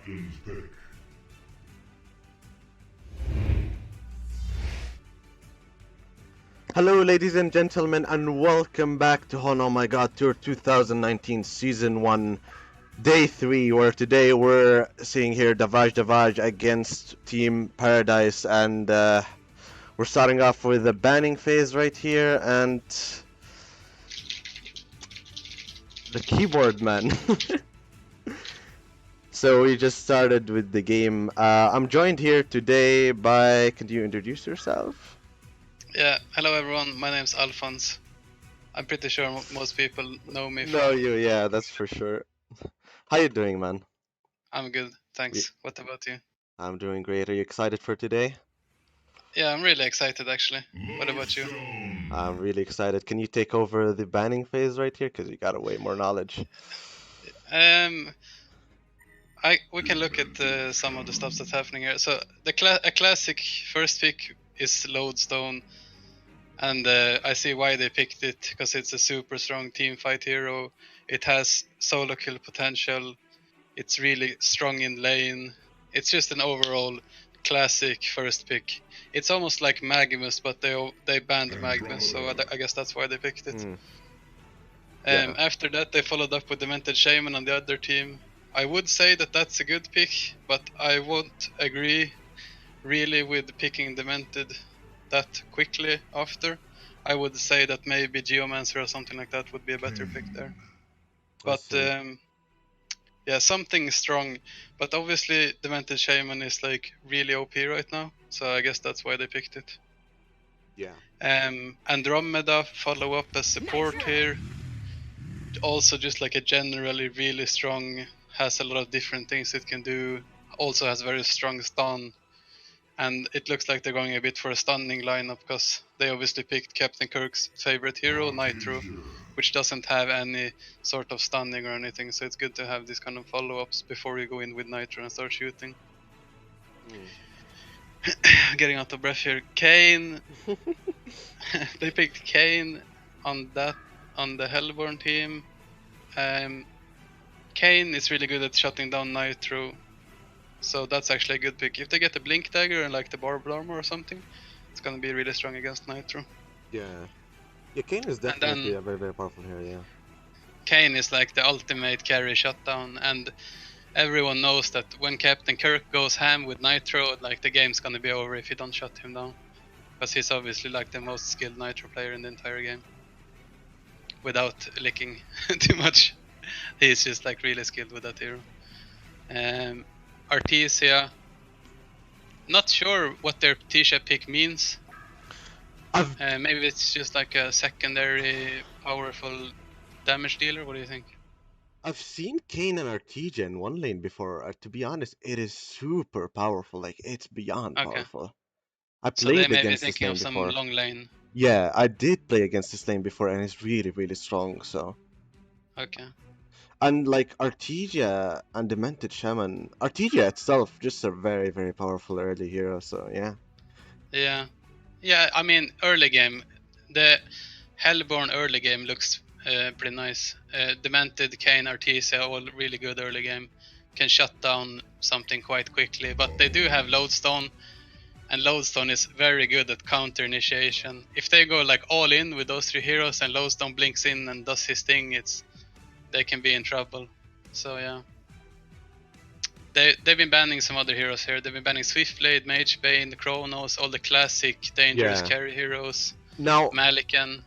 Captain's pick. Hello, ladies and gentlemen, and welcome back to HoN OMGTour 2019 Season 1, Day 3, where today we're seeing here Davaj against Team Paradise, and we're starting off with the banning phase right here, and the keyboard man. So we just started with the game. I'm joined here today by, can you introduce yourself? Yeah, hello everyone, my name's Alphonse. I'm pretty sure most people know me from... No, yeah, that's for sure. How you doing, man? I'm good, thanks. What about you? I'm doing great. Are you excited for today? Yeah, I'm really excited actually. What about you? I'm really excited. Can you take over the banning phase right here? Because you got way more knowledge. We can look at some of the stuff that's happening here. So a classic first pick is Lodestone, and I see why they picked it, because it's a super strong team fight hero. It has solo kill potential. It's really strong in lane. It's just an overall classic first pick. It's almost like Magnus, but they banned Magnus, so I guess that's why they picked it. Yeah. After that, they followed up with Demented Shaman on the other team. I would say that that's a good pick, but I won't agree really with picking Demented that quickly after. I would say that maybe Geomancer or something like that would be a better pick there. But yeah, something strong. But obviously, Demented Shaman is like really OP right now, so I guess that's why they picked it. Yeah. Andromeda follow up as support here. Also, just like a generally really strong, has a lot of different things it can do. Also has very strong stun. And it looks like they're going a bit for a stunning lineup, because they obviously picked Captain Kirk's favorite hero, Nitro, which doesn't have any sort of stunning or anything, so it's good to have these kind of follow-ups before you go in with Nitro and start shooting. Getting out of breath here. Kayn. They picked Kayn on the Hellborn team. Kayn is really good at shutting down Nitro, so that's actually a good pick. If they get the Blink Dagger and like the Barbed Armor or something, it's gonna be really strong against Nitro. Yeah. Yeah, Kayn is definitely a very, very powerful hero, yeah. Kayn is like the ultimate carry shutdown, and everyone knows that when Captain Kirk goes ham with Nitro, like the game's gonna be over if you don't shut him down. Because he's obviously like the most skilled Nitro player in the entire game. Without licking too much. He's just like really skilled with that hero. Artesia. Not sure what their Tisha pick means. Maybe it's just like a secondary powerful damage dealer. What do you think? I've seen Kayn and Artesia in one lane before. To be honest, it is super powerful. Like, it's beyond powerful. I played against this lane before. Some long lane. Yeah, I did play against this lane before, and it's really, really strong, so. Okay. And like Artesia and Demented Shaman, Artesia itself just a very, very powerful early hero, so yeah. Yeah, I mean, early game, the Hellborn early game looks pretty nice. Demented, Kayn, Artesia, all really good early game. Can shut down something quite quickly, but they do have Lodestone, and Lodestone is very good at counter initiation. If they go like all in with those three heroes and Lodestone blinks in and does his thing, they can be in trouble. So yeah. They've been banning some other heroes here. They've been banning Swiftblade, Magebane, Chronos, all the classic dangerous carry heroes. Now, Malikan.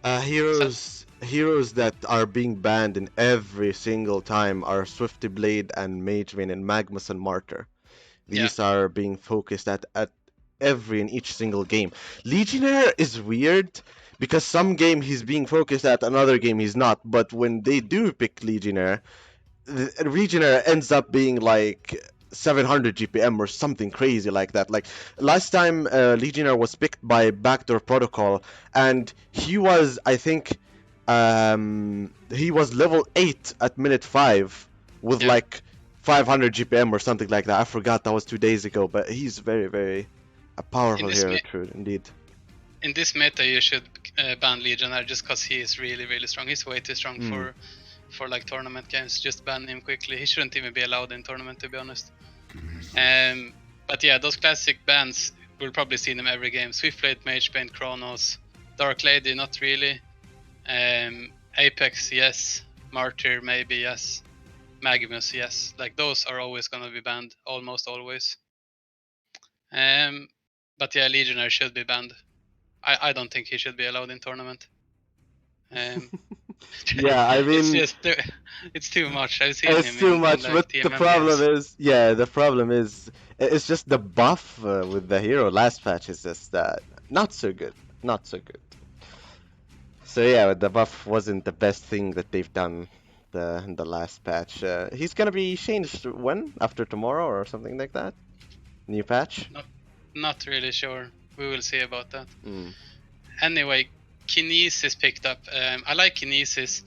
Heroes that are being banned in every single time are Swiftblade and Magebane and Magnus and Martyr. These are being focused at every and each single game. Legionnaire is weird because some game he's being focused at, another game he's not. But when they do pick Legionnaire, Legionnaire ends up being like 700 GPM or something crazy like that. Like last time Legionnaire was picked by Backdoor Protocol, and he was, I think, he was level 8 at minute 5 with like 500 GPM or something like that. I forgot, that was 2 days ago, but he's very, very a powerful hero, true, indeed. In this meta, you should ban Legionnaire just because he is really, really strong. He's way too strong for like tournament games. Just ban him quickly. He shouldn't even be allowed in tournament, to be honest. But yeah, those classic bans, we'll probably see them every game. Swiftblade, Magebane, Chronos, Dark Lady, not really. Apex, yes. Martyr, maybe, yes. Magnus, yes. Like those are always gonna be banned, almost always. But yeah, Legionnaire should be banned. I don't think he should be allowed in tournament. Yeah, I It's mean, just it's too much. I've seen it's him too in much, like but the TMM problem games. is, yeah, the problem is, it's just the buff with the hero last patch is just not so good, not so good. So yeah, the buff wasn't the best thing that they've done in the last patch. He's gonna be changed when? After tomorrow or something like that? New patch? Not really sure. We will see about that. Mm. Anyway, Kinesis picked up. I like Kinesis.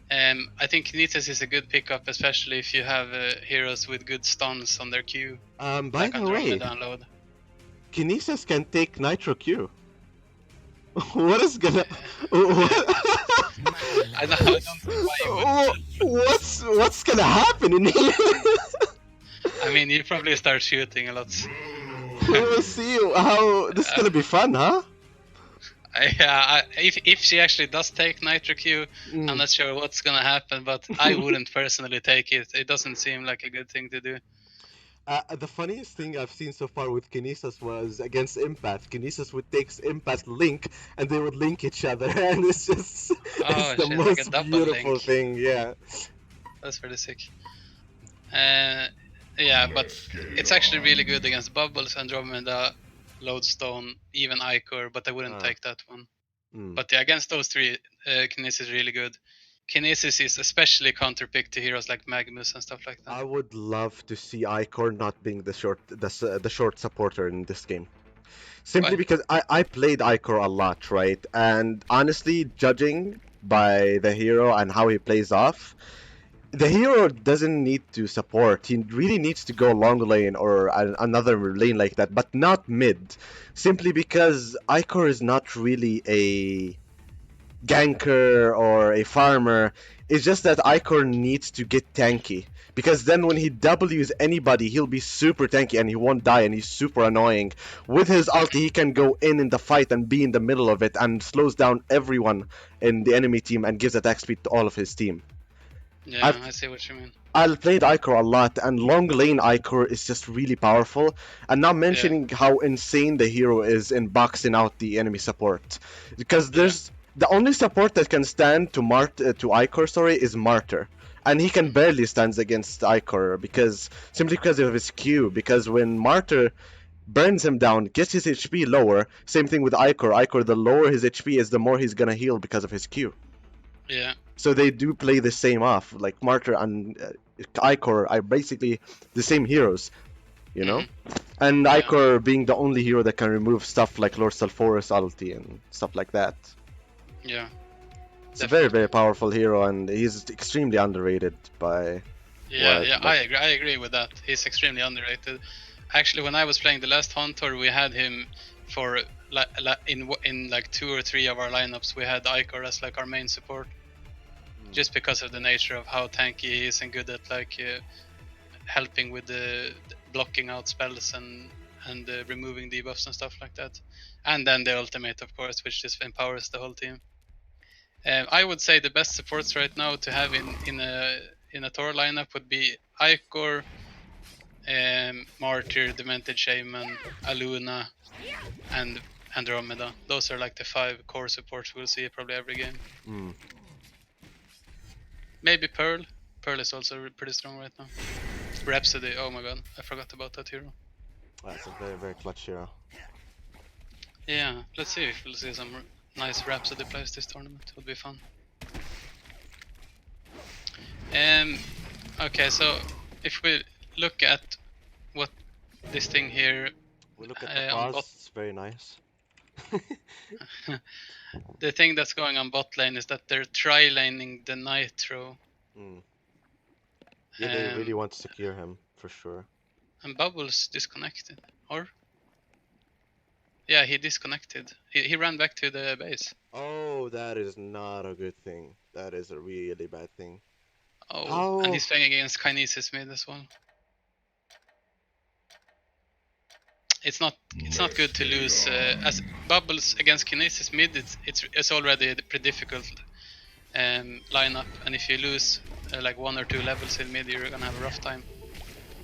I think Kinesis is a good pickup, especially if you have heroes with good stuns on their Q, By like the way, Andromeda and Load. Kinesis can take Nitro Q. What is gonna? Yeah. What? I don't see why you wouldn't. What's gonna happen in here? I mean, you probably start shooting a lot. We'll see how this is gonna be fun, huh? Yeah, if she actually does take Nitro Q, I'm Mm. not sure what's gonna happen, but I wouldn't personally take it. It doesn't seem like a good thing to do. The funniest thing I've seen so far with Kinesis was against Impact. Kinesis would take Impact Link, and they would link each other, and it's Oh the shit, like a most double beautiful link. thing. Yeah. That's pretty sick. Yeah, but it's actually really good against Bubbles, Andromeda, Lodestone, even Icor, but I wouldn't Uh, take that one. mm. But yeah, against those three, Kinesis is really good. Kinesis is especially counterpicked to heroes like Magnus and stuff like that. I would love to see Icor not being the short supporter in this game. Simply Why? because I played Icor a lot, right? And honestly, judging by the hero and how he plays off, the hero doesn't need to support. He really needs to go long lane or another lane like that, but not mid. Simply because Icor is not really a ganker or a farmer. It's just that Icor needs to get tanky. Because then when he W's anybody, he'll be super tanky and he won't die and he's super annoying. With his ulti, he can go in the fight and be in the middle of it and slows down everyone in the enemy team and gives attack speed to all of his team. Yeah, I've I see what you mean. I played Icor a lot, and long lane Icor is just really powerful. And not Yeah, mentioning how insane the hero is in boxing out the enemy support, because yeah. there's the only support that can stand to Icor, sorry, is Martyr, and he can Mm. barely stands against Icor because simply because of his Q. Because when Martyr burns him down, gets his HP lower, same thing with Icor. Icor, the lower his HP is, the more he's gonna heal because of his Q. Yeah. So they do play the same off. Like Martyr and Icor are basically the same heroes, you know? Hmm. And Yeah. Icor being the only hero that can remove stuff like Lord Sulfuras ulti and stuff like that. Yeah. It's a very, Definitely. very powerful hero, and he's extremely underrated by Yeah, what, yeah, like, I agree with that. He's extremely underrated. Actually, when I was playing the last HoN tour, we had him for in like 2 or 3 of our lineups. We had Icor as like our main support, just because of the nature of how tanky he is and good at like helping with the blocking out spells and removing debuffs and stuff like that. And then the ultimate, of course, which just empowers the whole team. I would say the best supports right now to have in a Tor lineup would be Icor, Martyr, Demented Shaman, Aluna, and Andromeda. Those are like the 5 core supports we'll see probably every game. mm, Maybe Pearl. Pearl is also pretty strong right now. Rhapsody. Oh my god, I forgot about that hero. that's a very, very clutch hero. Yeah, let's see if we'll see some nice Rhapsody plays this tournament. Would be fun. Um. Okay, so if we look at what this thing here We look at the on bot, pause, it's very nice. the thing that's going on bot lane is that they're tri-laning the Nitro. Mm. Yeah, they really Um, want to secure him, for sure. and Bubbles disconnected, or yeah, he disconnected. He ran back to the base. Oh, that is not a good thing. That is a really bad thing. Oh, and How? he's playing against Kinesis mid as well. It's not good to lose as bubbles against Kinesis mid. It's already a pretty difficult lineup, and if you lose like 1 or 2 levels in mid, you're gonna have a rough time.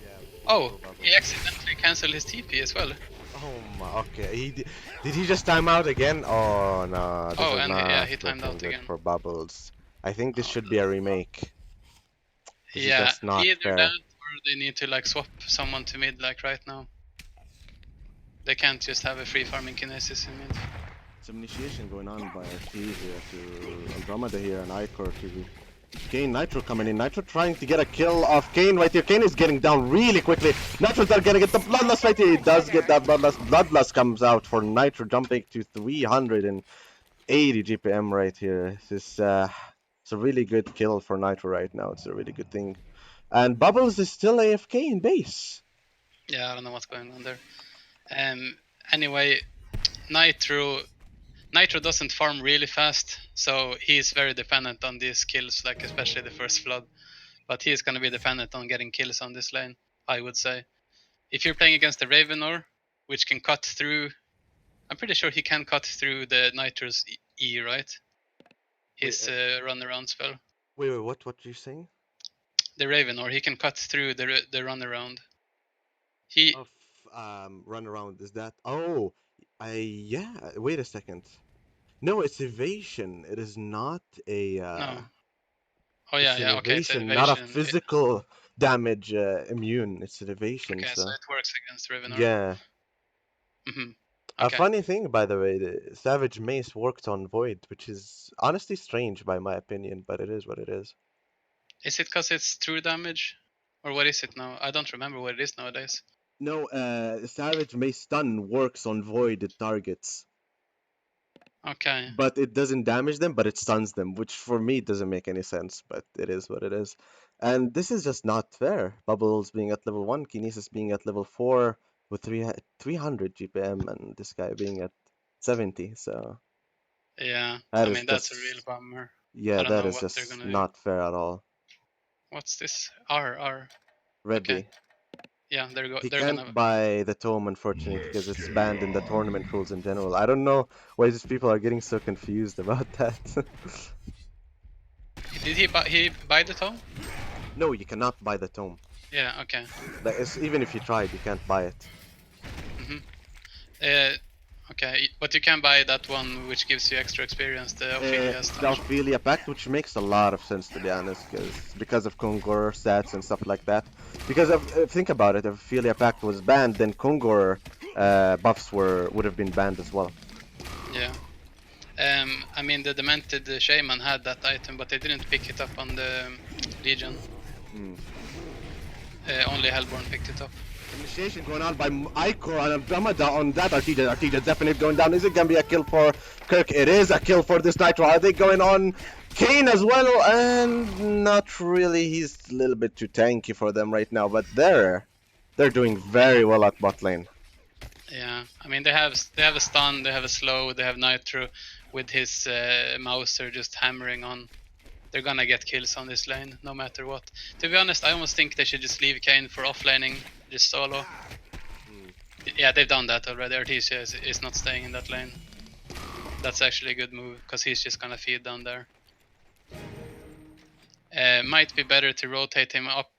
Yeah, Oh, poor he Bubbles. accidentally canceled his TP as well. Oh my, okay. Did he just time out again? Oh no, this Oh, is and not he timed looking out good again. for Bubbles. I think this Oh, should be a remake. This is yeah, just not either that fair. or they need to like swap someone to mid like right now. They can't just have a free farming Kinesis in mid. Some initiation going on by Artesia to Andromeda here and Icor to Kane. Nitro coming in. Nitro trying to get a kill off Kane right here. Kane is getting down really quickly. Nitro's not gonna get the Bloodlust right here. He does get that Bloodlust. Bloodlust comes out for Nitro jumping to 380 GPM right here. It's a really good kill for Nitro right now. It's a really good thing. And Bubbles is still AFK in base. Yeah, I don't know what's going on there. Anyway, Nitro doesn't farm really fast, so he's very dependent on these kills, like especially the first flood. But he's gonna be dependent on getting kills on this lane, I would say. If you're playing against the Ravenor, which can cut through, I'm pretty sure he can cut through the Nitro's E, right? Wait, His runaround spell. wait, what are you saying? The Ravenor, he can cut through the runaround. He Of run around is that? Oh, I yeah. Wait a second. No, it's evasion. It is not a. no. Oh It's yeah, an yeah. Okay, it's evasion, not a evasion. physical damage immune. It's an evasion. Okay, so So it works against Ravenor. yeah. Mhm. A Okay. funny thing, by the way, the Savage Mace worked on Void, which is honestly strange by my opinion, but it is what it is. Is it because it's true damage, or what is it now? I don't remember what it is nowadays. No, Savage Mace stun works on voided targets, Okay. but it doesn't damage them, but it stuns them, which for me doesn't make any sense, but it is what it is. And this is just not fair. Bubbles being at level 1, Kinesis being at level 4 with 300 GPM, and this guy being at 70, so Yeah. that I is mean that's a real just, bummer. I yeah, don't that know is what they're just gonna do. not fair at all. What's this? R. Okay. Redley. Yeah, they're go. He They're can't gonna. buy the tome, unfortunately, because it's banned in the tournament rules in general. I don't know why these people are getting so confused about that. Did he buy the tome? No, you cannot buy the tome. Yeah. Okay. Like, even if you tried, you can't buy it. Mhm. Uh, okay, but you can buy that one which gives you extra experience, the Ophelia The star. Ophelia Pact, which makes a lot of sense to be honest, because of Kongor stats and stuff like that. Because think about it, if Ophelia Pact was banned, then Kongor buffs would have been banned as well. Yeah. I mean the demented shaman had that item, but they didn't pick it up on the Legion. Hmm. Only Hellborn picked it up. Initiation going on by Icor and Andromeda on that. Artesia definitely going down. Is it gonna be a kill for Kirk? It is a kill for this Nitro. Are they going on Kane as well? And not really. He's a little bit too tanky for them right now, but they're doing very well at bot lane. Yeah, I mean they have a stun, they have a slow, they have Nitro with his Mauser just hammering on. They're gonna get kills on this lane, no matter what. To be honest, I almost think they should just leave Kane for offlaning, just solo. Yeah, they've done that already. Artesia is not staying in that lane. That's actually a good move, because he's just gonna feed down there. Might be better to rotate him up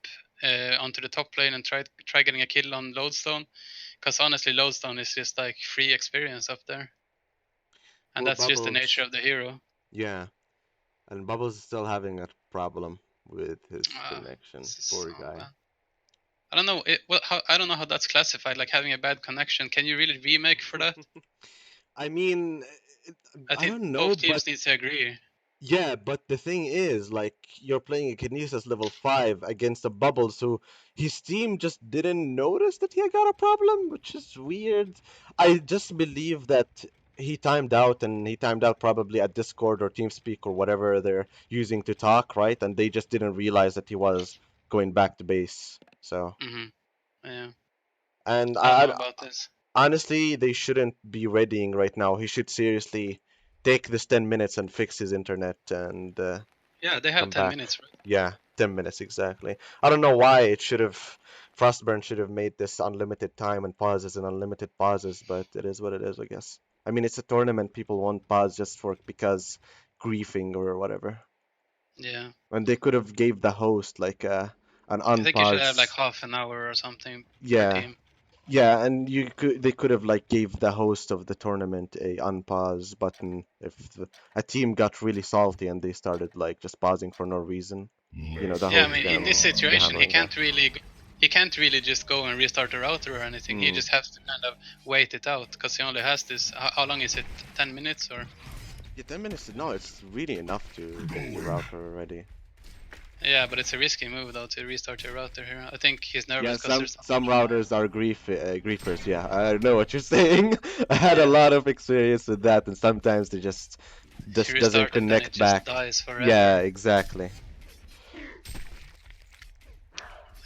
onto the top lane and try getting a kill on Lodestone, because honestly, Lodestone is just like free experience up there, and Poor that's just the nature Bubbles. of the hero. Yeah, and Bubbles is still having a problem with his connection. This is Poor so guy. bad. I don't know. I don't know how that's classified. Like having a bad connection. Can you really remake for that? I mean, it, I I think don't know, both but teams need to agree. yeah, but the thing is, like, you're playing a Kinesis level 5 against a Bubble, so his team just didn't notice that he got a problem, which is weird. I just believe that he timed out probably at Discord or TeamSpeak or whatever they're using to talk, right? And they just didn't realize that he was going back to base. So, Hmm. Yeah. and I don't know about this. honestly, they shouldn't be readying right now. He should seriously take this 10 minutes and fix his internet and Yeah, they have come 10 back. minutes, right? Yeah. 10 minutes exactly. I don't know why it should have Frostburn should have made this unlimited time and pauses and unlimited pauses, but it is what it is, I guess. I mean, it's a tournament. People won't pause just for because griefing or whatever. Yeah. And they could have gave the host like an I think you should have like unpause. half an hour or something per Yeah, team. yeah, and they could have like gave the host of the tournament a unpause button if a team got really salty and they started like just pausing for no reason. You know, the Yeah, I host mean, in this can be situation, handling that. he can't really just go and restart the router or anything. He Mm. just has to kind of wait it out because he only has this. How long is it? 10 minutes or? Yeah, 10 minutes. No, it's really enough to get your router ready. Yeah, but it's a risky move though to restart your router here. I think he's nervous Yeah, because there's some routers are griefers. Yeah, I know what you're saying. I had a lot of experience with that, and sometimes they if you just doesn't restart it, then it connect just back. dies Yeah, forever. exactly.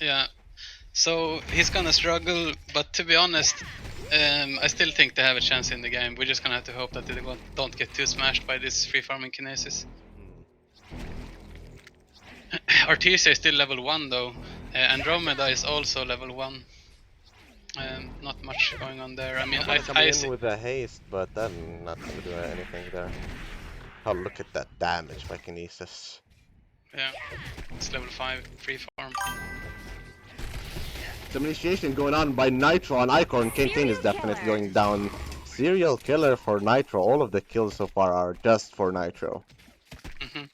Yeah, so he's gonna struggle, but to be honest, I still think they have a chance in the game. We're just gonna have to hope that they don't get too smashed by this free farming kinesis. Artesia is still level 1 though. Andromeda is also level 1. Not much going on there. I mean, Andromeda coming I in see. with a haste, but then not gonna do anything there. Oh, look at that damage by Kinesis. Yeah, it's level 5 free farm. Some initiation going on by Nitro on Icorn. Kane is definitely going down. Serial killer for Nitro. All of the kills so far are just for Nitro. Hmm.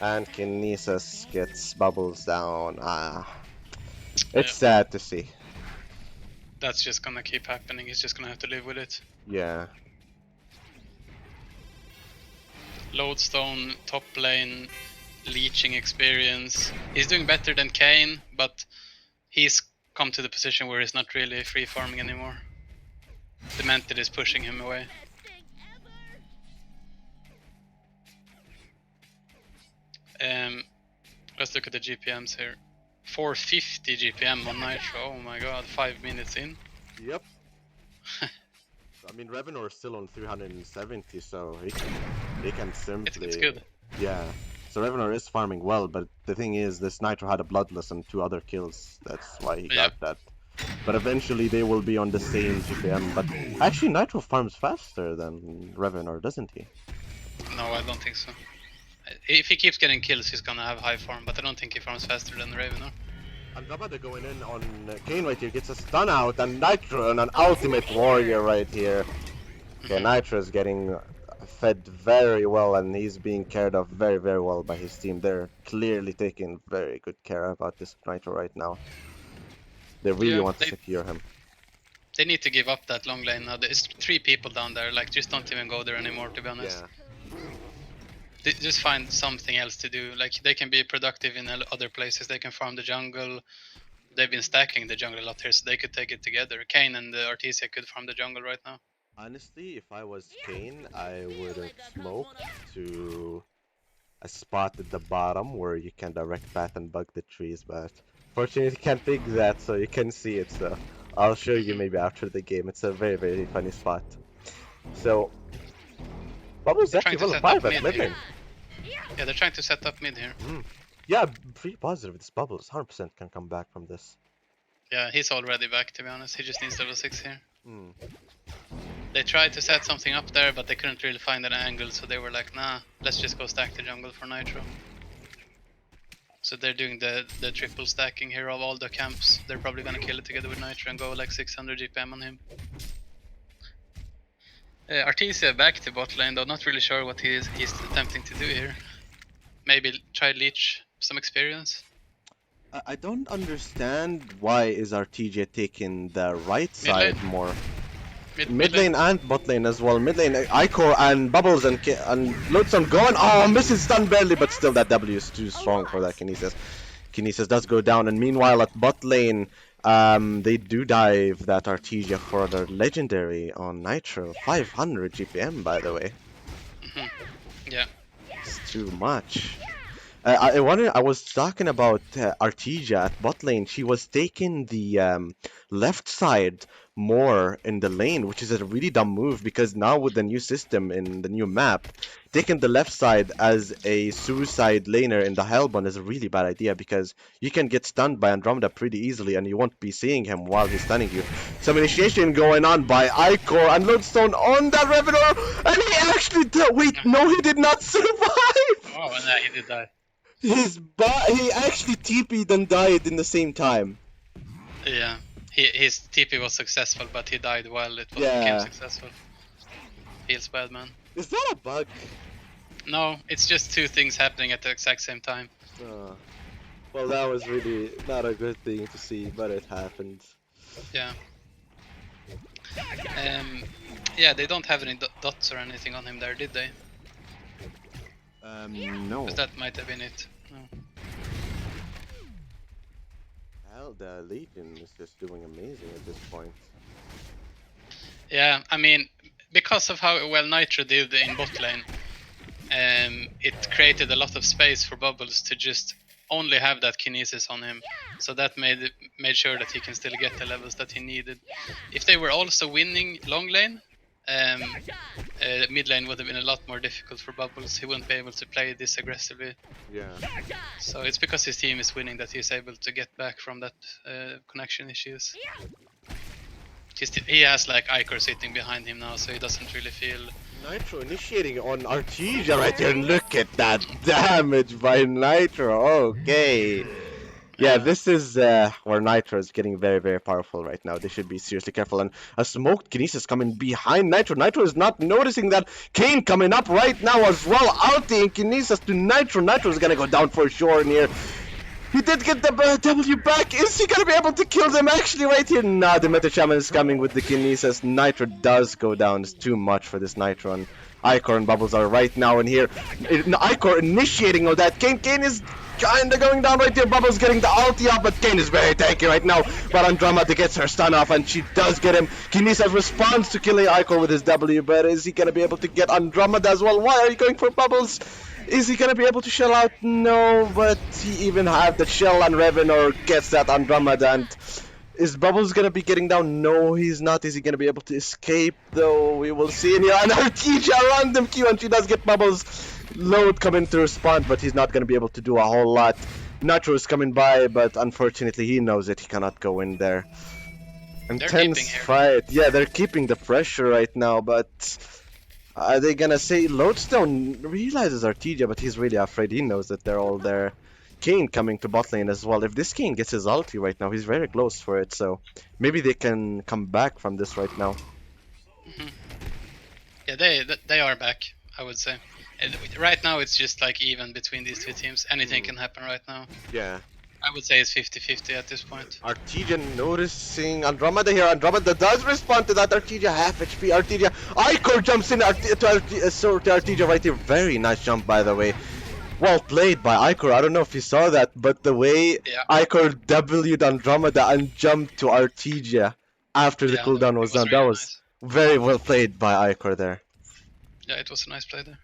And Kinesis gets bubbles down. It's Yeah, sad to see. that's just gonna keep happening. He's just gonna have to live with it. Yeah. Lodestone, top lane, leeching experience. He's doing better than Kane, but he's come to the position where he's not really free farming anymore. Demented is pushing him away. Let's look at the GPMs here. 450 GPM on Nitro. Oh my god, 5 minutes in. Yep. I mean, Revenor is still on 370, so he can simply. It's good. Yeah. So Revenor is farming well, but the thing is, this Nitro had a Bloodless and 2 other kills. That's why he Yeah. got that. But eventually they will be on the same GPM. But actually, Nitro farms faster than Revenor, doesn't he? No, I don't think so. If he keeps getting kills, he's gonna have high farm, but I don't think he farms faster than Ravenor. Andromeda going in on Kane right here, gets a stun out, and Nitro and an ultimate warrior right here. Okay, Nitro is getting fed very well, and he's being cared of very, very well by his team. They're clearly taking very good care about this Nitro right now. They really want to secure him. They need to give up that long lane now. There's 3 people down there, like just don't even go there anymore, to be honest. Yeah. They just find something else to do. Like they can be productive in other places. They can farm the jungle. They've been stacking the jungle a lot here, so they could take it together. Kane and Artesia could farm the jungle right now. Honestly, if I was Kane, I would have smoked to a spot at the bottom where you can direct path and bug the trees, but fortunately you can't pick that, so you can see it, so I'll show you maybe after the game. It's a very, very funny spot. So, Bubble's actually level 5 at mid lane. Yeah, they're trying to set up mid here. Yeah, pretty positive. This Bubbles 100% can come back from this. Yeah, he's already back, to be honest. He just needs level 6 here. Mm. They tried to set something up there, but they couldn't really find an angle, so they were like, nah, let's just go stack the jungle for Nitro. So they're doing the triple stacking here of all the camps. They're probably gonna kill it together with Nitro and go like 600 GPM on him. Artesia back to bot lane though, not really sure what he's attempting to do here. Maybe try leech some experience. I don't understand why is RTJ taking the right side more. Mid lane and bot lane as well. Mid lane, Icor and Bubbles and Lodestone going. Oh, misses stun barely, but still that W is too strong for that Kinesis. Kinesis does go down, and meanwhile at bot lane, they do dive that Artesia for their legendary on Nitro. 500 GPM, by the way. Yeah. It's too much. I was talking about Artesia at bot lane. She was taking the left side more in the lane, which is a really dumb move because now with the new system in the new map, taking the left side as a suicide laner in the Hellbond is a really bad idea because you can get stunned by Andromeda pretty easily and you won't be seeing him while he's stunning you. Some initiation going on by Icor and Lodestone on that Revenor, and he actually wait, no, he did not survive. Oh, no, he did die. He actually TP'd and died in the same time. Yeah, his TP was successful, but he died while it became Yeah. successful. Feels bad, man. Is that a bug? No, it's just two things happening at the exact same time. Well, that was really not a good thing to see, but it happened. Yeah. Yeah, they don't have any dots or anything on him there, did they? No. 'Cause that might have been it. No. Hell, the Legion is just doing amazing at this point. Yeah, I mean, because of how well Nitro did in bot lane, it created a lot of space for Bubbles to just only have that kinesis on him. So that made sure that he can still get the levels that he needed. If they were also winning long lane, mid lane would have been a lot more difficult for Bubbles. He wouldn't be able to play this aggressively. Yeah. So it's because his team is winning that he's able to get back from that connection issues. He has like Icor sitting behind him now, so he doesn't really feel. Nitro initiating on Artesia right here. Look at that damage by Nitro. Okay. Yeah, this is where Nitro is getting very, very powerful right now. They should be seriously careful. And a smoked Kinesis coming behind Nitro. Nitro is not noticing that Kane coming up right now as well. Ulting Kinesis to Nitro. Nitro is gonna go down for sure in here. He did get the W back. Is he gonna be able to kill them actually right here? Nah, the Meta Shaman is coming with the Kinesis. Nitro does go down. It's too much for this Nitro. And Icor and Bubbles are right now in here. Icor initiating all that. Kane is kinda going down right here. Bubbles getting the ulti off, but Kane is very tanky right now. But Andromeda gets her stun off, and she does get him. Kinesis responds to killing Icor with his W, but is he gonna be able to get Andromeda as well? Why are you going for Bubbles? Is he gonna be able to shell out? No, but he even had the shell and Revenor gets that Andromeda. And is Bubbles gonna be getting down? No, he's not. Is he gonna be able to escape? Though we will see. And Artesia random Q, and she does get Bubbles. Load coming to respond, but he's not gonna be able to do a whole lot. Nacho is coming by, but unfortunately he knows that he cannot go in there. Intense fight. Yeah, they're keeping the pressure right now, but are they gonna say Lodestone realizes Artesia, but he's really afraid. He knows that they're all there. Kane coming to bot lane as well. If this Kane gets his ulti right now, he's very close for it, so maybe they can come back from this right now. Mm-hmm. Yeah, they are back, I would say. Right now it's just like even between these two teams. Anything can happen right now. Yeah. I would say it's 50-50 at this point. Artesia noticing Andromeda here. Andromeda does respond to that. Artesia half HP. Artesia. Icor jumps in to Artesia right here. Very nice jump, by the way. Well played by Icor. I don't know if you saw that, but the way Icor W'd Andromeda and jumped to Artesia after the cooldown was done, really that was nice. Very well played by Icor there. Yeah, it was a nice play there.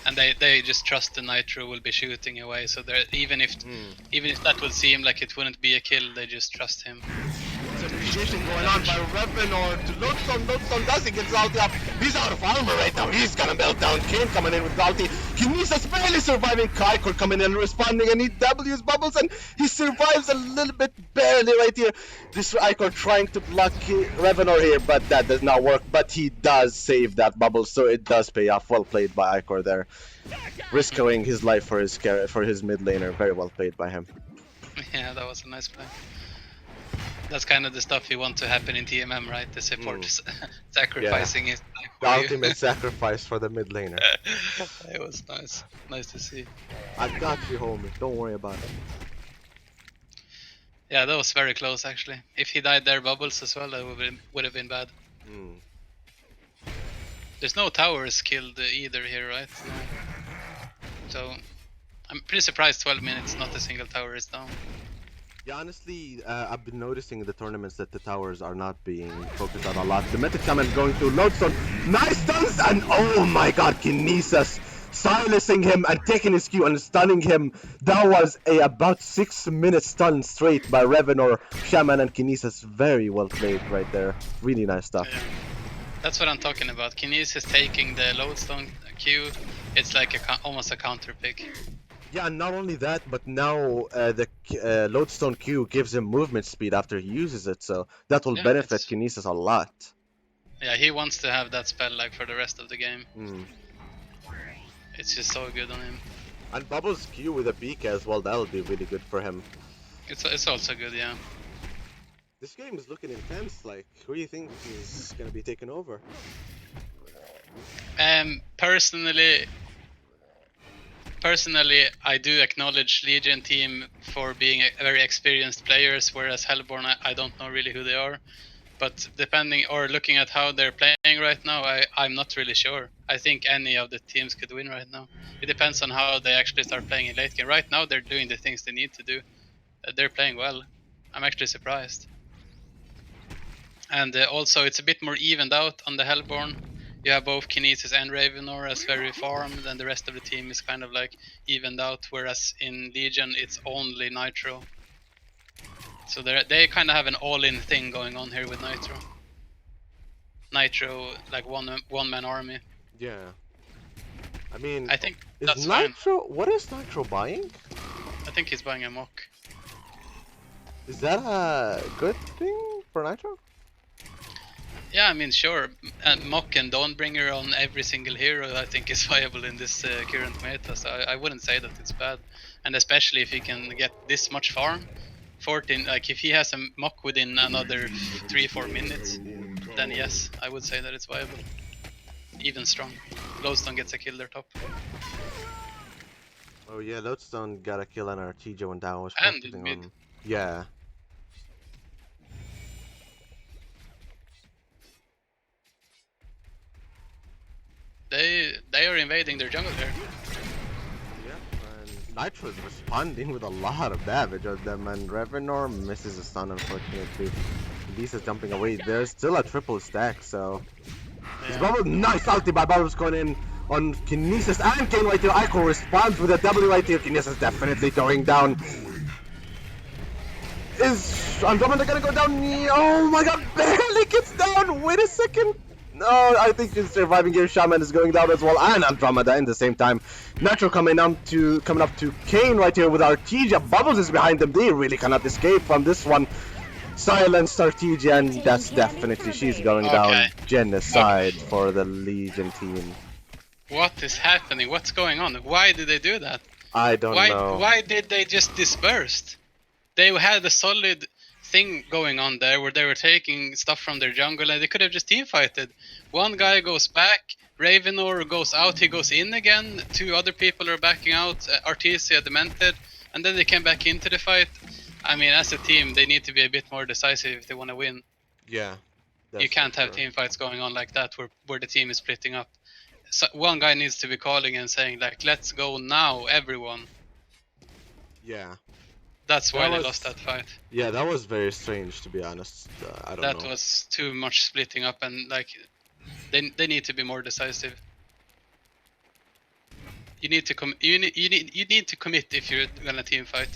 And they just trust the Nitro will be shooting away, so even if that would seem like it wouldn't be a kill, they just trust him. Initiation going on by Revenor to Lodestone. Lodestone doesn't get his ulti up. He's out of armor right now. He's gonna melt down. Kane coming in with the ulti. Kinesis barely surviving. Kaikor coming in responding, and he W's Bubbles, and he survives a little bit barely right here. This Icor trying to block Revenor here, but that does not work. But he does save that bubble, so it does pay off. Well played by Icor there. Risking his life for his mid laner. Very well played by him. Yeah, that was a nice play. That's kind of the stuff you want to happen in TMM, right? The support sacrificing his life for the ultimate sacrifice for the mid laner. It was nice. Nice to see. I got you, homie. Don't worry about it. Yeah, that was very close, actually. If he died there, Bubbles as well, that would have been bad. There's no towers killed either here, right? No. So, I'm pretty surprised 12 minutes, not a single tower is down. Yeah, honestly, I've been noticing in the tournaments that the towers are not being focused on a lot. The Meta Shaman going through Lodestone. Nice stuns! And oh my god, Kinesis silencing him and taking his Q and stunning him. That was a about 6 minute stun straight by Revenor, Shaman, and Kinesis. Very well played right there. Really nice stuff. Yeah. That's what I'm talking about. Kinesis taking the lodestone Q. It's like almost a counter pick. Yeah, and not only that, but now the lodestone Q gives him movement speed after he uses it, so that will benefit Kinesis a lot. Yeah, he wants to have that spell like for the rest of the game. It's just so good on him. And Bubbles Q with a Beak as well, that'll be really good for him. It's also good, yeah. This game is looking intense, like, who do you think is gonna be taken over? Personally, I do acknowledge Legion team for being very experienced players, whereas Hellborn, I don't know really who they are. But depending, or looking at how they're playing right now, I'm not really sure. I think any of the teams could win right now. It depends on how they actually start playing in late game. Right now, they're doing the things they need to do. They're playing well. I'm actually surprised. And also, it's a bit more evened out on the Hellborn. You have both Kinesis and Ravenor as very farmed, and the rest of the team is kind of like evened out, whereas in Legion, it's only Nitro. So they kind of have an all-in thing going on here with Nitro. Nitro, like one-man army. Yeah. I mean, I think is that's Nitro, fine. what is Nitro buying? I think he's buying a mock. Is that a good thing for Nitro? Yeah, I mean, sure. And mock and Dawnbringer on every single hero, I think, is viable in this current meta. So I wouldn't say that it's bad. And especially if he can get this much farm. 14, like if he has a mock within another 3-4 minutes, then yes, I would say that it's viable. Even strong. Lodestone gets a kill there top. Oh yeah, Lodestone got a kill on our TJ when down was and focusing mid. on. Yeah. They are invading their jungle here. Nitro is responding with a lot of damage on them, and Revenor misses a stun, unfortunately. Lisa's jumping away. There's still a triple stack, so... It's Bubble, nice ulti by Bubbles going in on Kinesis and Kane right here. Ico responds with a W right here. Kinesis definitely going down. Is Andromeda gonna go down? Oh my god, barely gets down! Wait a second! No, I think he's surviving here. Shaman is going down as well, and Andromeda in the same time. Nitro coming up to Kane right here with Artesia. Bubbles is behind them. They really cannot escape from this one. Silence Artesia, and that's definitely she's going down. Genocide for the Legion team. What is happening? What's going on? Why did they do that? I don't know. Why did they just disperse? They had a solid thing going on there where they were taking stuff from their jungle, and they could have just teamfighted. One guy goes back, Ravenor goes out, he goes in again, two other people are backing out, Artesia demented, and then they came back into the fight. I mean, as a team, they need to be a bit more decisive if they want to win. Yeah. You can't have team fights going on like that where the team is splitting up. So one guy needs to be calling and saying like, let's go now, everyone. Yeah. That's why they lost that fight. Yeah, that was very strange, to be honest. I don't know. That was too much splitting up, and like they need to be more decisive. You need to you need to commit if you're gonna team fight.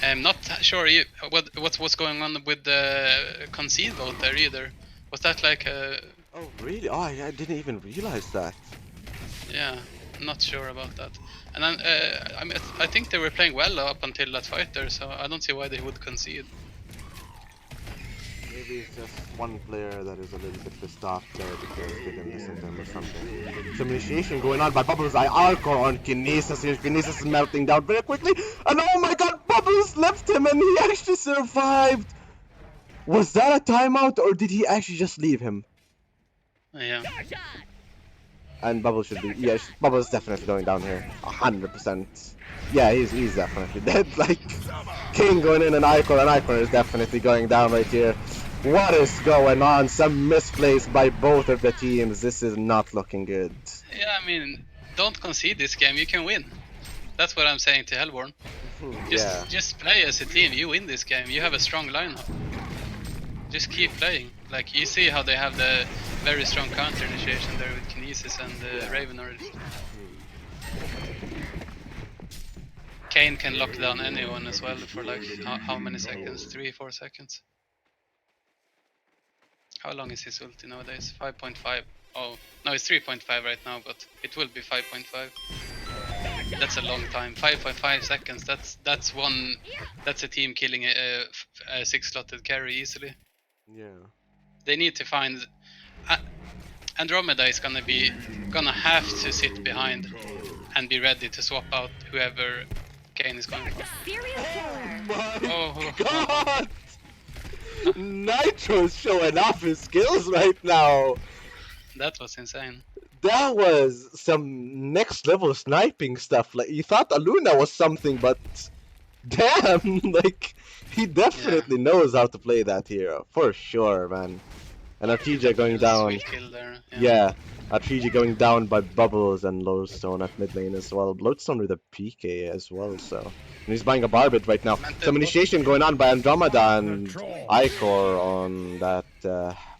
I'm not sure what's going on with the concede vote there either. Was that like a... Oh really? Oh, I didn't even realize that. Yeah, I'm not sure about that. And I think they were playing well up until that fight there, so I don't see why they would concede. Maybe it's just one player that is a little bit pissed off there because they didn't listen to him or something. Some initiation going on by Bubbles. Arco on Kinesis here. Kinesis is melting down very quickly. And oh my god, Bubbles left him and he actually survived. Was that a timeout or did he actually just leave him? Yeah. And Bubbles should be... Yeah, Bubbles is definitely going down here. 100%. Yeah, he's definitely dead. Like, King going in and Icon is definitely going down right here. What is going on? Some misplays by both of the teams. This is not looking good. Yeah, I mean, don't concede this game. You can win. That's what I'm saying to Hellborn. Just play as a team. You win this game. You have a strong lineup. Just keep playing. Like, you see how they have the very strong counter initiation there with Kinesis and Raven already. Kane can lock down anyone as well for like how many seconds? 3-4 seconds. How long is his ulti nowadays? 5.5. Oh, no, it's 3.5 right now, but it will be 5.5. That's a long time. 5.5 seconds. That's a team killing a 6-slotted carry easily. Yeah. They need to find. Andromeda is gonna have to sit behind and be ready to swap out whoever Kane is going for. Oh my god! Nitro's showing off his skills right now. That was insane. That was some next level sniping stuff. Like, you thought Aluna was something, but damn, like, he definitely knows how to play that hero for sure, man. And Artesia going down. There, yeah, Artesia going down by Bubbles and Lodestone at mid lane as well. Lodestone with a PK as well, so. And he's buying a Barbit right now. Some initiation going on by Andromeda and Icor on that,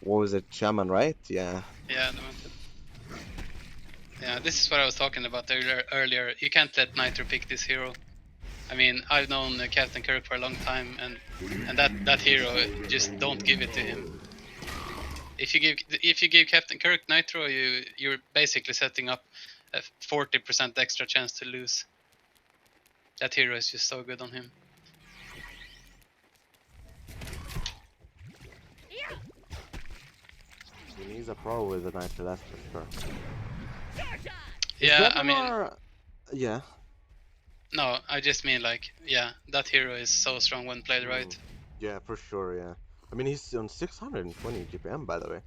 what was it, Shaman, right? Yeah. Yeah, yeah, this is what I was talking about earlier. You can't let Nitro pick this hero. I mean, I've known Captain Kirk for a long time, and that hero, just don't give it to him. If you give Captain Kirk Nitro, you're basically setting up a 40% extra chance to lose. That hero is just so good on him. He's a pro with the Nitro, that's for sure. Yeah, I mean... Yeah. No, I just mean like, yeah, that hero is so strong when played right. Yeah, for sure, yeah. I mean, he's on 620 GPM, by the way.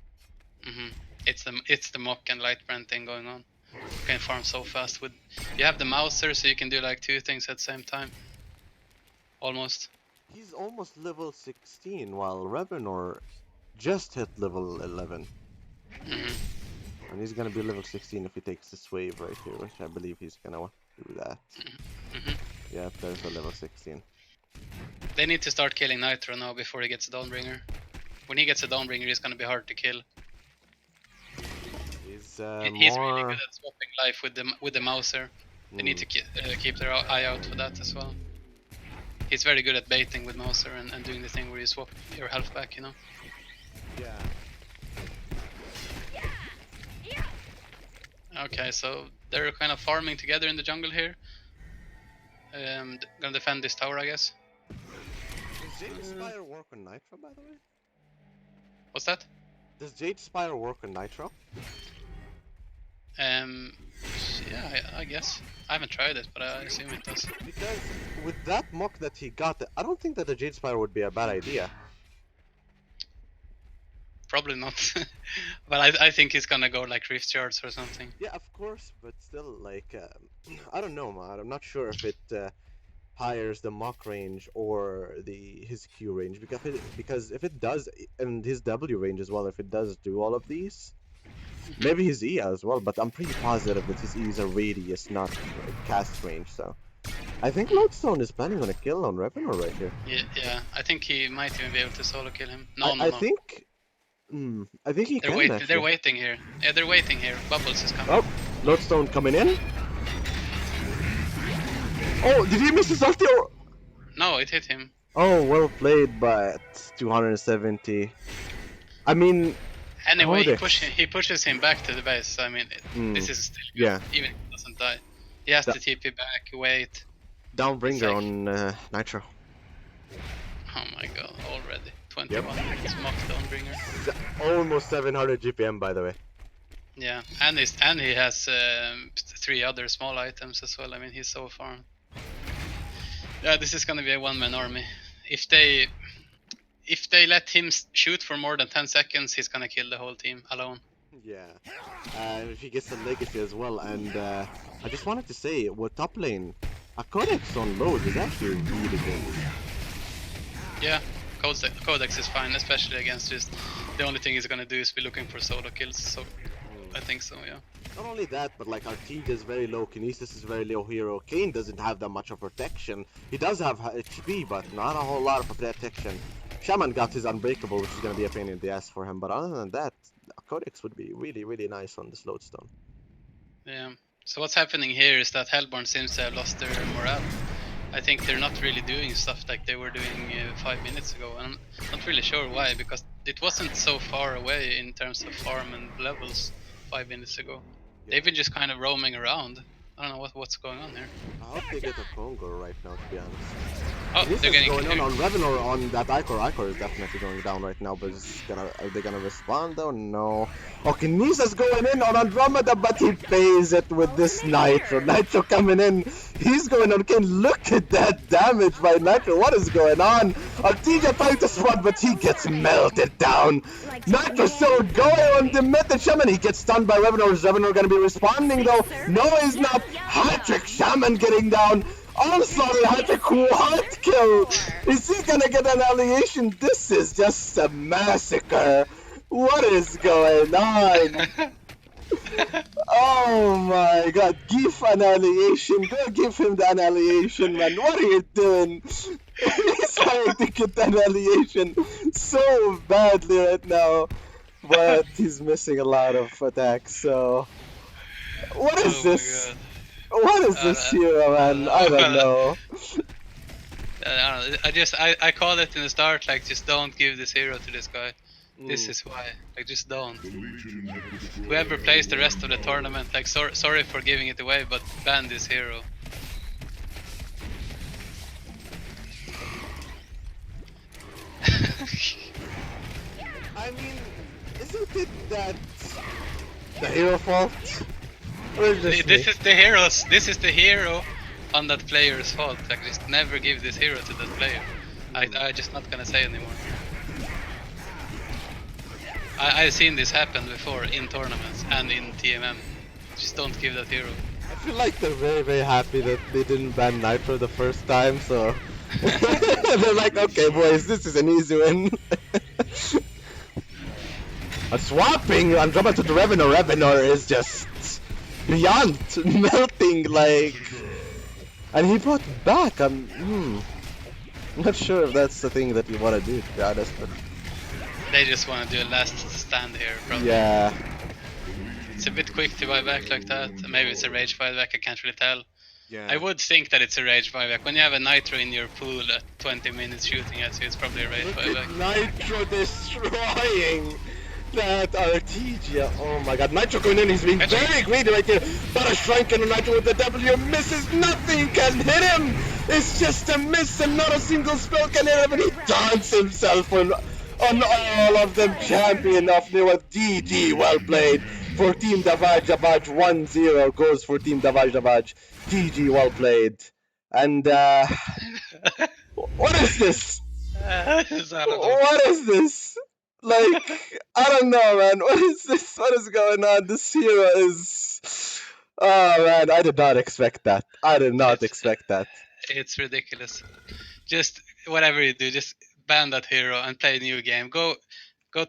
It's the Mock and Lightbrand thing going on. You can farm so fast with... You have the Mouser, so you can do like 2 things at the same time. Almost. He's almost level 16, while Revenor just hit level 11. And he's gonna be level 16 if he takes this wave right here, which I believe he's gonna do that. Yeah, there's a level 16. They need to start killing Nitro now before he gets a Dawnbringer. When he gets a Dawnbringer, he's gonna be hard to kill. He's really good at swapping life with the Mouser. They need to keep their eye out for that as well. He's very good at baiting with Mouser and doing the thing where you swap your health back, you know? Yeah. Okay, so they're kind of farming together in the jungle here. Gonna defend this tower, I guess. Does Jade Spire work on Nitro, by the way? What's that? Does Jade Spire work on Nitro? Yeah, I guess. I haven't tried it, but I assume it does. Because with that mock that he got, I don't think that the Jade Spire would be a bad idea. Probably not. But I think he's gonna go like Rift Shards or something. Yeah, of course, but still, like, I don't know, man. I'm not sure if it hires the mock range or his Q range, because if it does, and his W range as well, if it does do all of these, maybe his E as well, but I'm pretty positive that his E is a radius, not a cast range, so. I think Lodestone is planning on a kill on Revenor right here. Yeah, I think he might even be able to solo kill him. I think he can actually. They're waiting here. Yeah, they're waiting here. Bubbles is coming. Oh, Lodestone coming in. Oh, did he miss his ulti or? No, it hit him. Oh, well played, but 270. I mean. Anyway, he pushes him back to the base. I mean, this is still good, even if he doesn't die. He has to TP back, wait. Downbringer on Nitro. Oh my god, already. 21 minutes mock Downbringer. Almost 700 GPM, by the way. Yeah, and he has 3 other small items as well. I mean, he's so farmed. Yeah, this is gonna be a one-man army. If they let him shoot for more than 10 seconds, he's gonna kill the whole team alone. Yeah, if he gets the legacy as well. And I just wanted to say, with top lane, a Codex on load is actually really good. Yeah, Codex is fine, especially against just the only thing he's gonna do is be looking for solo kills. So I think so, yeah. Not only that, but like Artesia is very low, Kinesis is very low hero. Kane doesn't have that much of protection. He does have HP, but not a whole lot of protection. Shaman got his Unbreakable, which is gonna be a pain in the ass for him. But other than that, Codex would be really, really nice on this Lodestone. Yeah. So what's happening here is that Hellborn seems to have lost their morale. I think they're not really doing stuff like they were doing 5 minutes ago, and I'm not really sure why, because it wasn't so far away in terms of farm and levels 5 minutes ago. Yeah. They've been just kind of roaming around. I don't know what's going on here. I hope they get a Congo right now, to be honest. Oh, This they're is getting going cleared. on Revenor on that Icor. Icor is definitely going down right now, but are they gonna respond though? No. Okay, Nisa's going in on Andromeda, but he pays it with this Nitro. Nitro coming in. He's going on King. Look at that damage by Nitro. What is going on? Artesia trying to spawn, but he gets melted down. Nitro still going on the method Shaman. He gets stunned by Revenor. Is Revenor gonna be responding though? No, he's not. Hat-trick Shaman getting down. Onslaught and hat-trick, what kill? Is he gonna get an annihilation? This is just a massacre. What is going on? Oh my god, give annihilation. Go give him the annihilation, man. What are you doing? He's trying to get the annihilation so badly right now. But he's missing a lot of attacks, so... What is this? What is this hero, man? I don't know. I called it in the start, like, just don't give this hero to this guy. This is why, like, just don't. Whoever plays the rest of the tournament, like, sorry for giving it away, but ban this hero. I mean, isn't it that the hero fault? Or is This is the heroes. This is the hero on that player's fault. Like, just never give this hero to that player. I just not gonna say anymore. I've seen this happen before in tournaments and in TMM. Just don't give that hero. I feel like they're very, very happy that they didn't ban Nitro the first time, so... they're like, okay boys, this is an easy win. A swapping Andromeda to the Revenor. Revenor is just beyond melting, like... And he brought back, I'm not sure if that's the thing that you want to do, to be honest, but... They just want to do a last stand here, probably. Yeah. It's a bit quick to buy back like that. Maybe it's a rage buyback, I can't really tell. Yeah. I would think that it's a rage buyback. When you have a Nitro in your pool at 20 minutes shooting at you, it's probably a rage buyback. Nitro destroying that Artesia. Oh my god, Nitro going in, he's being very greedy right here. But a Shrunken and Nitro with the W misses, nothing can hit him! It's just a miss and not a single spell can hit him, and he taunts himself on all of them. Champion of New DD, well played for Team Davaj. Davaj 1-0 goes for Team Davaj. GG, well played. And what is this? What is this? Like, I don't know, man. What is this? What is going on? This hero is... Oh man, I did not expect that. I did not expect that. It's ridiculous. Just whatever you do, just ban that hero and play a new game. Go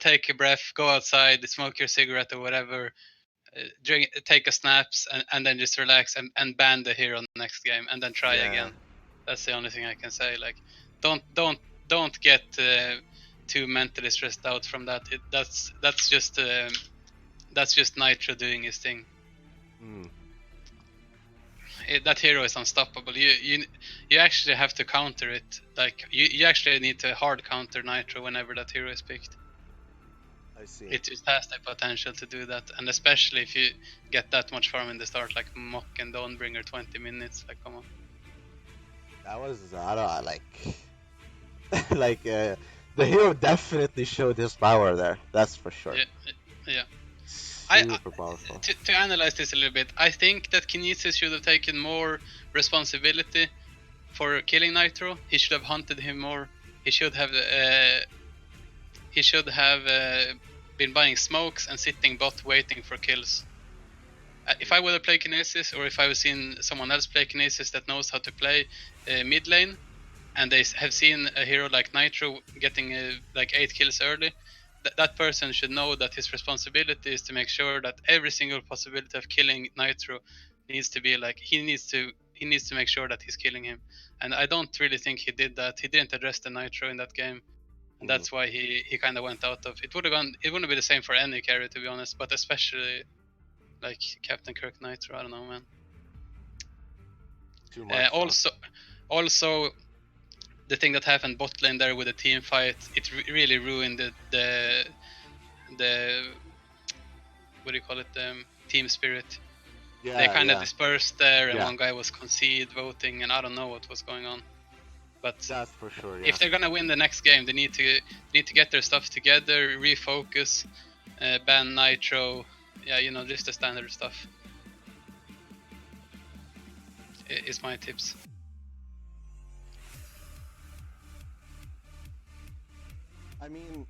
take a breath, go outside, smoke your cigarette or whatever, take a snaps, and then just relax and ban the hero in the next game, and then try again. That's the only thing I can say. Like, don't get too mentally stressed out from that. That's just Nitro doing his thing. That hero is unstoppable. You actually have to counter it. Like, you actually need to hard counter Nitro whenever that hero is picked. I see. It has the potential to do that, and especially if you get that much farm in the start, like Mock and Dawnbringer 20 minutes. Like, come on. That was, I don't know, like, like, the hero definitely showed his power there. That's for sure. Yeah. Super powerful. To analyze this a little bit, I think that Kinesis should have taken more responsibility for killing Nitro. He should have hunted him more. He should have been buying smokes and sitting bot waiting for kills. If I would have played Kinesis, or if I would seen someone else play Kinesis that knows how to play mid lane, and they have seen a hero like Nitro getting like 8 kills early, that person should know that his responsibility is to make sure that every single possibility of killing Nitro needs to be like, he needs to make sure that he's killing him. And I don't really think he did that. He didn't address the Nitro in that game. And that's why he kind of went out of. It wouldn't be the same for any carry, to be honest, but especially like Captain Kirk Nitro. I don't know, man. Too much. Also, the thing that happened bot lane there with the team fight, it really ruined the what do you call it, team spirit. Yeah, They kind of dispersed there, and Yeah. one guy was concede voting, and I don't know what was going on. But That's for sure. Yeah. if they're gonna win the next game, they need to get their stuff together, refocus, ban Nitro. Yeah, you know, just the standard stuff. Is my tips. I mean,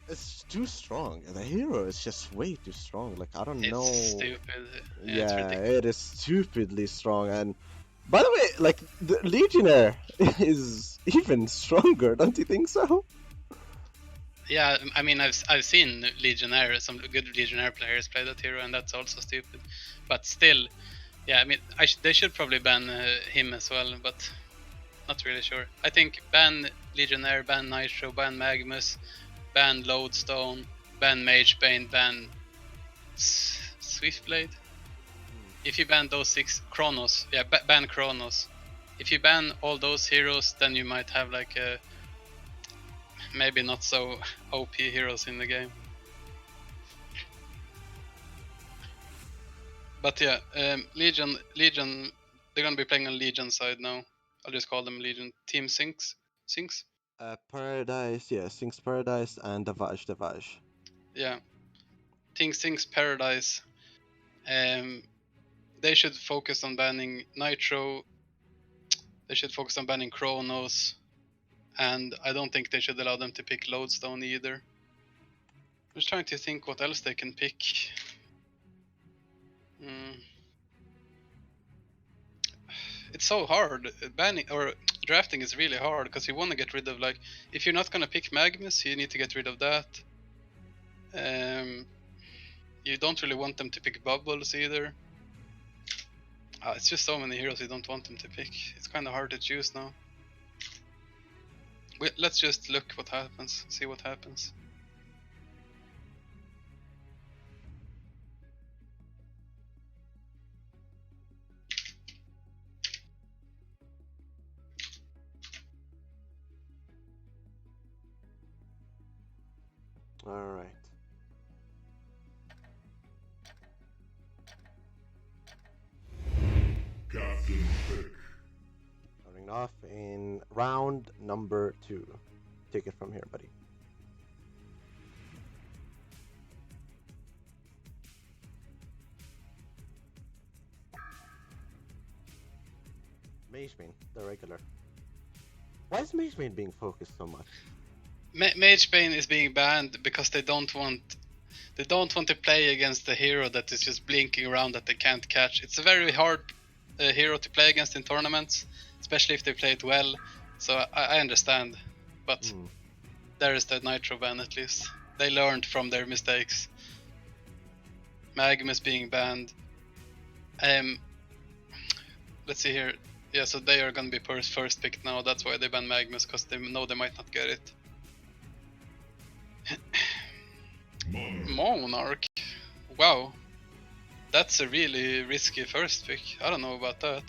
it's too strong. The hero is just way too strong. Like, I don't know. It's stupid. Yeah, it's ridiculous. it is stupidly strong. And by the way, like the Legionnaire is even stronger, don't you think so? Yeah, I mean, I've seen Legionnaire, some good Legionnaire players play that hero, and that's also stupid. But still, yeah, I mean, they should probably ban him as well, but not really sure. I think ban Legionnaire, ban Nitro, ban Magnus, ban Lodestone, ban Magebane, ban Swiftblade. If you ban those 6, Chronos, yeah, ban Chronos. If you ban all those heroes, then you might have like a maybe not so OP heroes in the game. But yeah, Legion, they're gonna be playing on Legion side now. I'll just call them Legion. Team Sinks? Paradise, yeah, Sinks Paradise and Davaj. Yeah. Team Sinks Paradise. They should focus on banning Nitro. They should focus on banning Chronos. And I don't think they should allow them to pick Lodestone either. I'm just trying to think what else they can pick. It's so hard. Banning or drafting is really hard because you want to get rid of, like, if you're not gonna pick Magnus, you need to get rid of that. You don't really want them to pick Bubbles either. It's just so many heroes you don't want them to pick. It's kind of hard to choose now. Let's just look what happens, see what happens. Alright. Captain Pick. Starting off in round number 2. Take it from here, buddy. Magebane, the regular. Why is Magebane being focused so much? Magebane is being banned because they don't want to play against a hero that is just blinking around that they can't catch. It's a very hard hero to play against in tournaments, especially if they play it well. So I understand, but there is the Nitro ban at least. They learned from their mistakes. Magnus being banned. Let's see here. Yeah, so they are gonna be first pick now. That's why they ban Magnus, because they know they might not get it. Monarch. Wow. That's a really risky first pick. I don't know about that.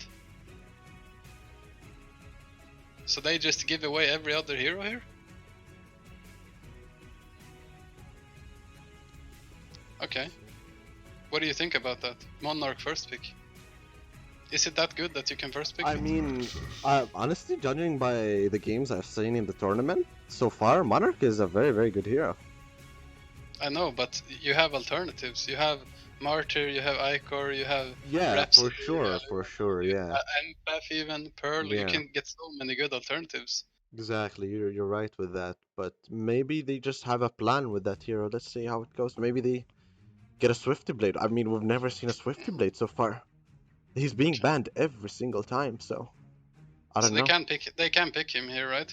So they just give away every other hero here? Okay. What do you think about that? Monarch first pick. Is it that good that you can first pick I it? mean, honestly, judging by the games I've seen in the tournament so far, Monarch is a very, very good hero. I know, but you have alternatives. You have Martyr, you have Icor, you have Rhapsody, for sure, yeah. Empath, even Pearl. Yeah. You can get so many good alternatives. Exactly, you're right with that. But maybe they just have a plan with that hero. Let's see how it goes. Maybe they get a Swifty Blade. I mean, we've never seen a Swifty Blade so far. He's being banned every single time, so I don't know. They can pick him here, right?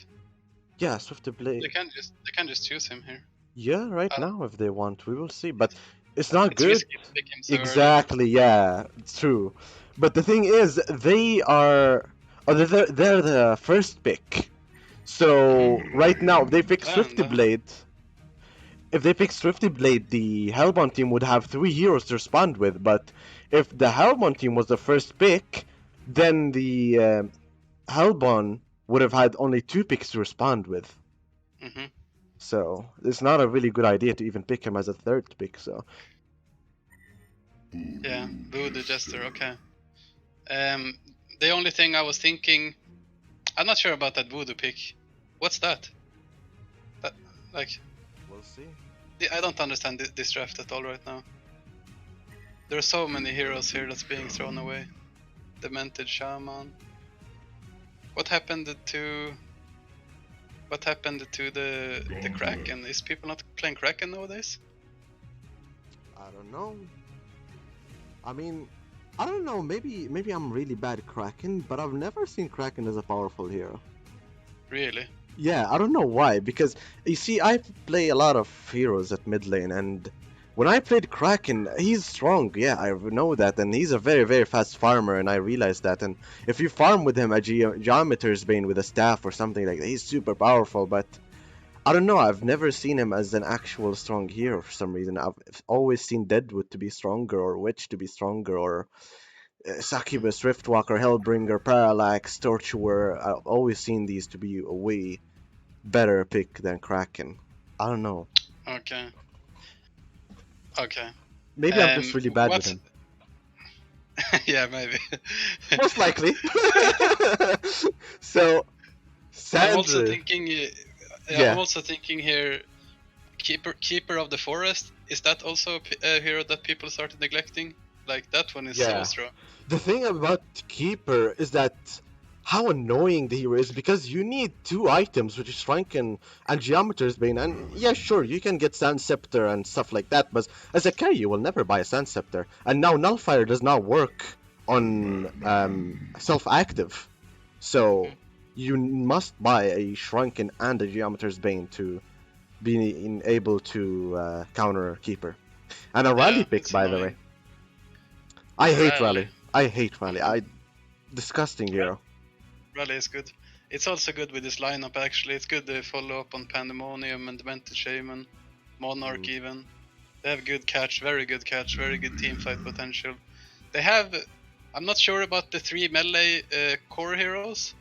Yeah, Swifty Blade. They can just choose him here. Yeah, right now if they want, we will see. But it's not good. Risky to pick him so Exactly, yeah, it's true. But the thing is, they're the first pick. So right now, if they pick Swifty And Blade, the Hellbound team would have three heroes to respond with. But if the Hellbound team was the first pick, then the Hellbound would have had only two picks to respond with. hmm So it's not a really good idea to even pick him as a third pick. So yeah, Voodoo Jester. Okay. Um, the only thing I was thinking, I'm not sure about that Voodoo pick. What's that? That like, we'll see. I don't understand this draft at all right now. There are so many heroes here that's being thrown away. Demented Shaman. What happened to the Kraken? Is people not playing Kraken nowadays? I don't know. I mean, I don't know. Maybe I'm really bad at Kraken, but I've never seen Kraken as a powerful hero. Really? Yeah, I don't know why. Because you see, I play a lot of heroes at mid lane, and when I played Kraken, he's strong. Yeah, I know that, and he's a very very fast farmer, and I realized that. And if you farm with him a Geometer's Bane with a staff or something like that, he's super powerful. But I don't know. I've never seen him as an actual strong hero for some reason. I've always seen Deadwood to be stronger, or Witch to be stronger, or Succubus, Riftwalker, Hellbringer, Parallax, Torturer. I've always seen these to be a way better pick than Kraken. I don't know. Okay. Okay. Maybe I'm just really bad with What's him. yeah, maybe. Most likely. So, I'm also Sandra. thinking. I'm Yeah. also thinking here. Keeper of the Forest. Is that also a hero that people started neglecting? Like that one is so Yeah. strong. The thing about Keeper is that how annoying the hero is because you need two items, which is Shrunken and Geometer's Bane. And yeah, sure, you can get Sand Scepter and stuff like that, but as a carry, you will never buy a Sand Scepter. And now Nullfire does not work on self-active, so Mm. you must buy a Shrunken and a Geometer's Bane to be able to counter Keeper. And a Rally Yeah, pick, it's by the way. annoying. I hate Rally. Rally. I hate Rally. Disgusting hero. Rally is good. It's also good with this lineup actually. It's good to follow up on Pandemonium and Demented Shaman, Monarch Mm. even. They have good catch, very good team fight potential. They have. I'm not sure about the three melee core heroes,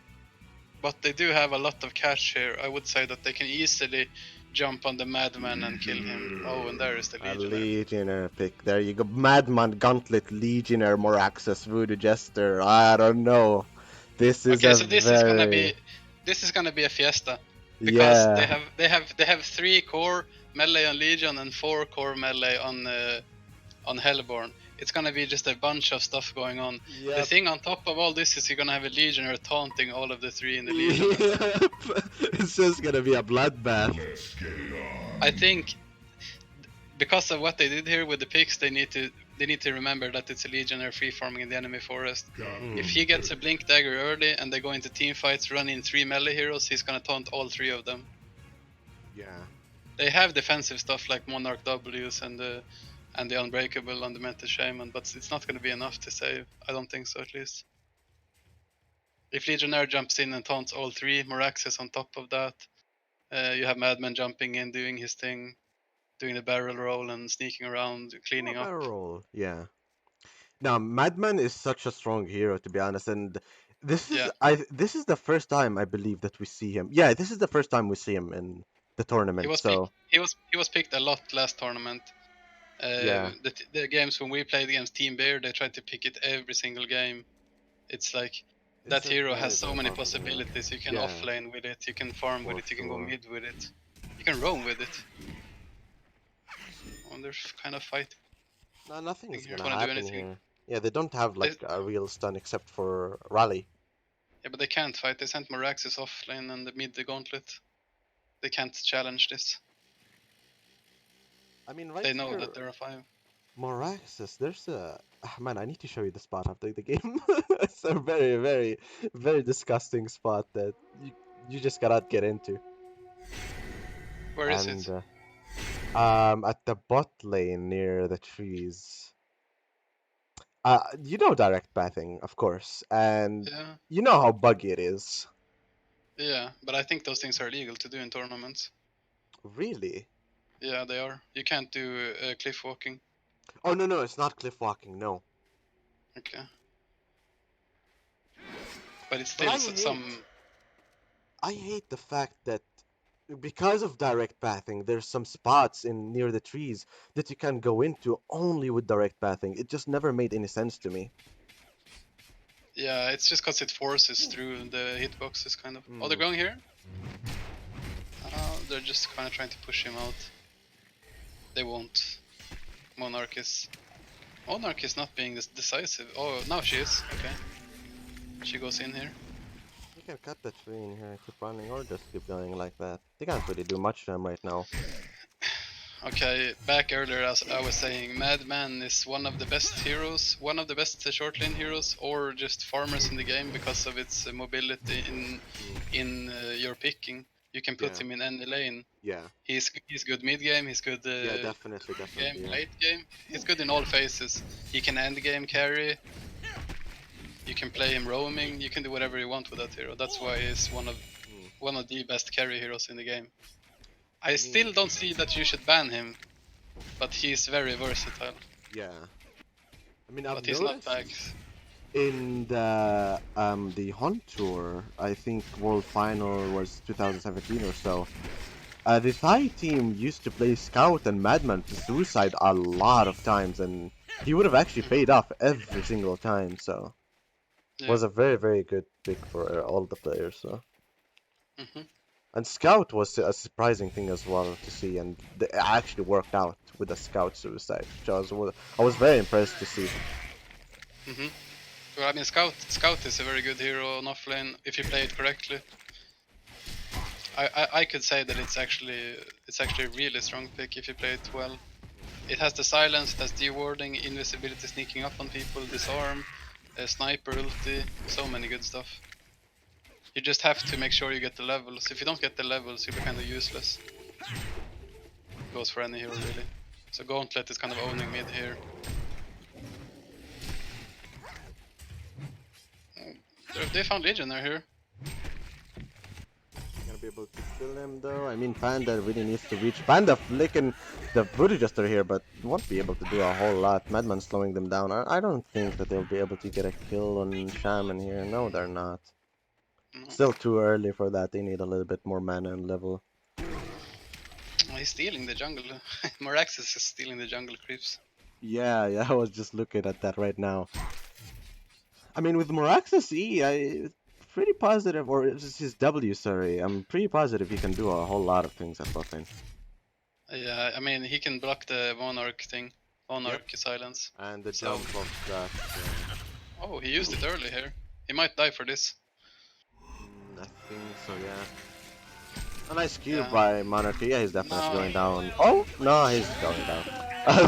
but they do have a lot of catch here. I would say that they can easily jump on the Madman and kill him. Oh, and there is the A Legionnaire. Legionnaire pick. There you go. Madman, Gauntlet, Legionnaire, Moraxus, Voodoo Jester. I don't know. This is Okay, a so very. this is gonna be a fiesta because Yeah. they have three core melee on Legion and four core melee on Hellborn. It's gonna be just a bunch of stuff going on. The Yep. thing on top of all this is you're gonna have a Legionnaire taunting all of the three in the Legion. Yep. It's just gonna be a bloodbath. I think because of what they did here with the picks, they need to remember that it's a Legionnaire free farming in the enemy forest. If he gets a Blink Dagger early and they go into team fights running three melee heroes, he's gonna taunt all three of them. Yeah. They have defensive stuff like Monarch W's and the Unbreakable on the Demented Shaman, but it's not gonna be enough to save. I don't think so, at least. If Legionnaire jumps in and taunts all three, Moraxis on top of that, you have Madman jumping in, doing his thing, doing the barrel roll and sneaking around, Oh, cleaning up. barrel roll. Yeah. Now, Madman is such a strong hero, to be honest, and Yeah, this is the first time I believe that we see him. Yeah, this is the first time we see him in the tournament. So he was picked a lot last tournament. yeah, The games when we played against Team Bear, they tried to pick it every single game. It's like it's that a hero very has so very many powerful hero. possibilities. You can Yeah, offlane with it, you can farm with for it, you can go sure. mid with it, you can roam with it. Oh, they're kind of fighting No, nothing is here. gonna Want to do happen anything? here. Yeah, they don't have They, like a real stun except for rally. yeah, but they can't fight. They sent Moraxis offlane and mid the gauntlet. They can't challenge this. I mean, right They know that here, they're a five. Moraxis. There's a man. I need to show you the spot after the game. It's a very very very disgusting spot that you just cannot get into. Where is And it? at the bot lane near the trees. You know direct pathing, of course, and Yeah. you know how buggy it is. Yeah, but I think those things are illegal to do in tournaments. Really? Yeah, they are. You can't do cliff walking. Oh no, no, it's not cliff walking. No. Okay. But it's But still some. I hate the fact that because of direct pathing, there's some spots in near the trees that you can go into only with direct pathing. It just never made any sense to me. Yeah, it's just because it forces through the hitboxes, kind of. Oh, they're Hmm. going here? They're just kind of trying to push him out. They won't. Monarch is. Monarch is not being this decisive. Oh, now she is. Okay. She goes in here. You can cut the tree in here and keep running, or just keep going like that. They can't really do much to them right now. Okay, back earlier as I was saying, Madman is one of the best heroes, one of the best short lane heroes, or just farmers in the game because of its mobility in your picking. You can put Yeah, him in any lane. yeah, He's good mid game. He's good yeah, mid definitely, game, definitely, yeah. late game. He's good in all phases. He can end game carry. You can play him roaming. You can do whatever you want with that hero. That's why he's Hmm. one of the best carry heroes in the game. I I mean, still don't see that you should ban him, but he's very versatile. yeah. I mean, I've But he's not noticed back. in the HoN tour, I think World Final was 2017 or so. The Thai team used to play Scout and Madman to Suicide a lot of times, and he would have actually paid off every single time. So Yeah. was a very, very good pick for all the players. So. Hmm. And Scout was a surprising thing as well to see, and it actually worked out with the Scout Suicide, which I was very impressed to see. Hmm. Well, I mean, Scout is a very good hero on offlane if you play it correctly. I could say that it's actually a really strong pick if you play it well. It has the silence, it has dewarding, invisibility, sneaking up on people, disarm, sniper ulti, so many good stuff. You just have to make sure you get the levels. If you don't get the levels, you'll be kind of useless. Goes for any hero really. So Gauntlet is kind of owning mid here. They found Legionnaire here. Gonna be able to kill him though. I mean, Panda really needs to reach. Panda flicking the Voodoo Jester here, but won't be able to do a whole lot. Madman slowing them down. I don't think that they'll be able to get a kill on Shaman here. No, they're not. No. Still too early for that. They need a little bit more mana and level. Oh, he's stealing the jungle. Moraxis is stealing the jungle creeps. Yeah, yeah, I was just looking at that right now. I mean, with Morax's E, pretty positive, or it's his W, sorry. I'm pretty positive he can do a whole lot of things at bot lane. Yeah, I mean he can block the Monarch thing, Yep. Monarch silence. And the So, jump of that. oh, he used it early here. He might die for this. I think so, yeah. A nice Q Yeah. by Monarchy. Yeah, he's definitely No, going down. Oh, no, he's going down.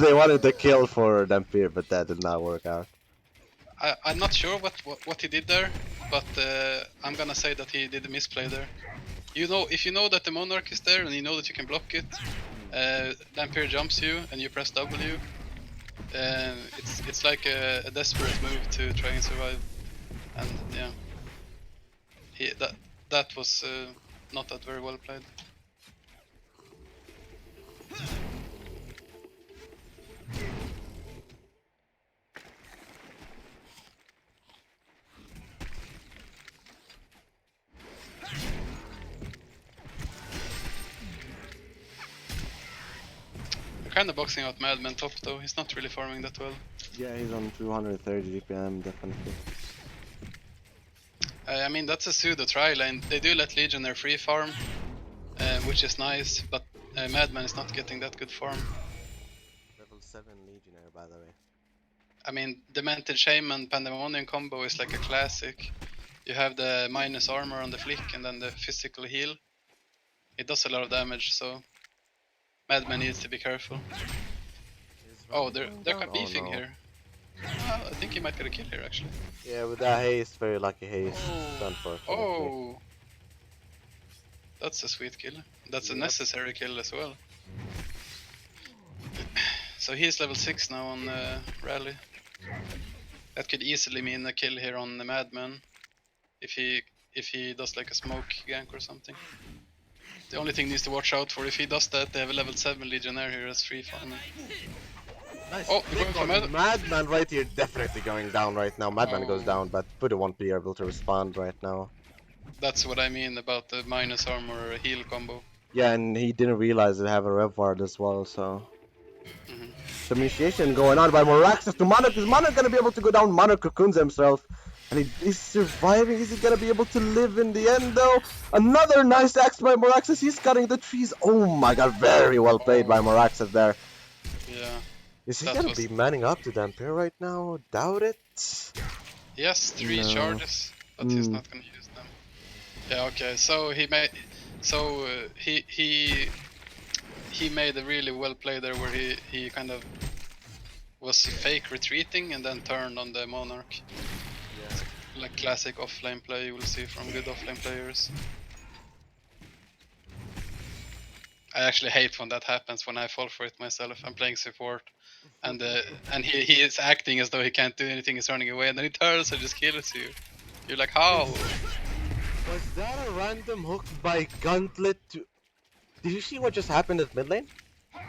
They wanted the kill for Dampier, but that did not work out. I'm not sure what he did there, but I'm gonna say that he did a misplay there. You know, if you know that the Monarch is there and you know that you can block it, Dampier jumps you and you press W. It's like a desperate move to try and survive, and yeah, that was not that very well played. They're kind of boxing out Madman top though. He's not really farming that well. Yeah, he's on 230 GPM, definitely. I mean that's a pseudo try lane. They do let Legionnaire free farm, which is nice, but Madman is not getting that good farm. Level 7 Legionnaire, by the way. I mean, Demented Shaman Pandemonium combo is like a classic. You have the minus armor on the flick and then the physical heal. It does a lot of damage, so Madman needs to be careful. Oh, they're kind of Oh beefing no. here. I think he might get a kill here actually. Yeah, with that haste, very lucky haste, unfortunately. Oh, that's a sweet kill. That's a Yep. necessary kill as well. So he's level 6 now on Rally. That could easily mean a kill here on the Madman. If he if he does like a smoke gank or something. The only thing needs to watch out for, if he does that, they have a level 7 Legionnaire here as free farming. Nice. Oh, you're going for Madman right here, definitely going down right now. Madman goes down, but Buddha won't be able to respond right now. That's what I mean about the minus armor heal combo. Yeah, and he didn't realize they have a rev ward as well, so... Some initiation going on by Moraxis to Monarch. Is Monarch gonna be able to go down? Monarch cocoons himself. And he's surviving. Is he gonna be able to live in the end though? Another nice axe by Moraxis. He's cutting the trees. Oh my god, very well played by Moraxis there. Yeah. Is he gonna be manning up to Dampier right now? Doubt it. Yes, 3 charges, but he's not gonna use them. Yeah, okay. So he made, he made a really well play there, where he kind of was fake retreating and then turned on the Monarch. Yeah. Like classic offlane play you will see from good offlane players. I actually hate when that happens, when I fall for it myself. I'm playing support, and he is acting as though he can't do anything. He's running away, and then he turns and just kills you. You're like, how? Was that a random hook by Gauntlet to... Did you see what just happened at mid lane?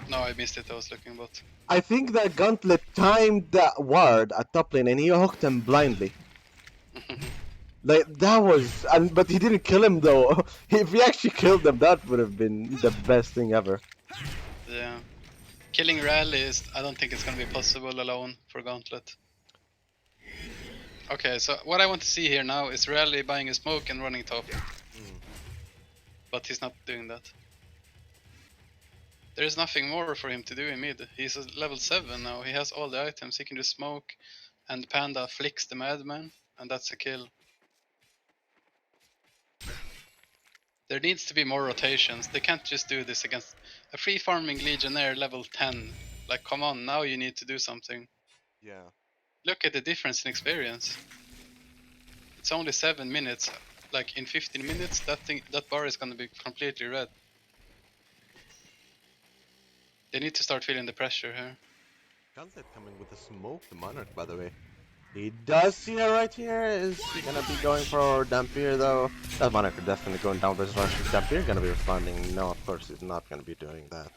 No, I missed it. I was looking, but I think that Gauntlet timed that ward at top lane and he hooked him blindly. Like, that was... but he didn't kill him though. If he actually killed him, that would have been the best thing ever. Yeah. Killing Rally is... I don't think it's gonna be possible alone for Gauntlet. Okay, so what I want to see here now is Rally buying a smoke and running top. But he's not doing that. There is nothing more for him to do in mid. He's a level 7 now. He has all the items. He can do smoke, and Panda flicks the Madman, and that's a kill. There needs to be more rotations. They can't just do this against a free farming Legionnaire level 10. Like, come on, now you need to do something. Yeah. Look at the difference in experience. It's only 7 minutes. Like, in 15 minutes, that bar is gonna be completely red. They need to start feeling the pressure here. Gauntlet coming with a smoke, the Monarch, by the way. He does see her right here. Is he gonna be going for Dampier though? That Monarch are definitely going down versus Rush. Is Dampier gonna be responding? No, of course he's not gonna be doing that.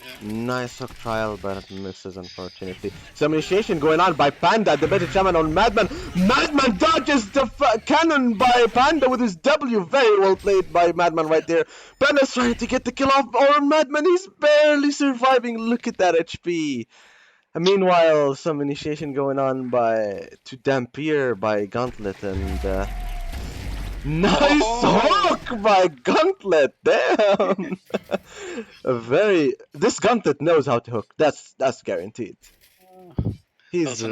Yeah. Nice hook trial, but it misses unfortunately. Some initiation going on by Panda, the better shaman on Madman. Madman dodges the cannon by Panda with his W. Very well played by Madman right there. Panda's trying to get the kill off on Madman. He's barely surviving. Look at that HP. And meanwhile, some initiation going on to Dampier by Gauntlet, and nice hook by Gauntlet. Damn. This Gauntlet knows how to hook. That's guaranteed. He's a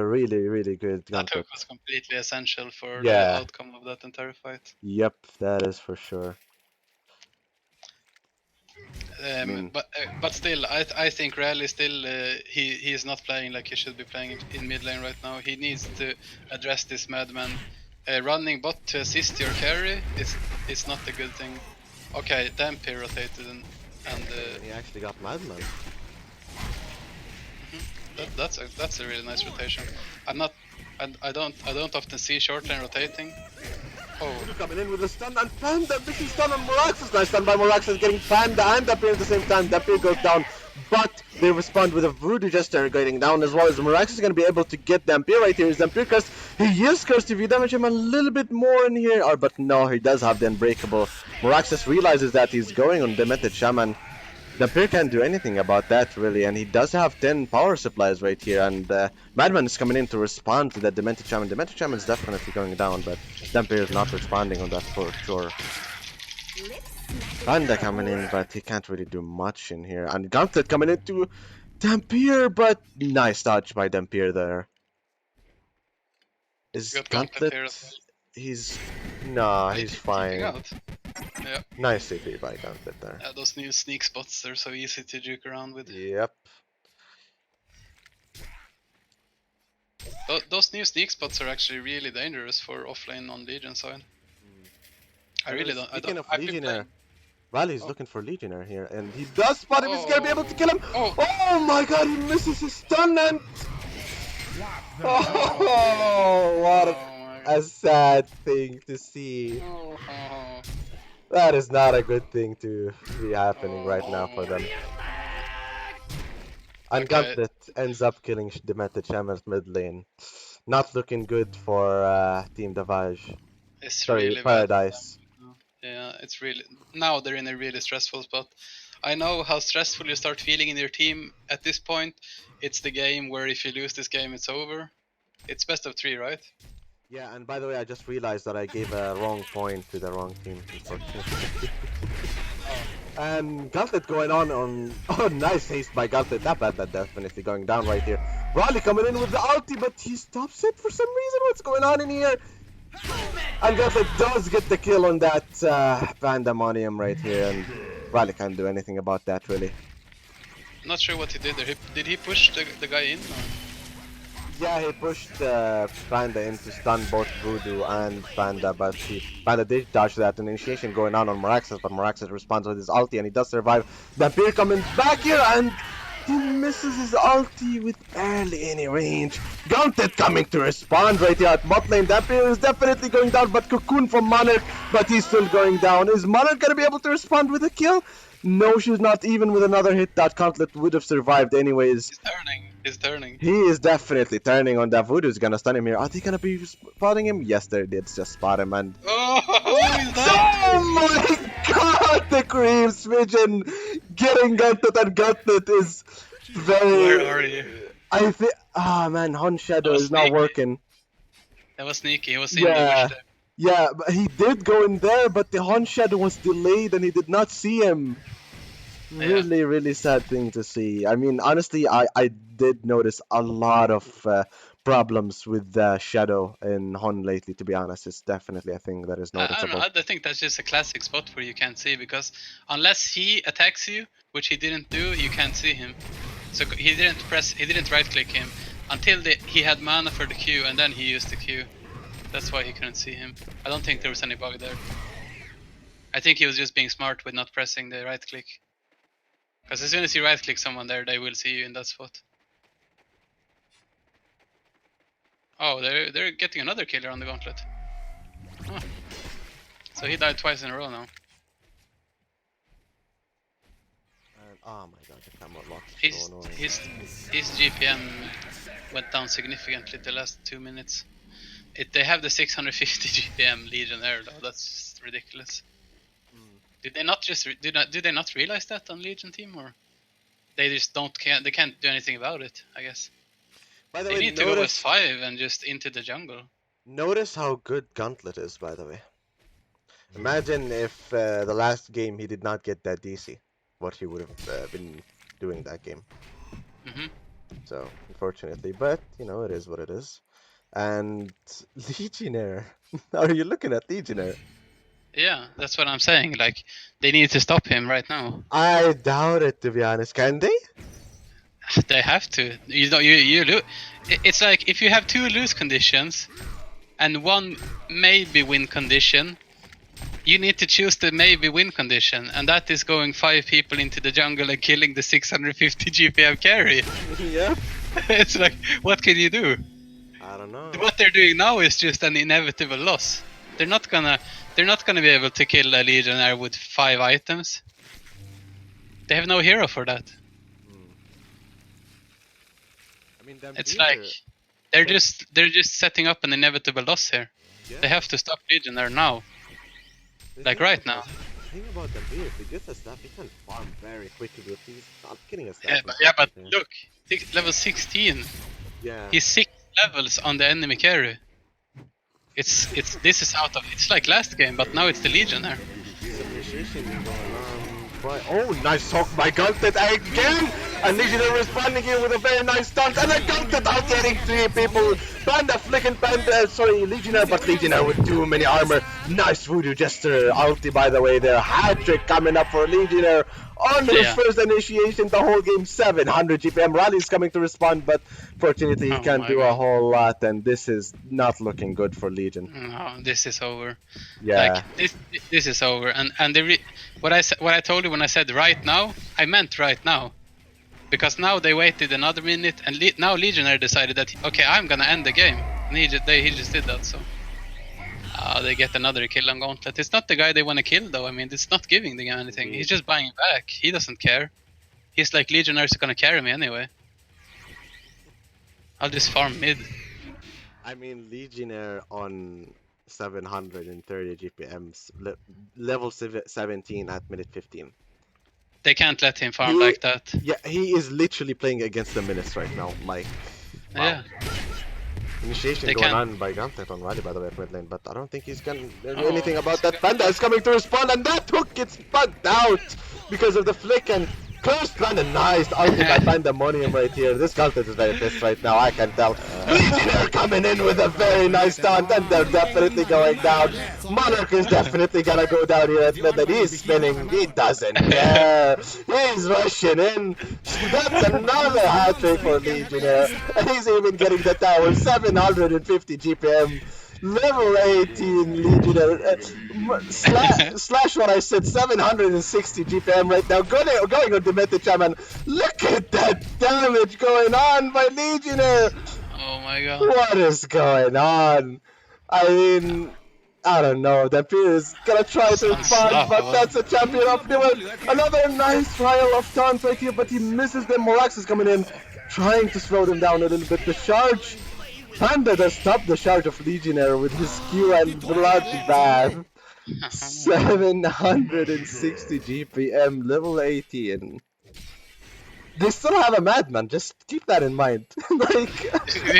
really good Gauntlet. That hook was completely essential for the outcome of that entire fight. Yep, that is for sure. But still, I think Rally still he is not playing like he should be playing in mid lane right now. He needs to address this Madman. Running bot to assist your carry is not a good thing. Okay, Dampier rotated and he actually got Madman. That's a really nice rotation. I don't often see short lane rotating. Oh, coming in with a stun, and Panda, big stun on Moraxis. Nice stun by Moraxis, getting Panda and Dampier at the same time. Dampier goes down, but they respond with a Voodoo Jester going down as well, as Moraxis is going to be able to get Dampier right here. Is Dampier cursed? He is cursed. If you damage him a little bit more in here, but no, he does have the Unbreakable. Moraxis realizes that he's going on Demented Shaman. Dampier can't do anything about that really, and he does have 10 power supplies right here, and Madman is coming in to respond to that Demented Shaman. Demented Shaman is definitely going down, but Dampier is not responding on that for sure. Panda coming in, but he can't really do much in here, and Gauntlet coming into Dampier, but nice dodge by Dampier there. Is Gauntlet... He's fine. Yeah. Nice CP by Gauntlet there. Yeah, those new sneak spots, they're so easy to juke around with. Yep. Those new sneak spots are actually really dangerous for offlane on Legion side. I really don't. Speaking of Legionnaire, Rally's looking for Legionnaire here, and he does spot him. He's gonna be able to kill him. Oh my god, he misses his stun, and oh, what a sad thing to see. Oh, That is not a good thing to be happening right now for oh. them. And Okay, Gauntlet ends up killing Demeted Shaman's mid lane. Not looking good for Team Davage. it's Sorry, really bad. Paradise. Yeah, it's really now they're in a really stressful spot. I know how stressful you start feeling in your team at this point. It's the game where if you lose this game, it's over. It's best of 3, right? Yeah, and by the way, I just realized that I gave a wrong point to the wrong team, unfortunately. And Gauntlet going on. Oh, nice haste by Gauntlet. That bad, that definitely going down right here. Raleigh coming in with the ulti, but he stops it for some reason. What's going on in here? And Gauntlet does get the kill on that Pandemonium right here, and Raleigh can't do anything about that, really. Not sure what he did there. Did he push the guy in? Or? Yeah, he pushed Panda in to stun both Voodoo and Panda, but Panda did dodge that. An initiation going on Meraxas, but Meraxas responds with his ulti, and he does survive. Vampire coming back here, and he misses his ulti with barely any range. Gauntlet coming to respond right here at bot lane. Vampire is definitely going down, but Cocoon from Monarch, but he's still going down. Is Monarch going to be able to respond with a kill? No, she's not. Even with another hit, that Gauntlet would have survived anyways. He's turning. He's turning. He is definitely turning on that. Voodoo's gonna stun him here. Are they gonna be spotting him? Yes, they did just spot him. And Oh, he's down! oh my god, the cream smidgen getting Gauntlet, and Gauntlet is very. Where are you? I think. Ah man, HoN Shadow was is not sneaky. working. That was sneaky. He was in the bush Yeah, there. yeah, but he did go in there, but the HoN Shadow was delayed, and he did not see him. Really, really sad thing to see. I mean, honestly, I did notice a lot of problems with Shadow in HoN lately, to be honest. It's definitely a thing that is I don't know. noticeable. I think that's just a classic spot where you can't see because unless he attacks you, which he didn't do, you can't see him. So he didn't right click him until he had mana for the Q, and then he used the Q. That's why he couldn't see him. I don't think there was any bug there. I think he was just being smart with not pressing the right click. Because as soon as you right click someone there, they will see you in that spot. Oh, they're getting another killer on the gauntlet. Huh. So he died twice in a row now. And, oh my god, the camera lock is His so annoying. his GPM went down significantly the last 2 minutes. They have the 650 GPM Legionnaire though. That's just ridiculous. Did they not just did they not realize that on Legion team, or they just they can't do anything about it? I guess By the they way, need to go as 5 and just into the jungle. notice how good Gauntlet is, by the way. Imagine if the last game he did not get that DC, what he would have been doing that game. Mhm. So, unfortunately, but, you know, it is what it is. And Legionnaire. Are you looking at Legionnaire? Yeah, that's what I'm saying. Like they need to stop him right now. I doubt it, to be honest. Can they? They have to. You know, you lose. It's like if you have 2 lose conditions and 1 maybe win condition, you need to choose the maybe win condition, and that is going 5 people into the jungle and killing the 650 GPM carry. Yeah. It's like, what can you do? I don't know. What they're doing now is just an inevitable loss. They're not gonna be able to kill a Legionnaire with 5 items. They have no hero for that. I mean, It's like they're just setting up an inevitable loss here. Yeah. They have to stop Legionnaire now. Like right now. The thing about Damir, if he gets a staff, he can farm very quickly with these. Not getting a staff. Yeah, but look, level 16. Yeah. He's 6 levels on the enemy carry. This is out of. It's like last game, but now it's the Legionnaire. Appreciation going on. Oh, nice talk by Gauntlet again! And Legionnaire responding here with a very nice dunk, and a Gauntlet out getting 3 people. Panda flicking Panda, sorry, Legionnaire, but Legionnaire with too many armor. Nice Voodoo Jester ulti, by the way, there. Hat trick coming up for Legionnaire on his first initiation, the whole game. 700 GPM. Rally's coming to respond, but fortunately he can't do a whole lot, and this is not looking good for Legion. No, this is over. Yeah. Like this is over, and what I told you when I said right now, I meant right now. Because now they waited another minute, and now Legionnaire decided that okay, I'm gonna end the game, and he just did that. So They get another kill on Gauntlet. It's not the guy they want to kill, though. I mean, it's not giving the game anything. He's just buying it back. He doesn't care. He's like, Legionnaires are gonna carry me anyway. I'll just farm mid. I mean, Legionnaire on 730 GPMs, level 17 at minute 15. They can't let him farm like that. Yeah, he is literally playing against the minutes right now. Like, wow. Yeah. Initiation They going can't. on by Gauntlet on Rally, by the way, at mid lane, but I don't think he's gonna do anything about that. Panda is coming to respond, and that hook gets bugged out because of the flick, and close Panda, nice ultimate pandemonium right here. This Gauntlet is very pissed right now, I can tell. Legionnaire coming in with a very nice taunt, and they're definitely going down. Monarch is definitely gonna go down here at mid lane. He's spinning, he doesn't care. He's rushing in. That's another hat trick for Legionnaire. And he's even getting the tower, 750 GPM. Level 18 Legionnaire. Slash what I said, 760 GPM right now. Going on Demented Shaman. Look at that damage going on by Legionnaire. Oh my god. What is going on? I mean, I don't know. Dampier is gonna try to respond, but that's a champion of Newell. Another nice trial of taunt right here, but he misses them. Morax is coming in, trying to slow them down a little bit. The charge, Panda does stop the charge of Legionnaire with his Q and bloodbath. 760 GPM, level 18. They still have a madman, just keep that in mind. Like,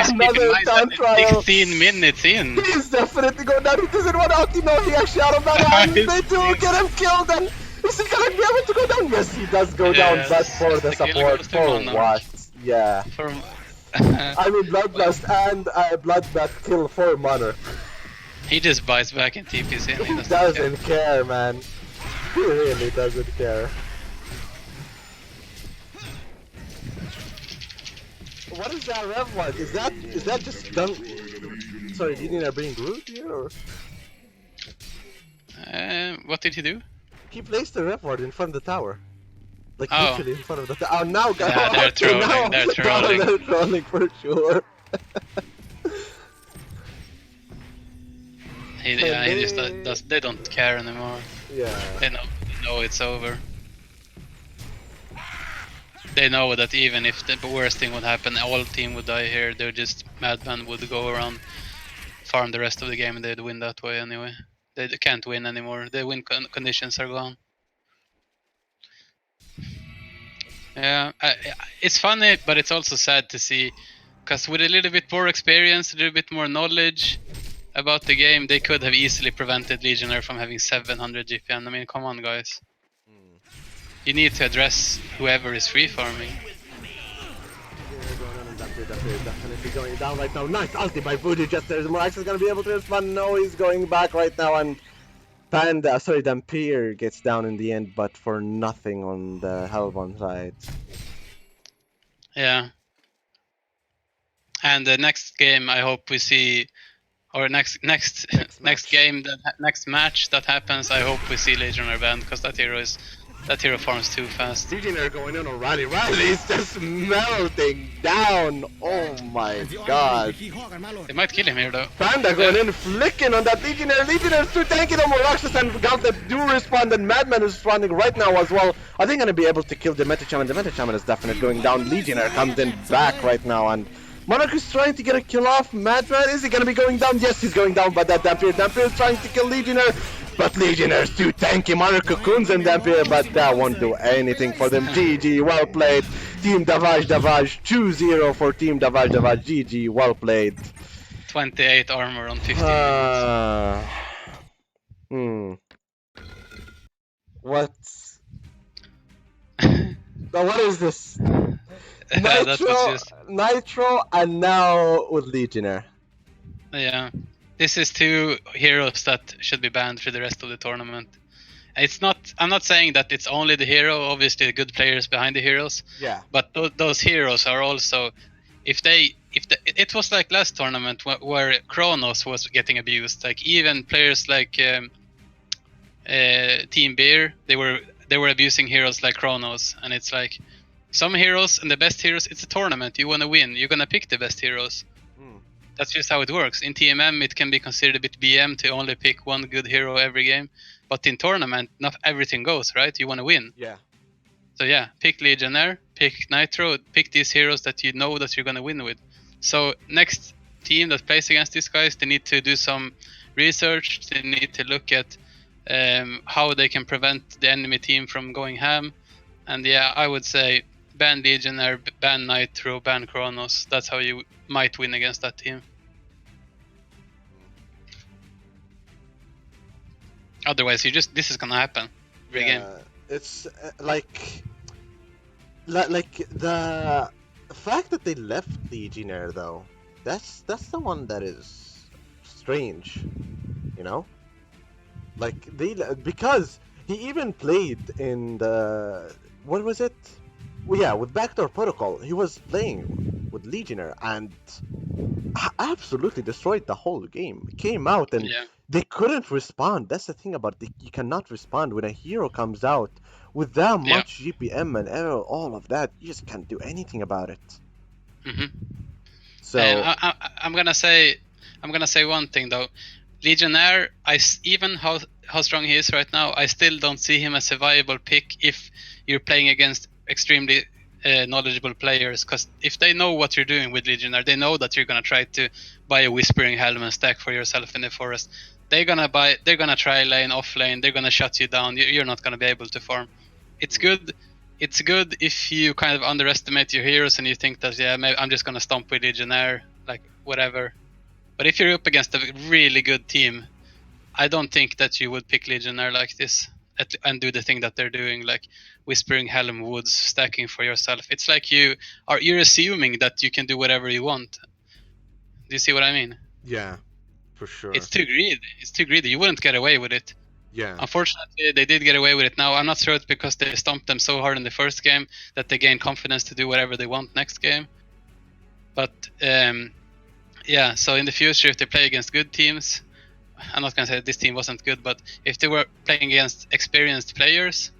another taunt trial. 16 minutes in. He's definitely going down. He doesn't want to ulti, no, he actually out of mana, and they do get him killed, and is he gonna be able to go down? Yes, he does go down, but for the support, for what? Yeah. I mean, Bloodlust and Bloodbath kill for Monarch. He just buys back and TPs in. He doesn't care, man. He really doesn't care. What is that rev like? Is that just done? Sorry, do you need to bring Groot here or? What did he do? He placed the rev ward in front of the tower. Like Oh. literally in front of the tower. Oh, now guys. Yeah, they're trolling. Now, They're trolling. They're trolling for sure. He just does. They don't care anymore. Yeah. They know it's over. They know that even if the worst thing would happen, all team would die here. They're just madman would go around, farm the rest of the game, and they'd win that way anyway. They can't win anymore. The win conditions are gone. Yeah, it's funny, but it's also sad to see, because with a little bit more experience, a little bit more knowledge about the game, they could have easily prevented Legionnaire from having 700 GPM. I mean, come on, guys. You need to address whoever is free farming. Definitely going down right now. Nice ulti by Voodoo. Just there's Morax is gonna be able to respond. No, he's going back right now, and Dampier gets down in the end, but for nothing on the Hellborn side. Yeah. And the next game, I hope we see, or next game, next match that happens, I hope we see Legionnaire banned, because that hero farms too fast. Legionnaire going in on Rally. Rally's just melting down. Oh my god. They might kill him here though. Panda going in, flicking on that Legionnaire. Legionnaire's too tanky. No more Roxas and Gauntlet do respond, and Madman is responding right now as well. Are they gonna be able to kill Demented Shaman? Demented Shaman is definitely going down. Legionnaire comes in back right now, and Monarch is trying to get a kill off Madman. Is he gonna be going down? Yes, he's going down, but that Dampier is trying to kill Legionnaire. But Legionnaire's too tanky. Monarch cocoons and Dampier, but that won't do anything for them. GG, well played. Team Davage 2-0 for Team Davage. GG, well played. 28 armor on 15 minutes. What? Now what is this? Nitro, and now with Legionnaire. Yeah. This is two heroes that should be banned for the rest of the tournament. It's not. I'm not saying that it's only the hero. Obviously, the good players behind the heroes. Yeah. But those heroes are also, it was like last tournament where Kronos was getting abused. Like even players like Team Beer, they were abusing heroes like Kronos, and it's like some heroes and the best heroes. It's a tournament. You want to win. You're gonna pick the best heroes. That's just how it works. In TMM, it can be considered a bit BM to only pick one good hero every game. But in tournament, not everything goes, right? You want to win. Yeah. So yeah, pick Legionnaire, pick Nitro, pick these heroes that you know that you're going to win with. So next team that plays against these guys, they need to do some research. They need to look at how they can prevent the enemy team from going ham. And yeah, I would say ban Legionnaire, ban Nitro, ban Chronos. That's how you might win against that team. Otherwise, this is gonna happen every game. It's like the fact that they left Legionnaire though. That's the one that is strange, you know? Like because he even played in the what was it? Well, yeah, with Backdoor Protocol, he was playing with Legionnaire and absolutely destroyed the whole game. Came out and Yeah. they couldn't respond. That's the thing about it. You cannot respond when a hero comes out with that Yeah. much GPM and error, all of that. You just can't do anything about it. Mm-hmm. So I'm gonna say one thing though. Legionnaire, even how strong he is right now, I still don't see him as a viable pick if you're playing against extremely knowledgeable players. Because if they know what you're doing with Legionnaire, they know that you're gonna try to buy a Whispering Helm and stack for yourself in the forest. They're gonna try lane, off lane. They're gonna shut you down. You're not gonna be able to farm. It's good. It's good if you kind of underestimate your heroes and you think that maybe I'm just gonna stomp with Legionnaire, like whatever. But if you're up against a really good team, I don't think that you would pick Legionnaire like this and do the thing that they're doing, like Whispering Helm Woods, stacking for yourself. It's like you're assuming that you can do whatever you want. Do you see what I mean? yeah, for sure. It's too greedy. It's too greedy. You wouldn't get away with it. Yeah. Unfortunately, they did get away with it now. I'm not sure it's because they stomped them so hard in the first game that they gain confidence to do whatever they want next game. But yeah, so in the future, if they play against good teams, I'm not going to say this team wasn't good, but if they were playing against experienced players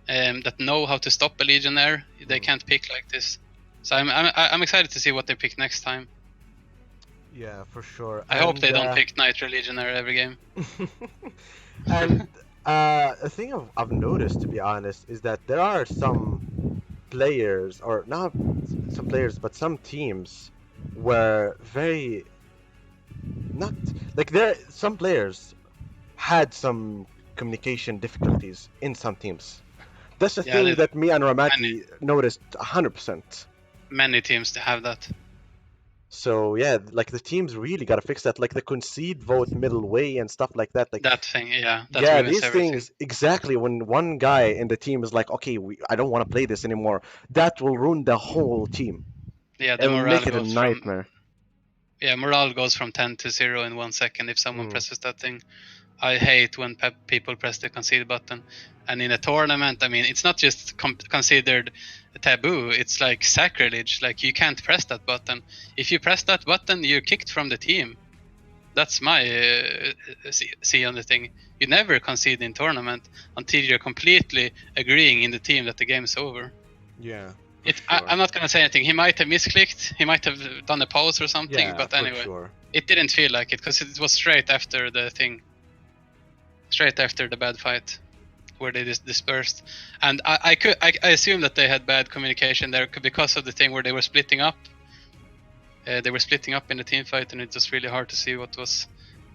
that know how to stop a Legionnaire, they can't pick like this. So I'm excited to see what they pick next time. Yeah, for sure. I hope they don't pick Nitro Legionnaire every game. And a thing I've noticed, to be honest, is that there are some players, or not some players, but some teams were very not like some players had some communication difficulties in some teams. That's the thing that me and Ramati noticed 100%. Many teams have that. So yeah, like the teams really gotta fix that, like the concede vote middle way and stuff like that. Like that thing, yeah. Yeah, these things exactly. When one guy in the team is like, okay, I don't want to play this anymore, that will ruin the whole team. Yeah, the It will morale make it a goes nightmare. morale goes from 10 to 0 in 1 second if someone presses that thing. I hate when people press the concede button. And in a tournament, I mean, it's not just considered taboo, it's like sacrilege. Like, you can't press that button. If you press that button, you're kicked from the team. That's my see on the thing. You never concede in tournament until you're completely agreeing in the team that the game is over. Yeah. I'm not gonna say anything. He might have misclicked. He might have done a pause or something. Yeah, but anyway, sure. It didn't feel like it because it was straight after the thing. Straight after the bad fight, where they dispersed, and I assume that they had bad communication there because of the thing where they were splitting up. They were splitting up in the team fight, and it was really hard to see what was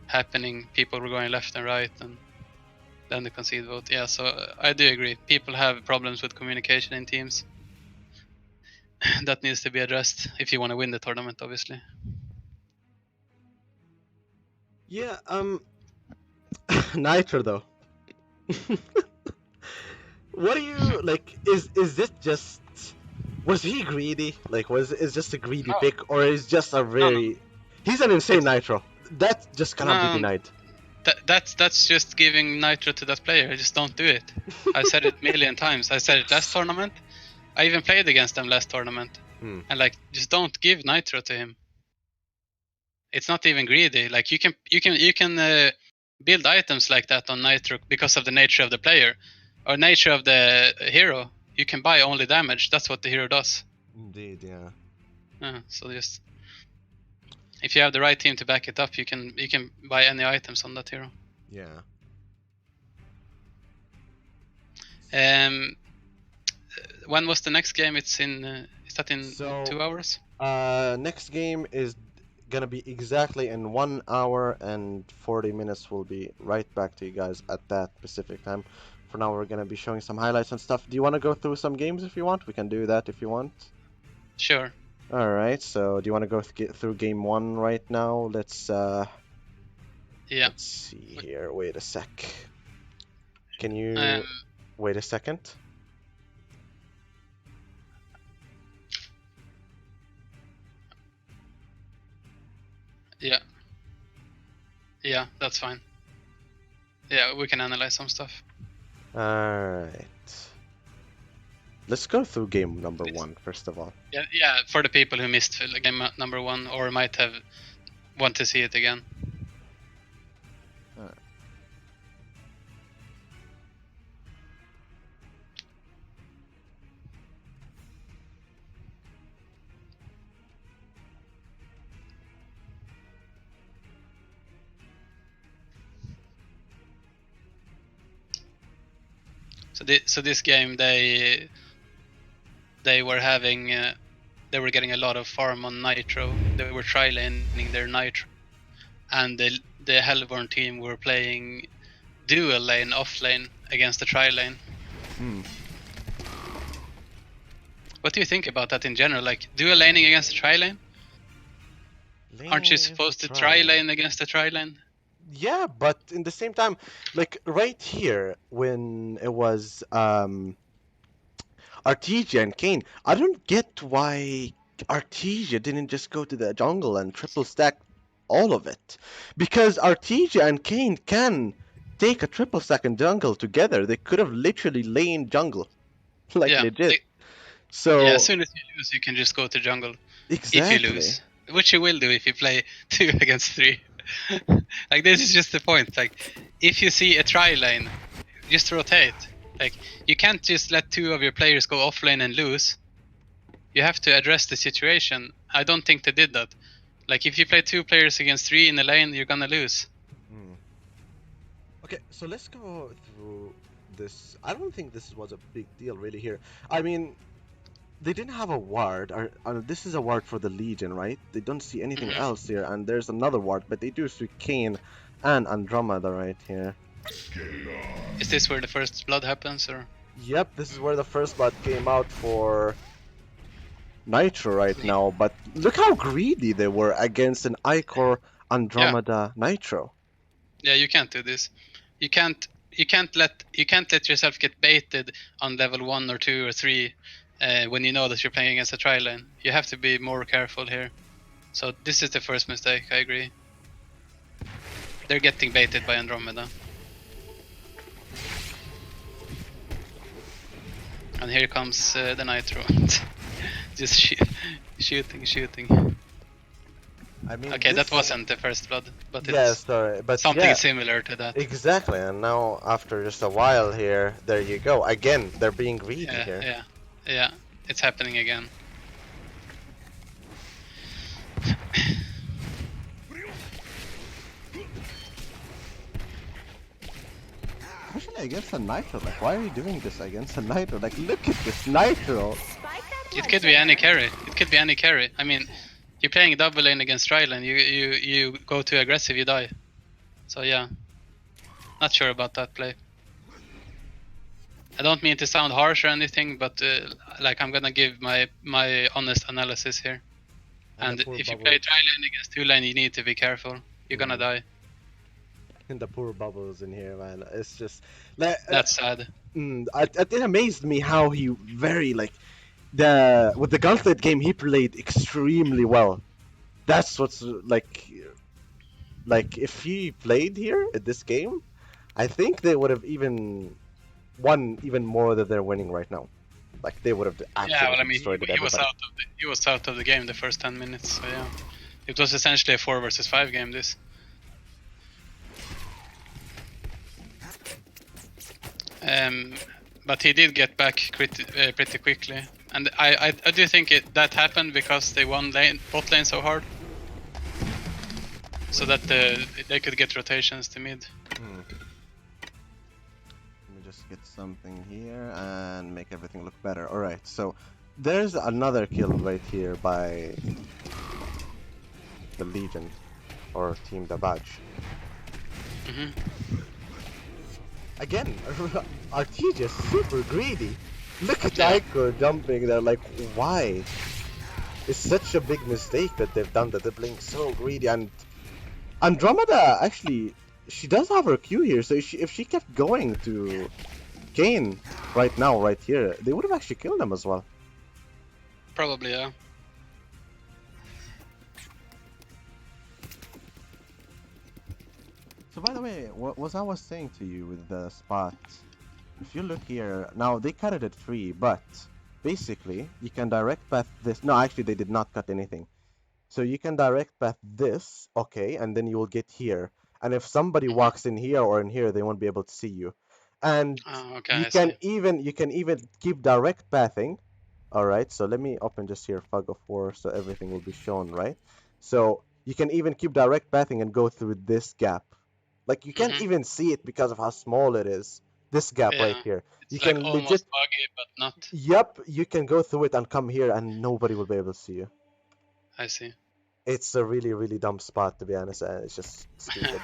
happening. People were going left and right, and then the concede vote. Yeah, so I do agree. People have problems with communication in teams. That needs to be addressed if you want to win the tournament, obviously. Yeah, Nitro though. What do you like? Is this just? Was he greedy? Like, is just a greedy pick, or is just a very? No. He's an insane Nitro. That just cannot be denied. That's just giving Nitro to that player. Just don't do it. I said it a million times. I said it last tournament. I even played against them last tournament, and like, just don't give Nitro to him. It's not even greedy. Like, you can build items like that on Nitro because of the nature of the player or nature of the hero. You can buy only damage. That's what the hero does. Indeed, yeah. So just If you have the right team to back it up, you can buy any items on that hero. Yeah. When was the next game? It's in. Is that in So, 2 hours? Next game is gonna be exactly in 1 hour and 40 minutes. We'll be right back to you guys at that specific time. For now, we're gonna be showing some highlights and stuff. Do you want to go through some games if you want? We can do that if you want. Sure. All right. So, do you want to go get through game one right now? Let's Yeah. let's see here. Wait a sec. Can you wait a second? Yeah. Yeah, that's fine. Yeah, we can analyze some stuff. Alright. Let's go through game number one, first of all. Yeah, for the people who missed game number 1 or might have want to see it again. Alright. So this game they were having they were getting a lot of farm on Nitro. They were tri-laning their Nitro, and the Hellborn team were playing dual lane off lane against the tri-lane. What do you think about that in general? Like dual laning against the tri-lane? Aren't you supposed to tri-lane against the tri-lane? Yeah, but in the same time, like right here, when it was Artesia and Kane, I don't get why Artesia didn't just go to the jungle and triple stack all of it. Because Artesia and Kane can take a triple stack in jungle together. They could have literally lain jungle. Like legit. So yeah, as soon as you lose, you can just go to jungle. exactly. If you lose, which you will do if you play 2 against 3. Like this is just the point. Like if you see a tri lane, just rotate. Like you can't just let 2 of your players go off lane and lose. You have to address the situation. I don't think they did that. Like if you play 2 players against 3 in a lane, you're gonna lose. Okay, so let's go through this. I don't think this was a big deal really here. I mean, they didn't have a ward. This is a ward for the Legion, right? They don't see anything else here, and there's another ward, but they do see Kane and Andromeda right here. Is this where the first blood happens, or? Yep, this is where the first blood came out for Nitro right now, but look how greedy they were against an Icor Andromeda Nitro. Yeah, you can't do this. You can't let yourself get baited on level 1 or 2 or 3 when you know that you're playing against a tri-lane. You have to be more careful here. So this is the first mistake, I agree. They're getting baited by Andromeda. And here comes the Nitro. Just shooting. I mean, okay, that wasn't the first blood, but it's but something similar to that. Exactly, and now after just a while here, there you go. Again, they're being greedy here. Yeah, it's happening again. Especially against a Nitro, like why are you doing this against a Nitro? Like look at this Nitro! It could be any carry. I mean, you're playing double lane against tri-lane, you go too aggressive, you die. So yeah, not sure about that play. I don't mean to sound harsh or anything, but like I'm gonna give my honest analysis here. And if you play tri-lane against 2 lane, you need to be careful. You're gonna die. And the poor bubbles in here, man. It's just like that's sad. It amazed me how he with the Gauntlet game he played extremely well. That's what's like if he played here at this game, I think they would have even won even more than they're winning right now. Like they would have absolutely destroyed it. He was out of the game the first 10 minutes. So yeah, it was essentially a 4 versus 5 game. This. But he did get back pretty quickly, and I do think that happened because they won bot lane so hard. so that they could get rotations to mid. Let me just get something here and make everything look better. Alright, so there's another kill right here by the Legion, or Team Dabaj. Again, RT just super greedy. Look at Ico jumping there, like, why? It's such a big mistake that they've done that they're playing so greedy. And Andromeda, actually, she does have her Q here, so if she kept going to Kane right now, right here, they would have actually killed them as well. Probably, yeah. So by the way, what was I was saying to you with the spot? If you look here, now they cut it at 3, but basically you can direct path this. No, actually they did not cut anything. So you can direct path this, okay, and then you will get here. And if somebody walks in here or in here, they won't be able to see you. And Okay, you I can see. even keep direct pathing. All right, so let me open just here Fog of War so everything will be shown, right? So you can even keep direct pathing and go through this gap. Like you can't even see it because of how small it is. This gap right Yeah, here. You it's like can legit, almost buggy, but not. yep, you can go through it and come here and nobody will be able to see you. I see. It's a really, really dumb spot to be honest, and it's just stupid.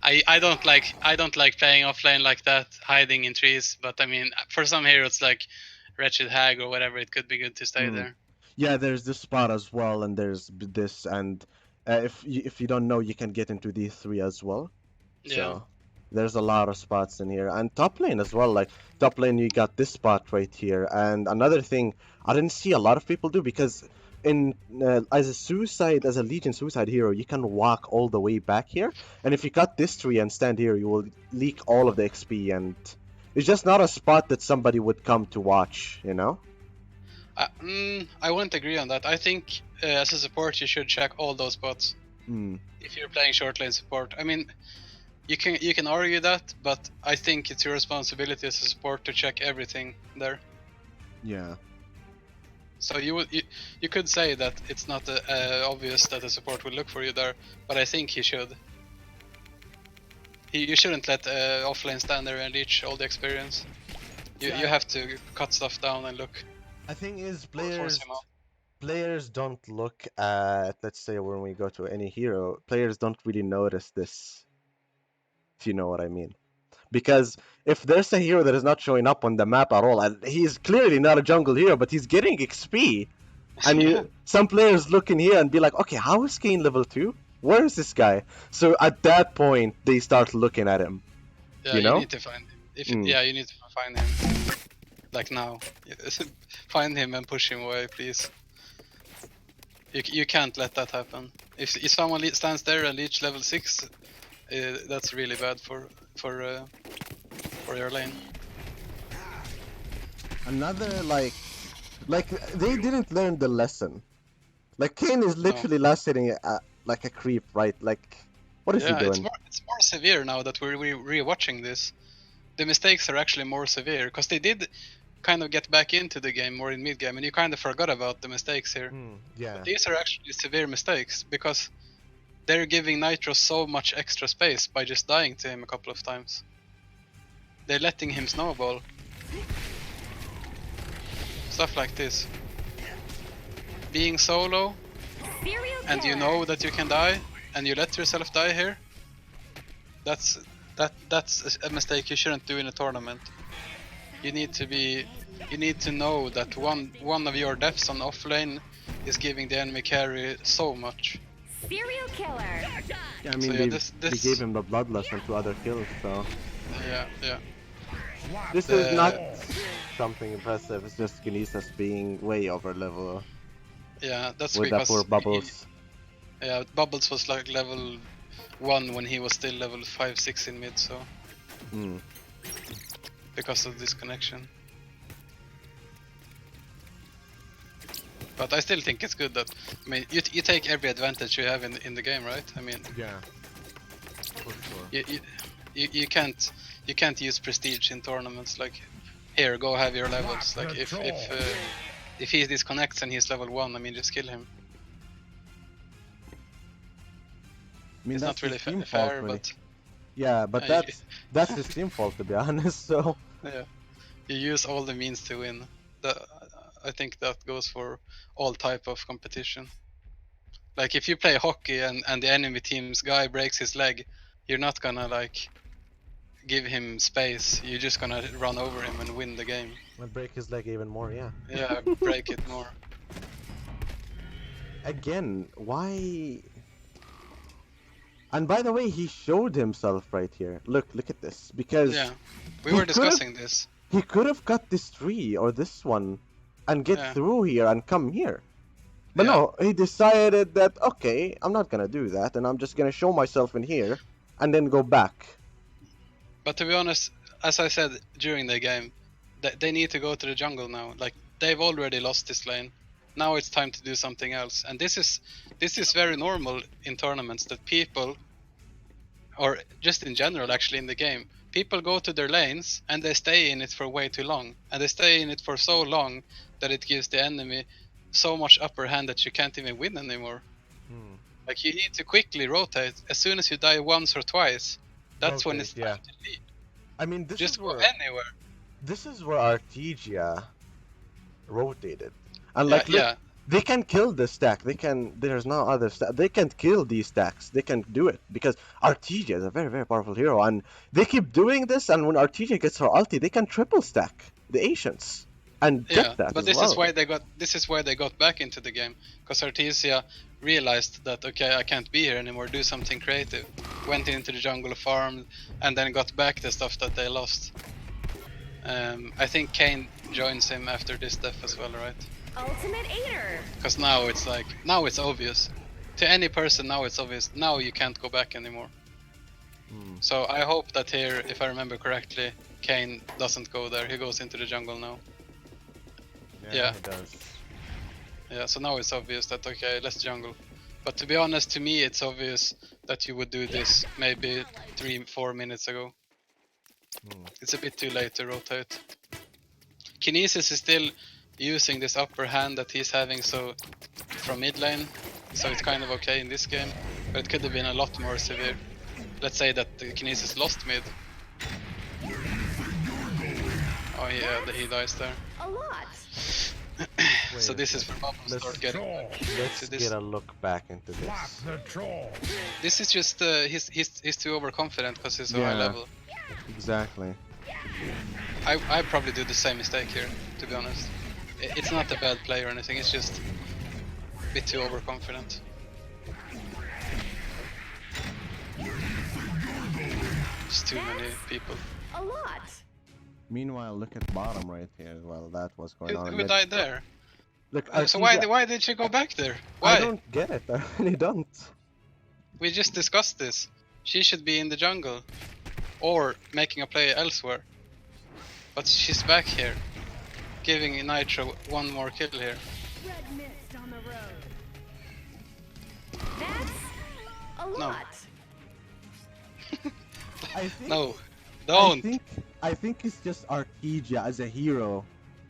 I don't like playing offlane like that, hiding in trees. But I mean, for some heroes like Wretched Hag or whatever, it could be good to stay there. Yeah, there's this spot as well, and there's this, and if you don't know, you can get into these 3 as well. Yeah. So there's a lot of spots in here, and top lane as well. Like top lane, you got this spot right here, and another thing I didn't see a lot of people do because in as a Legion suicide hero, you can walk all the way back here, and if you cut this tree and stand here, you will leak all of the XP, and it's just not a spot that somebody would come to watch, you know? I wouldn't agree on that. I think as a support, you should check all those spots if you're playing short lane support. I mean, you can argue that, but I think it's your responsibility as a support to check everything there. Yeah. So you could say that it's not obvious that the support will look for you there, but I think he should. You shouldn't let offlane stand there and leech all the experience. You have to cut stuff down and look. I think is Force him out. players don't look at, let's say when we go to any hero, players don't really notice this, if you know what I mean. Because if there's a hero that is not showing up on the map at all, and he's clearly not a jungle hero, but he's getting XP, and some players look in here and be like, okay, how is Kane level 2? Where is this guy? So at that point, they start looking at him. Yeah, you know? need to find him. Yeah, you need to find him. Like now. Find him and push him away, please. You can't let that happen. If someone stands there and leech level 6, that's really bad for your lane. Another like they didn't learn the lesson. Like Kane is literally last hitting like a creep, right? Like what is he doing? It's more severe now that we're re-watching this. The mistakes are actually more severe because they did kind of get back into the game more in mid game, and you kind of forgot about the mistakes here. Yeah. But these are actually severe mistakes because they're giving Nitro so much extra space by just dying to him a couple of times. They're letting him snowball. Stuff like this. Being solo, and you know that you can die, and you let yourself die here. That's a mistake you shouldn't do in a tournament. You need to know that one of your deaths on offlane is giving the enemy carry so much. Serial killer. Yeah, I mean so they gave him the bloodlust and 2 other kills, so yeah. This is not something impressive. It's just Kinesis being way over level. Yeah, that's with because that poor Bubbles. Bubbles was like level 1 when he was still level 5-6 in mid, so because of this connection. But I still think it's good that, I mean, you take every advantage you have in the game, right? I mean, yeah, for sure. You can't use prestige in tournaments like, here, go have your levels. Like if he disconnects and he's level 1, I mean, just kill him. I mean, It's that's not really his team fault, fair, really. but Yeah, but you, that's his team fault, to be honest. So yeah, you use all the means to win. The, I think that goes for all type of competition. Like if you play hockey and the enemy team's guy breaks his leg, you're not gonna like give him space. You're just gonna run over him and win the game. and break his leg even more. Yeah. Yeah, break it more. Again, why? And by the way, he showed himself right here. Look at this. Because Yeah, we he were could have discussing this. he could have cut this tree or this one and get Yeah, through here and come here. But yeah. no, he decided that okay, I'm not gonna do that, and I'm just gonna show myself in here and then go back. But to be honest, as I said during the game, they need to go to the jungle now. Like they've already lost this lane. Now it's time to do something else. And this is very normal in tournaments that people, or just in general actually in the game, people go to their lanes and they stay in it for way too long. And they stay in it for so long that it gives the enemy so much upper hand that you can't even win anymore. Hmm. Like you need to quickly rotate. As soon as you die once or twice, that's when Rotate, it's yeah. time to leave. I mean, Just go anywhere. this is where Artegia rotated, and Yeah, like look, yeah, they can kill this stack. They can. There's no other stack. They can kill these stacks. They can do it because Artegia is a very powerful hero, and they keep doing this. And when Artegia gets her ulti, they can triple stack the Ancients and yeah. get that But as well. this is why they got back into the game, because Artesia realized that okay, I can't be here anymore. Do something creative. Went into the jungle, farmed, and then got back the stuff that they lost. I think Kane joins him after this death as well, right? Ultimate Aider. Because now it's like now it's obvious to any person. Now it's obvious. Now you can't go back anymore. Hmm. So I hope that here, if I remember correctly, Kane doesn't go there. He goes into the jungle now. Yeah. It does. Yeah, so now it's obvious that okay, let's jungle. But to be honest, to me it's obvious that you would do this maybe 3-4 minutes ago. Hmm. It's a bit too late to rotate. Kinesis is still using this upper hand that he's having so from mid lane, so it's kind of okay in this game, but it could have been a lot more severe. Let's say that the Kinesis lost mid. Oh yeah, he dies there. A lot. So this is where bubbles start getting. Let's this- get a look back into this. This is just he's too overconfident because he's so high Yeah. level. Exactly. I probably do the same mistake here, to be honest. It's not a bad play or anything. It's just a bit too overconfident. Just too many people. A lot. Meanwhile, look at bottom right here. Well, that was going on. Who died there? Look, So Artesia- why did you go back there? I Why? don't get it. I really don't. We just discussed this. She should be in the jungle or making a play elsewhere. But she's back here, giving Nitro one more kill here. Red mist on the road. That's a No. lot. I think, No, don't. I think it's just Artegia as a hero.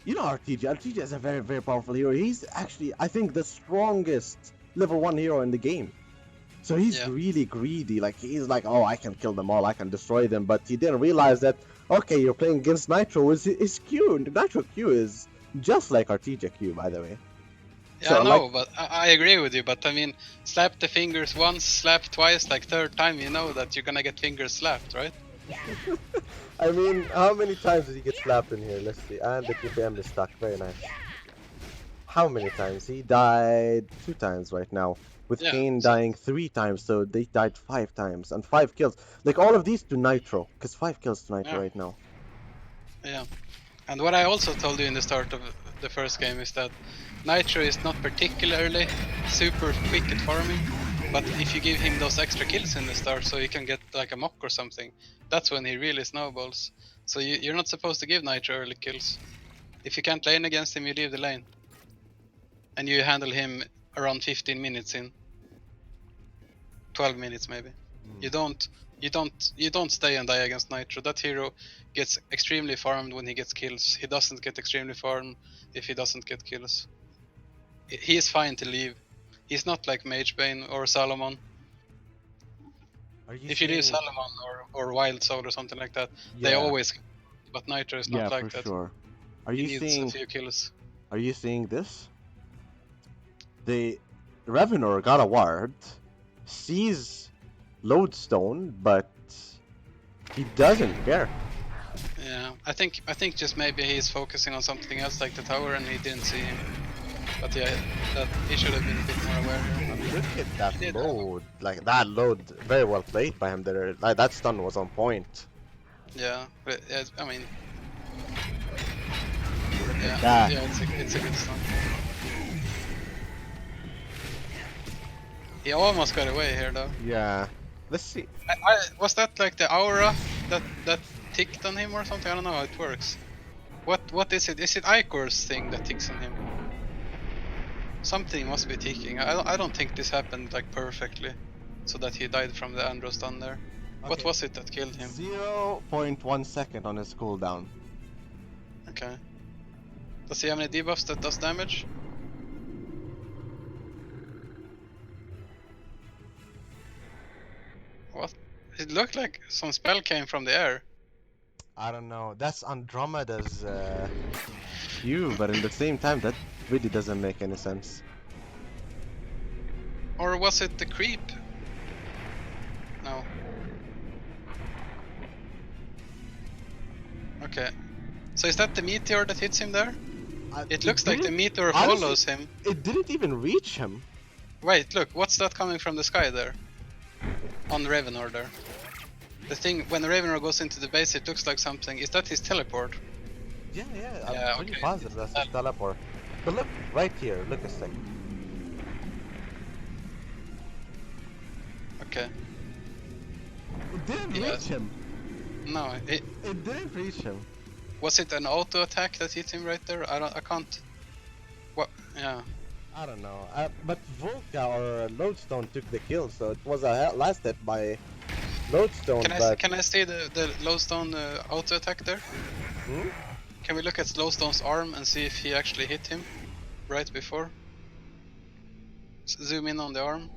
You know Artegia. Artegia is a very powerful hero. He's actually, I think, the strongest level 1 hero in the game. So he's Yeah. really greedy. Like he's like, oh, I can kill them all. I can destroy them. But he didn't realize that. Okay, you're playing against Nitro. His Q, Nitro Q is just like Artegia Q, by the way. Yeah, So, I know, like- but I agree with you. But I mean, slap the fingers once, slap twice, like third time, you know that you're gonna get fingers slapped, right? I mean, how many times did he get slapped in here? Let's see. And the TPM is stuck. Very nice. How many times? He died 2 times right now. With Yeah, Kane so- dying 3 times, so they died 5 times. And 5 kills. Like all of these to Nitro. Because 5 kills to Nitro Yeah. right now. Yeah. And what I also told you in the start of the first game is that Nitro is not particularly super quick at farming, but if you give him those extra kills in the start so he can get like a mock or something, that's when he really snowballs. So you're not supposed to give Nitro early kills. If you can't lane against him, you leave the lane. And you handle him around 15 minutes in. 12 minutes maybe. You don't stay and die against Nitro. That hero gets extremely farmed when he gets kills. He doesn't get extremely farmed if he doesn't get kills. He is fine to leave. He's not like Magebane or Salomon. Are you If you do saying- Salomon or Wild Soul or something like that, they Yeah. always. But Nitro is not Yeah, like for that. sure. Are He you needs a seeing? few kills. Are you seeing this? The Revenor got a ward, sees Lodestone, but he doesn't care. Yeah, I think just maybe he's focusing on something else like the tower and he didn't see him. But yeah, that he should have been a bit more aware here. Look at that He did, load. Like that load, very well played by him there. Like that stun was on point. Yeah, but I mean, that. yeah, it's a good stun. He almost got away here though. Yeah. Let's see. Was that like the aura that ticked on him or something? I don't know how it works. What is it? Is it Icor's thing that ticks on him? Something must be ticking. I don't think this happened like perfectly, so that he died from the Andro stun there. What Okay. was it that killed him? 0.1 second on his cooldown. Okay. Does he have any debuffs that does damage? What? It looked like some spell came from the air. I don't know. That's Andromeda's Q, but in the same time, that really doesn't make any sense. Or was it the creep? No. Okay. So is that the meteor that hits him there? It looks like the didn't- meteor honestly- follows him. It didn't even reach him. Wait, look, what's that coming from the sky there? On Ravenor there. The thing, when the Ravenor goes into the base, it looks like something. Is that his teleport? Yeah, Yeah, I'm pretty okay. positive that's his teleport. But look, right here, look a sec. Okay. It didn't Yeah. reach him. No, It didn't reach him. was it an auto attack that hit him right there? I can't. What? Yeah. I don't know. But Volca or Lodestone took the kill, so it was a last hit by Lodestone. Can I see the Lowstone auto attack there? Hmm? Can we look at Lowstone's arm and see if he actually hit him right before? Zoom in on the arm.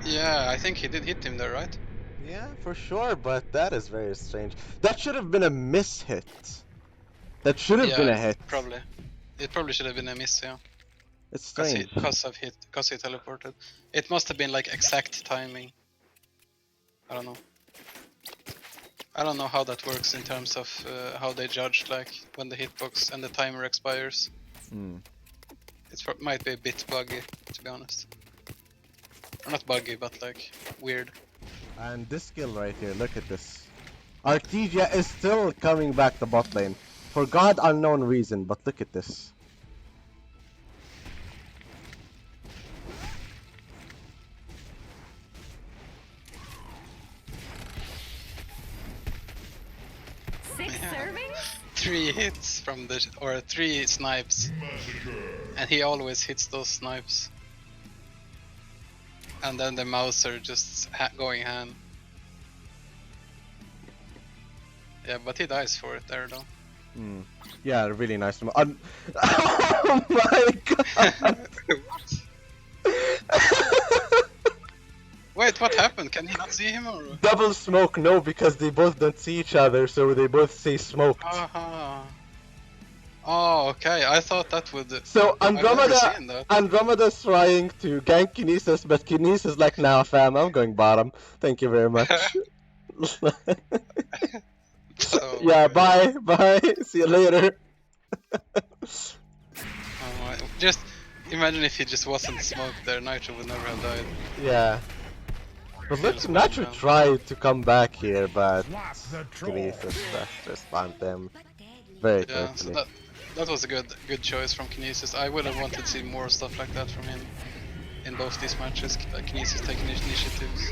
Yeah, I think he did hit him there, right? Yeah, for sure, but that is very strange. That should have been a miss hit. That should have been a hit. Probably. It probably should have been a miss, yeah. It's strange. Because he teleported. It must have been like exact timing. I don't know. I don't know how that works in terms of how they judge like when the hitbox and the timer expires. Hmm. It might be a bit buggy, to be honest. Or not buggy, but like weird. And this skill right here, look at this. Artesia is still coming back to bot lane. For god unknown reason, but look at this. Six Yeah. servings? 3 hits from the or 3 snipes, and he always hits those snipes. And then the Mouser just going ham. Yeah, but he dies for it there though. Hmm. Yeah, really nice. Oh my god! Wait, what happened? Can he not see him or? Double smoke, no, because they both don't see each other, so they both say smoked. Aha. Oh, okay. I thought that would. So I've never Andromeda, seen that. Andromeda's trying to gank Kinesis, but Kinesis is like, nah fam, I'm going bottom. Thank you very much. Oh, Yeah, okay. bye, see you later. Oh, just imagine if he just wasn't smoked there, Nitro would never have died. Yeah. But look, Feels Nacho bad, man. tried to come back here, but Kinesis just found them very Yeah, so quickly. that was a good choice from Kinesis. I would have wanted to see more stuff like that from him in both these matches. Like Kinesis taking initiatives.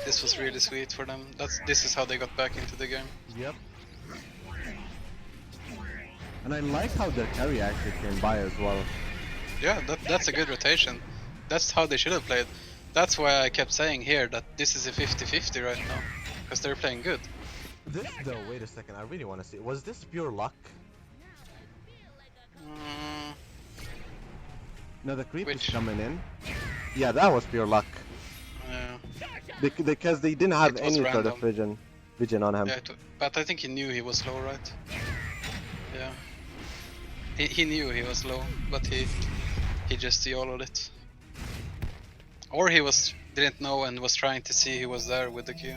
This was really sweet for them. This is how they got back into the game. Yep. And I like how their carry actually came by as well. Yeah, that's a good rotation. That's how they should have played. That's why I kept saying here that this is a 50-50 right now, because they're playing good. This though, wait a second, I really want to see. Was this pure luck? No, the creep is Which? coming in. Yeah, that was pure luck. Because they didn't have It was any sort of random. vision on him. Yeah, but I think he knew he was low, right? Yeah. He knew he was low, but he just YOLO'd it. Or he didn't know and was trying to see he was there with the Q.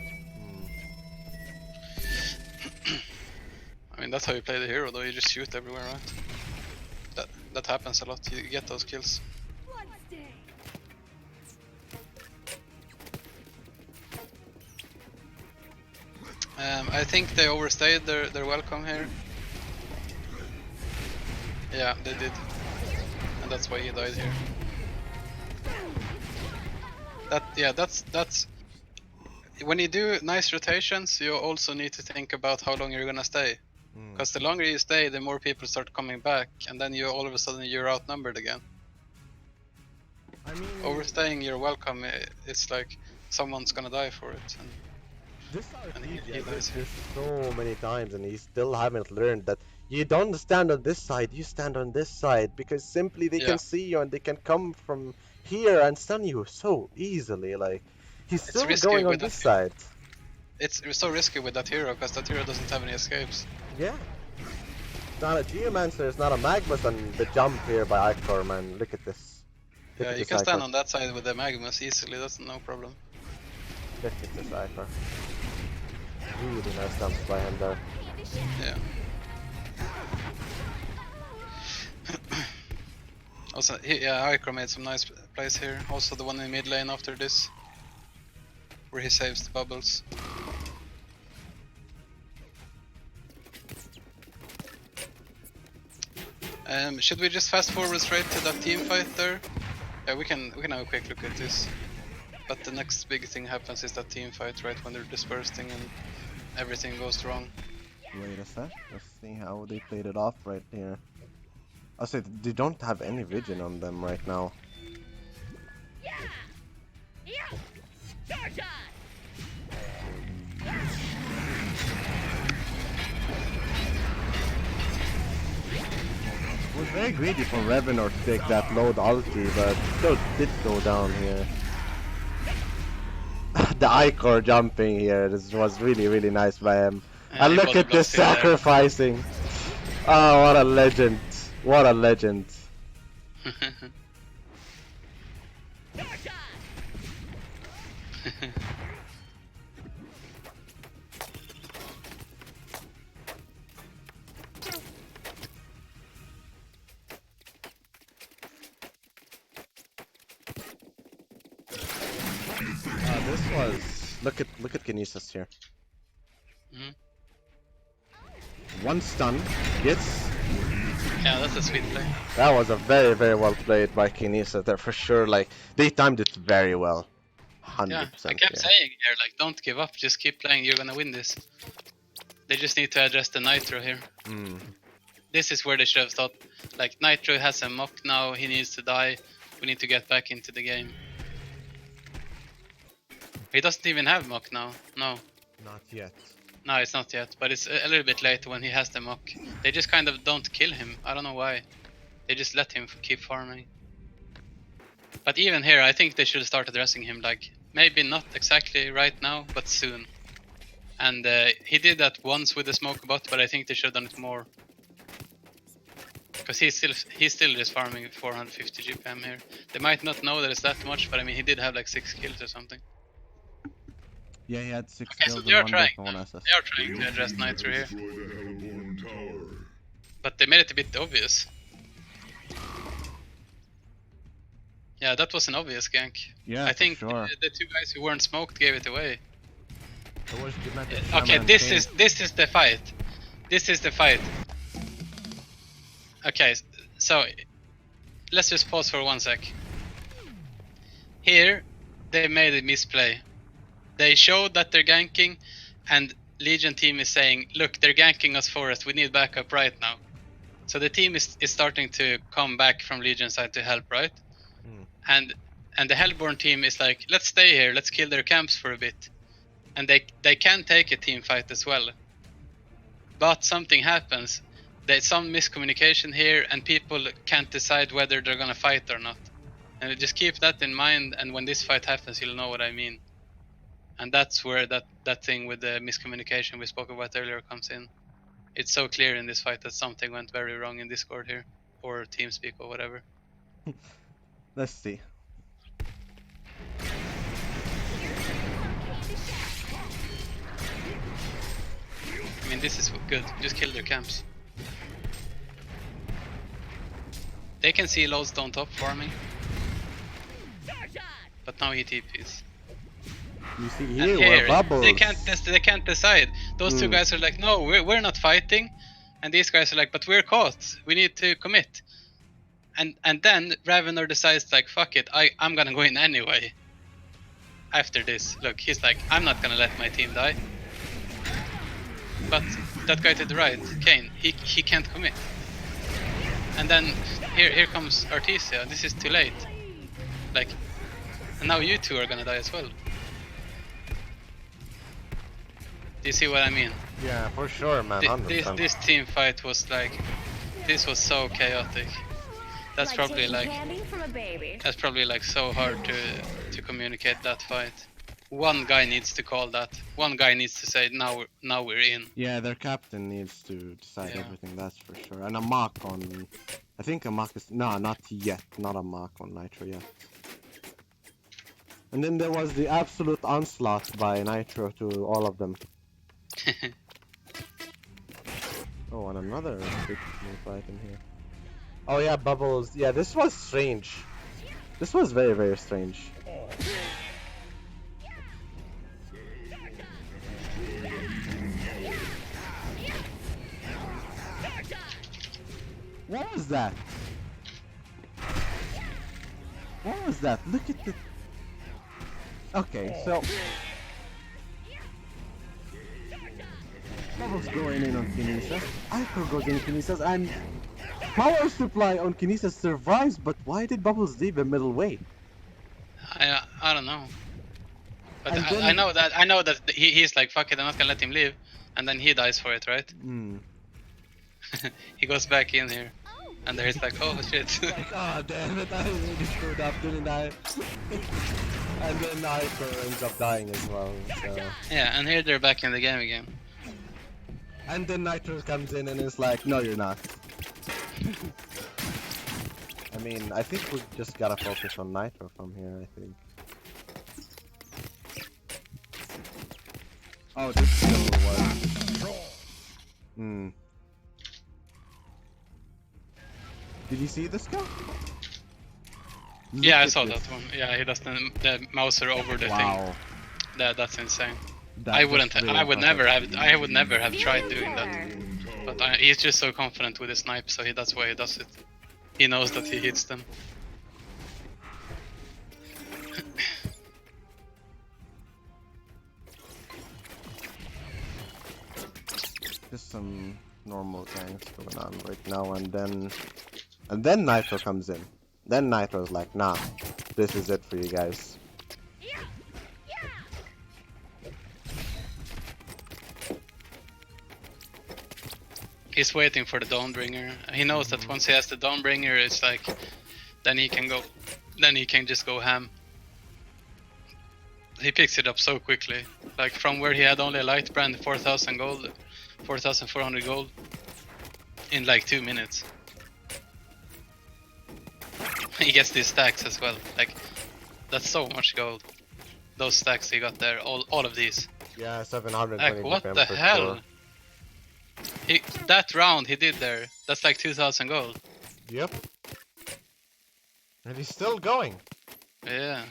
I mean, that's how you play the hero, though. You just shoot everywhere, right? That happens a lot. You get those kills. I think they overstayed their welcome here. Yeah, they did. And that's why he died here. That's when you do nice rotations, you also need to think about how long you're gonna stay. Because the longer you stay, the more people start coming back, and then you all of a sudden you're outnumbered again. I mean, overstaying your welcome, it's like someone's gonna die for it. And this he RPG, dies this so many times, and he still haven't learned that you don't stand on this side, you stand on this side, because simply they can see you and they can come from here and stun you so easily. Like, he's still going on this side. It's so risky with that hero, because that hero doesn't have any escapes. Yeah. It's not a Geomancer, it's not a Magmas, and the jump here by Icor, man. Look at this. Look at You this can stand Icor. on that side with the Magmas easily, that's no problem. Look at this Icor. Really nice jumps by him there. Yeah. Also, Icor made some nice plays here. Also the one in mid lane after this, where he saves the bubbles. Should we just fast forward straight to that team fight there? Yeah, we can have a quick look at this. But the next big thing happens is that team fight, right, when they're dispersing and everything goes wrong. Wait a sec, let's see how they played it off right here. I said they don't have any vision on them right now. It was very greedy for Revenor to take that load ulti, but still did go down here. The Icor jumping here, this was really nice by him. And look at this sacrificing! Oh, what a legend! What a legend! This was look at Kinesis here. One stun gets. Yeah, that's a sweet play. That was a very well played by Kinesis there for sure. Like they timed it very well. 100%. Yeah, I kept saying here, like, don't give up, just keep playing, you're gonna win this. They just need to address the Nitro here. This is where they should have thought, like, Nitro has a mock now, he needs to die, we need to get back into the game. He doesn't even have mock now, no. Not yet. No, it's not yet, but it's a little bit later when he has the mock. They just kind of don't kill him, I don't know why. They just let him keep farming. But even here, I think they should start addressing him, like, maybe not exactly right now, but soon. And he did that once with the smoke bot, but I think they should have done it more. Because he's still just farming 450 GPM here. They might not know that it's that much, but I mean, he did have like 6 kills or something. Yeah, he had 6 Okay, kills so they are and trying. one SS. They are trying to address Nitro here. But they made it a bit obvious. Yeah, that was an obvious gank. Yeah, I think sure. the two guys who weren't smoked gave it away. Okay, this is the fight. This is the fight. Okay, so let's just pause for 1 sec. Here, they made a misplay. They showed that they're ganking, and Legion team is saying, look, they're ganking us forest, we need backup right now. So the team is starting to come back from Legion side to help, right? And the Hellborn team is like, let's stay here, let's kill their camps for a bit. And they can take a team fight as well. but something happens. There's some miscommunication here, and people can't decide whether they're gonna fight or not. And just keep that in mind, and when this fight happens, you'll know what I mean. And that's where that thing with the miscommunication we spoke about earlier comes in. It's so clear in this fight that something went very wrong in Discord here, or TeamSpeak or whatever. Let's see. I mean, this is good. Just kill their camps. They can see Lodestone top farming. But now he TPs. You see And here, here, we're bubbles. they can't decide. Those two guys are like, no, we're not fighting. And these guys are like, but we're caught. We need to commit. And then Ravener decides like, fuck it, I'm gonna go in anyway. After this, look, he's like, I'm not gonna let my team die. But that guy to the right, Kane, he can't commit. And then here comes Artesia. This is too late. Like, and now you two are gonna die as well. Do you see what I mean? Yeah, for sure, man. 100%. This team fight was like, this was so chaotic. That's probably taking like, candy from a baby. that's probably like so hard to communicate that fight. One guy needs to call that. One guy needs to say, now we're in. Yeah, their captain needs to decide Yeah. everything, that's for sure. And a mock on... I think a mock is... No, not yet. Not a mock on Nitro yet. And then there was the absolute onslaught by Nitro to all of them. Oh, and another big fight in here. Oh yeah, Bubbles. Yeah, this was strange. This was very, very strange. What was that? What was that? Look at the... Okay, so... Bubbles going in on Kinesis. Icor goes in Kinesis and... Power supply on Kinesis survives, but why did Bubbles leave a middle way? I don't know. But And then- I know that he's like, fuck it, I'm not gonna let him leave. And then he dies for it, right? Hmm. He goes back in here. And there he's like, oh shit. Like, oh damn it, I really screwed up, didn't I? And then Icor ends up dying as well, so... Yeah, and here they're back in the game again. And then Nitro comes in and is like, no you're not. I mean, I think we just gotta focus on Nitro from here, I think. Oh, this still was... Hmm. Did you see this guy? Yeah, I Look at saw this. that one. Yeah, he does the mouser over the Wow. thing. That's insane. That I was wouldn't. really I would impressive. never have. I would never have tried doing that. But he's just so confident with his snipe, so that's why he does it. He knows that he hits them. Just some normal ganks going on right now, and then Nitro comes in. Then Nitro's like, nah, this is it for you guys. He's waiting for the Dawnbringer. He knows that once he has the Dawnbringer, it's like, then he can go, then he can just go ham. He picks it up so quickly, like from where he had only a light brand, 4,000 gold, 4,400 gold, in like 2 minutes. He gets these stacks as well. Like, that's so much gold. Those stacks he got there, all of these. Yeah, 720 Like, what the hell? That round he did there, that's like 2,000 gold. Yep. And he's still going. Yeah.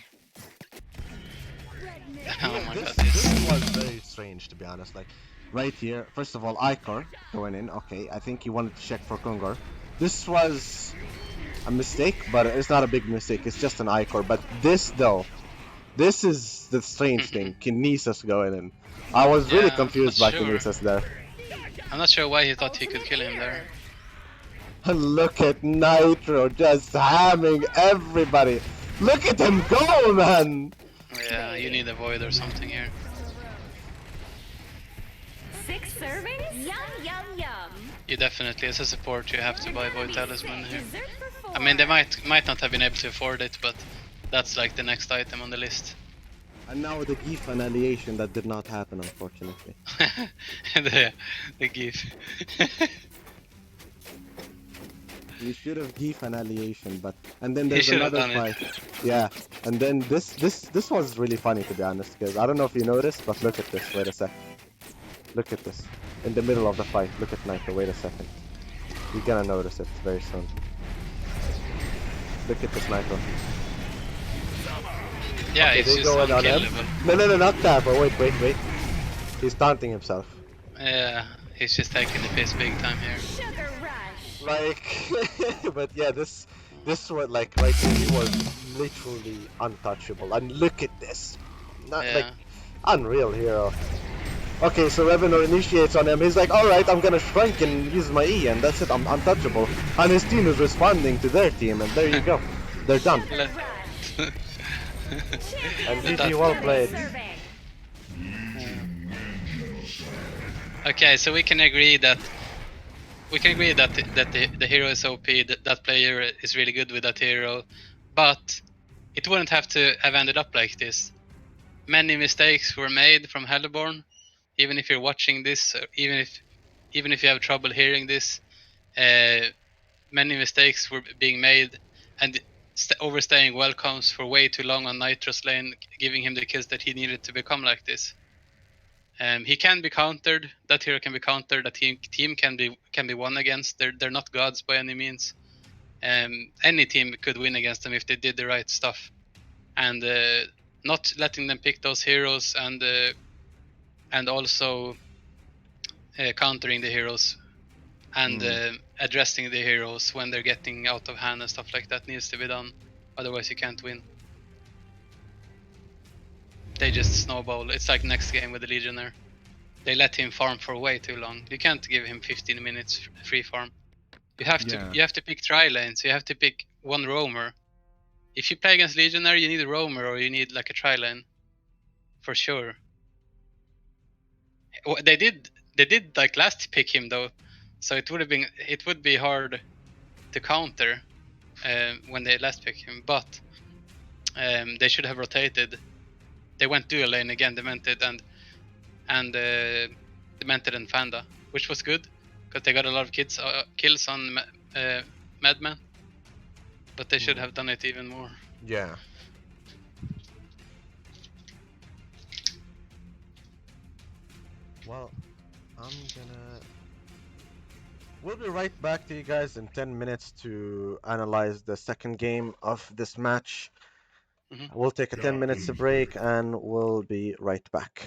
Oh my god, This was very strange, to be honest. Like, right here, first of all, Icor going in. Okay, I think he wanted to check for Kungor. This was a mistake, but it's not a big mistake. It's just an Icor. But this, though, this is the strange thing. Kinesis going in. I was really Yeah, confused not by sure. Kinesis there. I'm not sure why he thought he could kill him there. And look at Nitro just hamming everybody. Look at him go, man! Yeah, you need a void or something here. 6 servings? Yum, yum, You definitely, as a support, you have to buy Void Talisman here. Dessert for I mean, they four. might not have been able to afford it, but that's like the next item on the list. And now the GIF annihilation that did not happen, unfortunately. The GIF. You should have GIF annihilation, but and then He there's should have another done fight. it. Yeah, and then this was really funny, to be honest, because I don't know if you noticed, but look at this. Wait a sec. Look at this. In the middle of the fight, look at Nitro. Wait a second. You're gonna notice it very soon. Look at this Nitro. Yeah, Okay, he's they just go in on him. unkillable. No, not that. But wait. He's taunting himself. Yeah, he's just taking the piss big time here. Sugar rush. Like, but yeah, this was like right here. He was literally untouchable. And look at this. Not like Yeah. unreal hero. Okay, so Revenor initiates on him. He's like, alright, I'm gonna shrink and use my E, and that's it, I'm untouchable. And his team is responding to their team, and there you go. They're done. Sugar Le- rush. And Champion GG, well played. serving. Okay, so we can agree that the hero is OP. That player is really good with that hero, but it wouldn't have to have ended up like this. Many mistakes were made from Hellborn. Even if you're watching this, even if you have trouble hearing this, many mistakes were being made, and overstaying welcomes for way too long on Nitro's lane, giving him the kills that he needed to become like this. He can be countered. That hero can be countered. That team can be won against. They're not gods by any means. Any team could win against them if they did the right stuff, and not letting them pick those heroes, and also countering the heroes, and addressing the heroes when they're getting out of hand and stuff like that needs to be done. Otherwise, you can't win. They just snowball. It's like next game with the Legionnaire. They let him farm for way too long. You can't give him 15 minutes free farm. You have to pick tri lanes. You have to pick one roamer. If you play against Legionnaire, you need a roamer or you need like a tri lane, for sure. They did like last pick him though, so it would be hard to counter when they last pick him. But they should have rotated. They went dual lane again, Demented and Demented and Fanda, which was good because they got a lot of kills on Madman. But they should have done it even more. Yeah. Well, we'll be right back to you guys in 10 minutes to analyze the second game of this match. We'll take a 10 minutes break and we'll be right back.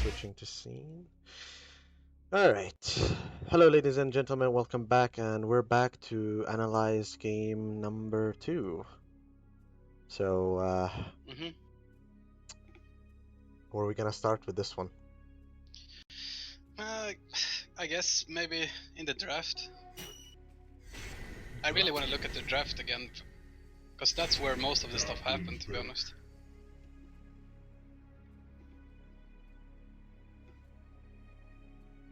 switching to scene. Alright. Hello, ladies and gentlemen, welcome back, and we're back to analyze game number 2. So, where are we gonna start with this one? I guess maybe in the draft. I really want to look at the draft again, because that's where most of the stuff happened, to be honest.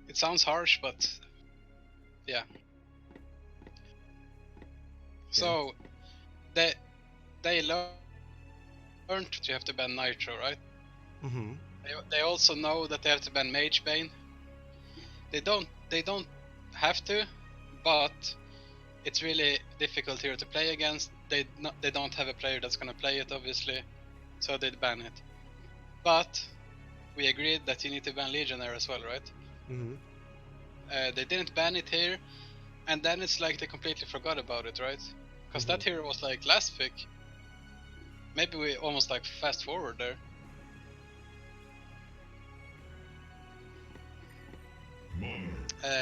It sounds harsh, but yeah. So they learned that you have to ban Nitro, right? Mm-hmm. They also know that they have to ban Mage Bane. They don't have to, but it's really difficult here to play against. They don't have a player that's gonna play it, obviously, so they'd ban it. But we agreed that you need to ban Legionnaire as well, right? Mm-hmm. They didn't ban it here, and then it's like they completely forgot about it, right? Because that hero was like last pick. Maybe we almost like fast forward there.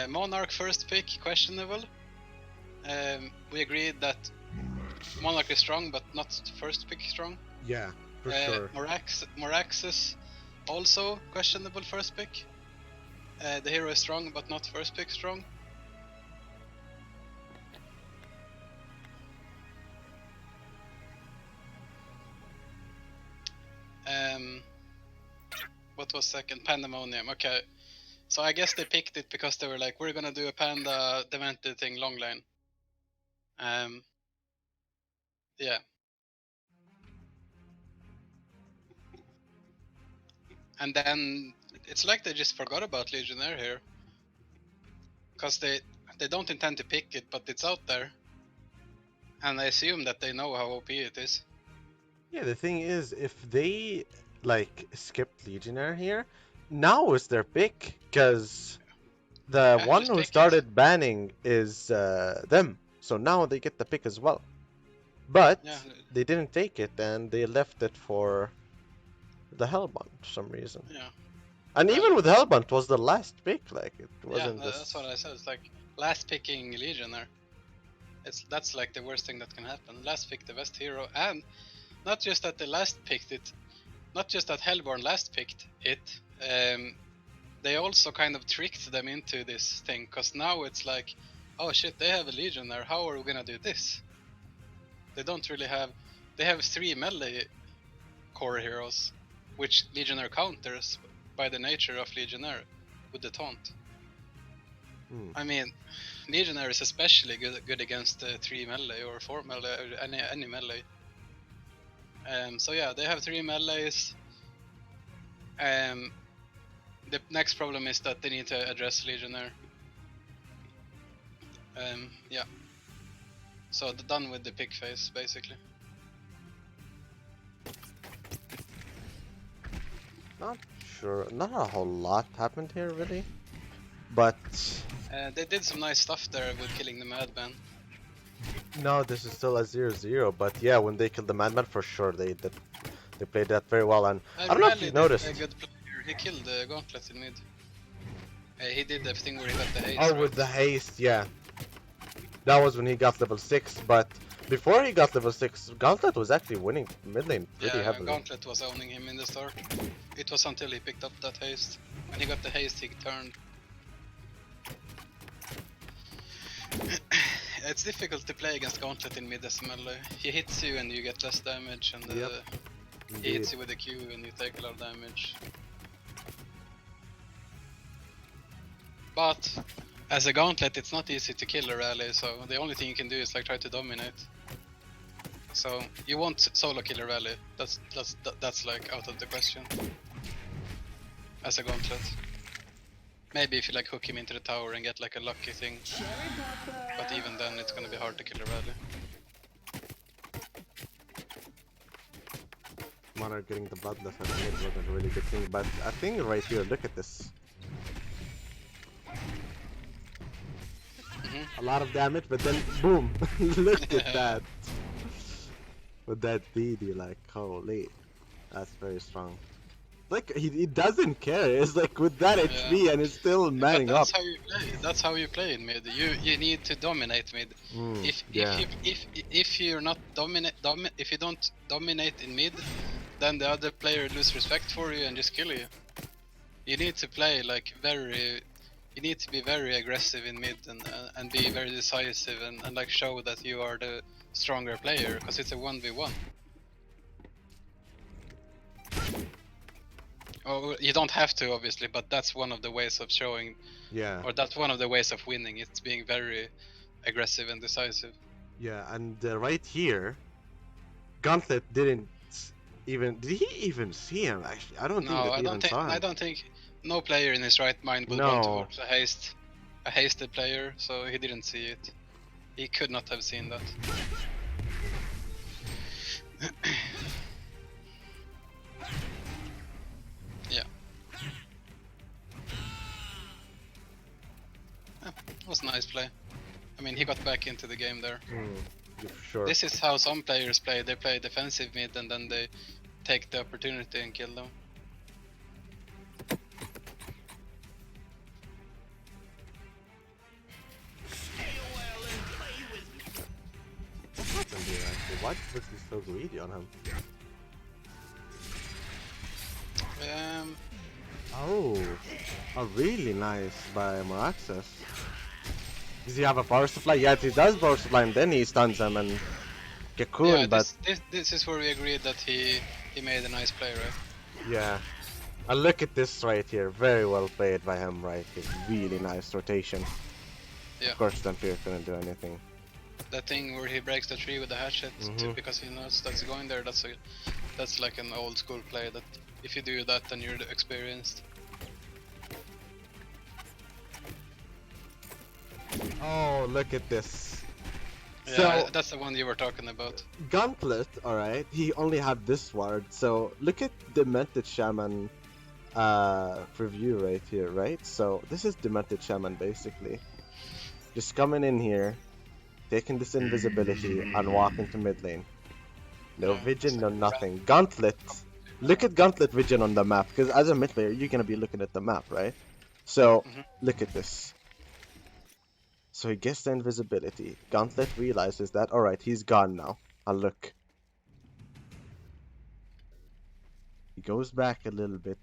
Monarch first pick, questionable. We agreed that Monarch is strong, but not first pick strong. Yeah, for sure. Moraxus also questionable first pick. The hero is strong, but not first pick strong. What was second? Pandemonium. Okay. So I guess they picked it because they were like, we're gonna do a Panda Demented thing long lane. Yeah. And then it's like they just forgot about Legionnaire here. Because they don't intend to pick it, but it's out there. And I assume that they know how OP it is. Yeah, the thing is, if they, like, skipped Legionnaire here, now is their pick, because the one who started banning is them. So now they get the pick as well. But they didn't take it, and they left it for the Hellbound for some reason. Yeah. And even with Hellbound, it was the last pick, like, it wasn't this... that's what I said, it's like, last picking Legionnaire. That's like the worst thing that can happen. Last pick the best hero, and not just that they last picked it, not just that Hellborn last picked it, they also kind of tricked them into this thing, because now it's like, oh shit, they have a Legionnaire, how are we gonna do this? They don't really have, they have 3 melee core heroes, which Legionnaire counters by the nature of Legionnaire with the taunt. I mean, Legionnaire is especially good against 3 melee or 4 melee, or any melee. So yeah, they have 3 melees. The next problem is that they need to address Legionnaire. Yeah. So they're done with the pick phase, basically. Not sure. Not a whole lot happened here, really. But they did some nice stuff there with killing the Madman. No, this is still a 0-0, but yeah, when they killed the Madman, for sure they played that very well, and I don't know if you noticed. A good player. He killed the Gauntlet in mid. He did the thing where he got the haste. Oh, right? with the haste, yeah. That was when he got level 6, but before he got level 6, Gauntlet was actually winning mid lane pretty heavily. Gauntlet was owning him in the start. It was until he picked up that haste. When he got the haste, he turned. It's difficult to play against Gauntlet in mid as melee. He hits you and you get less damage, and he hits you with a Q and you take a lot of damage. But as a Gauntlet, it's not easy to kill a rally, so the only thing you can do is like try to dominate. So you won't solo kill a rally. That's like out of the question. As a Gauntlet. Maybe if you like hook him into the tower and get like a lucky thing. But even then it's gonna be hard to kill a rally. Monarch getting the bloodless at the mid wasn't a really good thing, but I think right here, look at this. A lot of damage, but then boom! Look at that! With that DD, like, holy. That's very strong. like he doesn't care. It's like with that HP and it's still manning But up. that's how you play. That's how you play in mid. You need to dominate mid. If you're not if you don't dominate in mid, then the other player lose respect for you and just kill you. You need to play like you need to be very aggressive in mid and be very decisive and like show that you are the stronger player because it's a 1v1. Oh, you don't have to obviously, but that's one of the ways of showing, or that's one of the ways of winning. It's being very aggressive and decisive. Yeah, and right here, Gauntlet didn't even. Did he even see him? Actually, I don't think that he even saw him. I don't think no player in his right mind would want to watch a hasted player, so he didn't see it. He could not have seen that. Yeah. It was a nice play. I mean, he got back into the game there. Sure. This is how some players play. They play defensive mid and then they take the opportunity and kill them. What happened here actually? Why was he so greedy on him? Oh, really nice by Maraxis. Does he have a power supply? Yeah, he does power supply and then he stuns him and Cocoon, yeah, but... This is where we agreed that he made a nice play, right? Yeah. And look at this right here. Very well played by him, right? It's really nice rotation. Yeah. Of course, Dampier couldn't do anything. That thing where he breaks the tree with the hatchet because he knows that's going there, that's like an old school play that if you do that then you're experienced. Oh, look at this. Yeah, So, that's the one you were talking about. Gauntlet, alright, he only had this ward, so look at Demented Shaman preview right here, right? So this is Demented Shaman basically. Just coming in here, taking this invisibility and walking to mid lane. No vision, no nothing. Gauntlet, look at Gauntlet vision on the map, because as a mid player you're gonna be looking at the map, right? So look at this. So he gets the invisibility. Gauntlet realizes that, alright, he's gone now. And look. He goes back a little bit.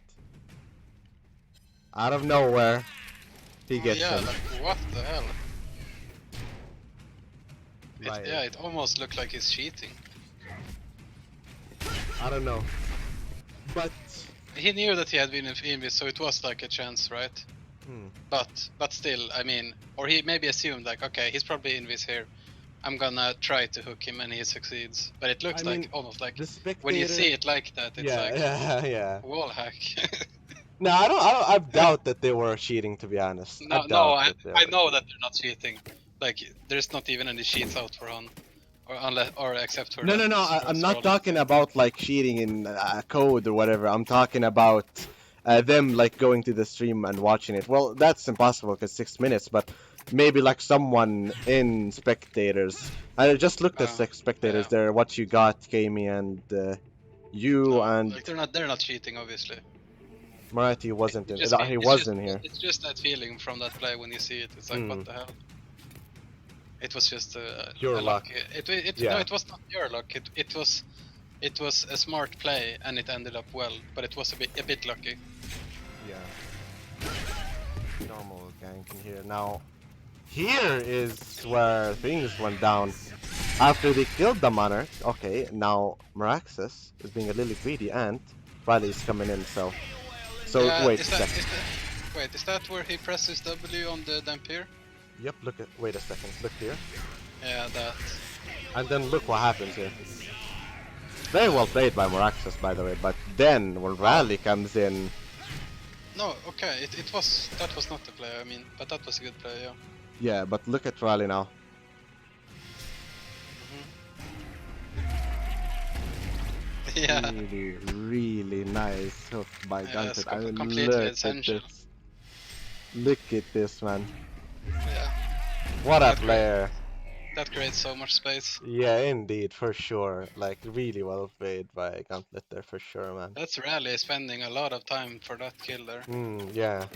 Out of nowhere, he gets him. Like, what the hell? Right. Yeah, it almost looked like he's cheating. I don't know. But... He knew that he had been in invis, so it was like a chance, right? But still, I mean, or he maybe assumed like, okay, he's probably invis here. I'm gonna try to hook him and he succeeds. But it looks like almost like when you see it like that, it's like wall hack. No, I doubt that they were cheating, to be honest. I know that they're not cheating. Like, there's not even any cheats out for HoN, or except for. No. I'm not talking about like cheating in code or whatever. I'm talking about them like going to the stream and watching it. Well, that's impossible because 6 minutes, but maybe like someone in spectators. I just looked at spectators there. What you got, Kami, and you and. Like they're not cheating, obviously. Marathi wasn't in. He wasn't here. It's just that feeling from that play when you see it. It's like, what the hell? It was just pure luck. No, it was not pure luck. It was a smart play and it ended up well, but it was a bit lucky. Yeah. Normal gank in here. Now, here is where things went down. After they killed the Monarch, okay, now Maraxis is being a little greedy and Riley's coming in, so wait a second. Is that where he presses W on the Dampier? Yep, wait a second, look here. Yeah, that. And then look what happens here. Very well played by Maraxis, by the way, but then when Rally comes in... No, okay, that was not the play, I mean, but that was a good play, yeah. Yeah, but look at Rally now. Yeah. Really nice hook by Gunter. I mean, completely essential. Look at this, man. Yeah. What a player. That creates so much space. Yeah, indeed, for sure. Like, really well played by Gauntlet there, for sure, man. That's Rally spending a lot of time for that kill there. Yeah.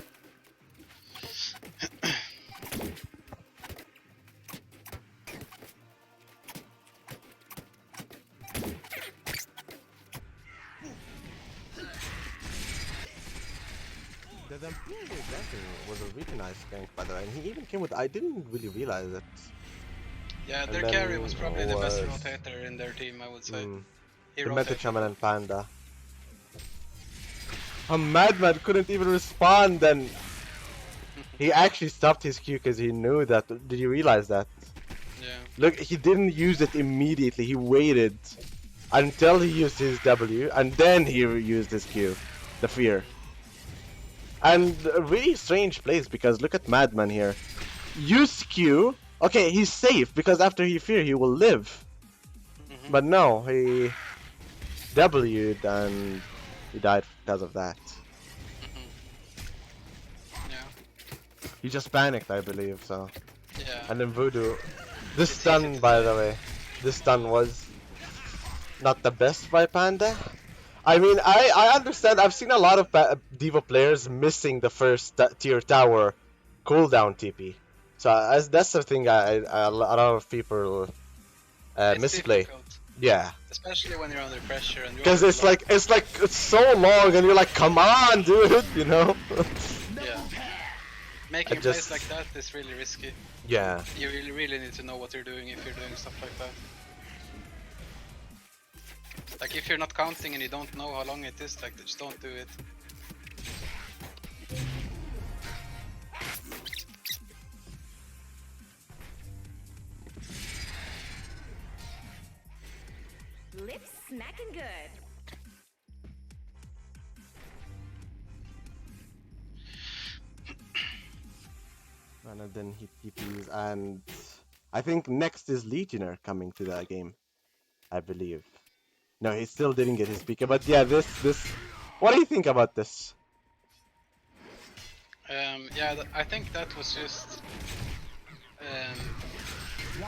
The Zampino was a really nice gank, by the way, and he even came with. I didn't really realize it. Yeah, And their then carry was probably the best was, rotator in their team, I would say. He the Meta rotated. Shaman and Panda. A Madman couldn't even respond, and he actually stopped his Q because he knew that. Did you realize that? Yeah. Look, he didn't use it immediately. He waited until he used his W, and then he used his Q, the fear. And a really strange place because look at Madman here. Use Q. Okay, he's safe because after he fear, he will live. But no, he W'd and he died because of that. Yeah. He just panicked, I believe, so. Yeah. And then Voodoo. This It's stun, easy to by say. the way, this stun was not the best by Panda. I mean, I understand. I've seen a lot of Diva players missing the first tier tower cooldown TP. So that's the thing a lot of people It's misplay. difficult, Yeah, especially when you're under pressure and you're because already it's like it's so long, and you're like, come on, dude, you know. Yeah. Making just- plays like that is really risky. Yeah. You really need to know what you're doing if you're doing stuff like that. Like if you're not counting and you don't know how long it is, like just don't do it. Lips smacking good. And then he TPs, and I think next is Legionnaire coming to the game, I believe. No, he still didn't get his PK, but yeah, this. What do you think about this? Yeah, I think that was just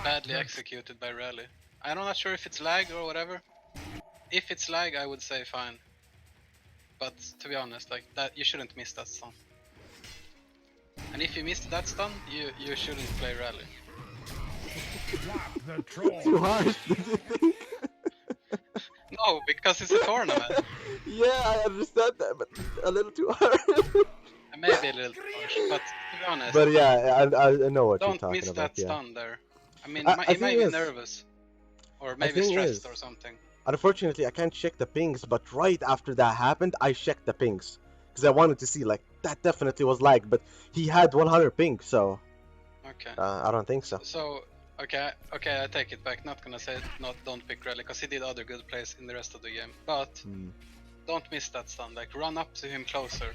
badly executed by Rally. I'm not sure if it's lag or whatever. If it's lag, I would say fine. But to be honest, like that, you shouldn't miss that stun. And if you missed that stun, you shouldn't play Rally. Too harsh, did you think? No, because it's a tournament. Yeah, I understand that, but a little too harsh. Maybe a little harsh, but to be honest, But yeah, I know what you're don't talking miss about. that Yeah. stun there. I mean, I he might think be is- nervous, or maybe thing stressed is- or something. Unfortunately, I can't check the pings, but right after that happened, I checked the pings because I wanted to see like that definitely was lag, but he had 100 ping, so Okay. I don't think so. So, okay, I take it back. Not gonna say don't pick Rally because he did other good plays in the rest of the game. But don't miss that stun. Like run up to him closer.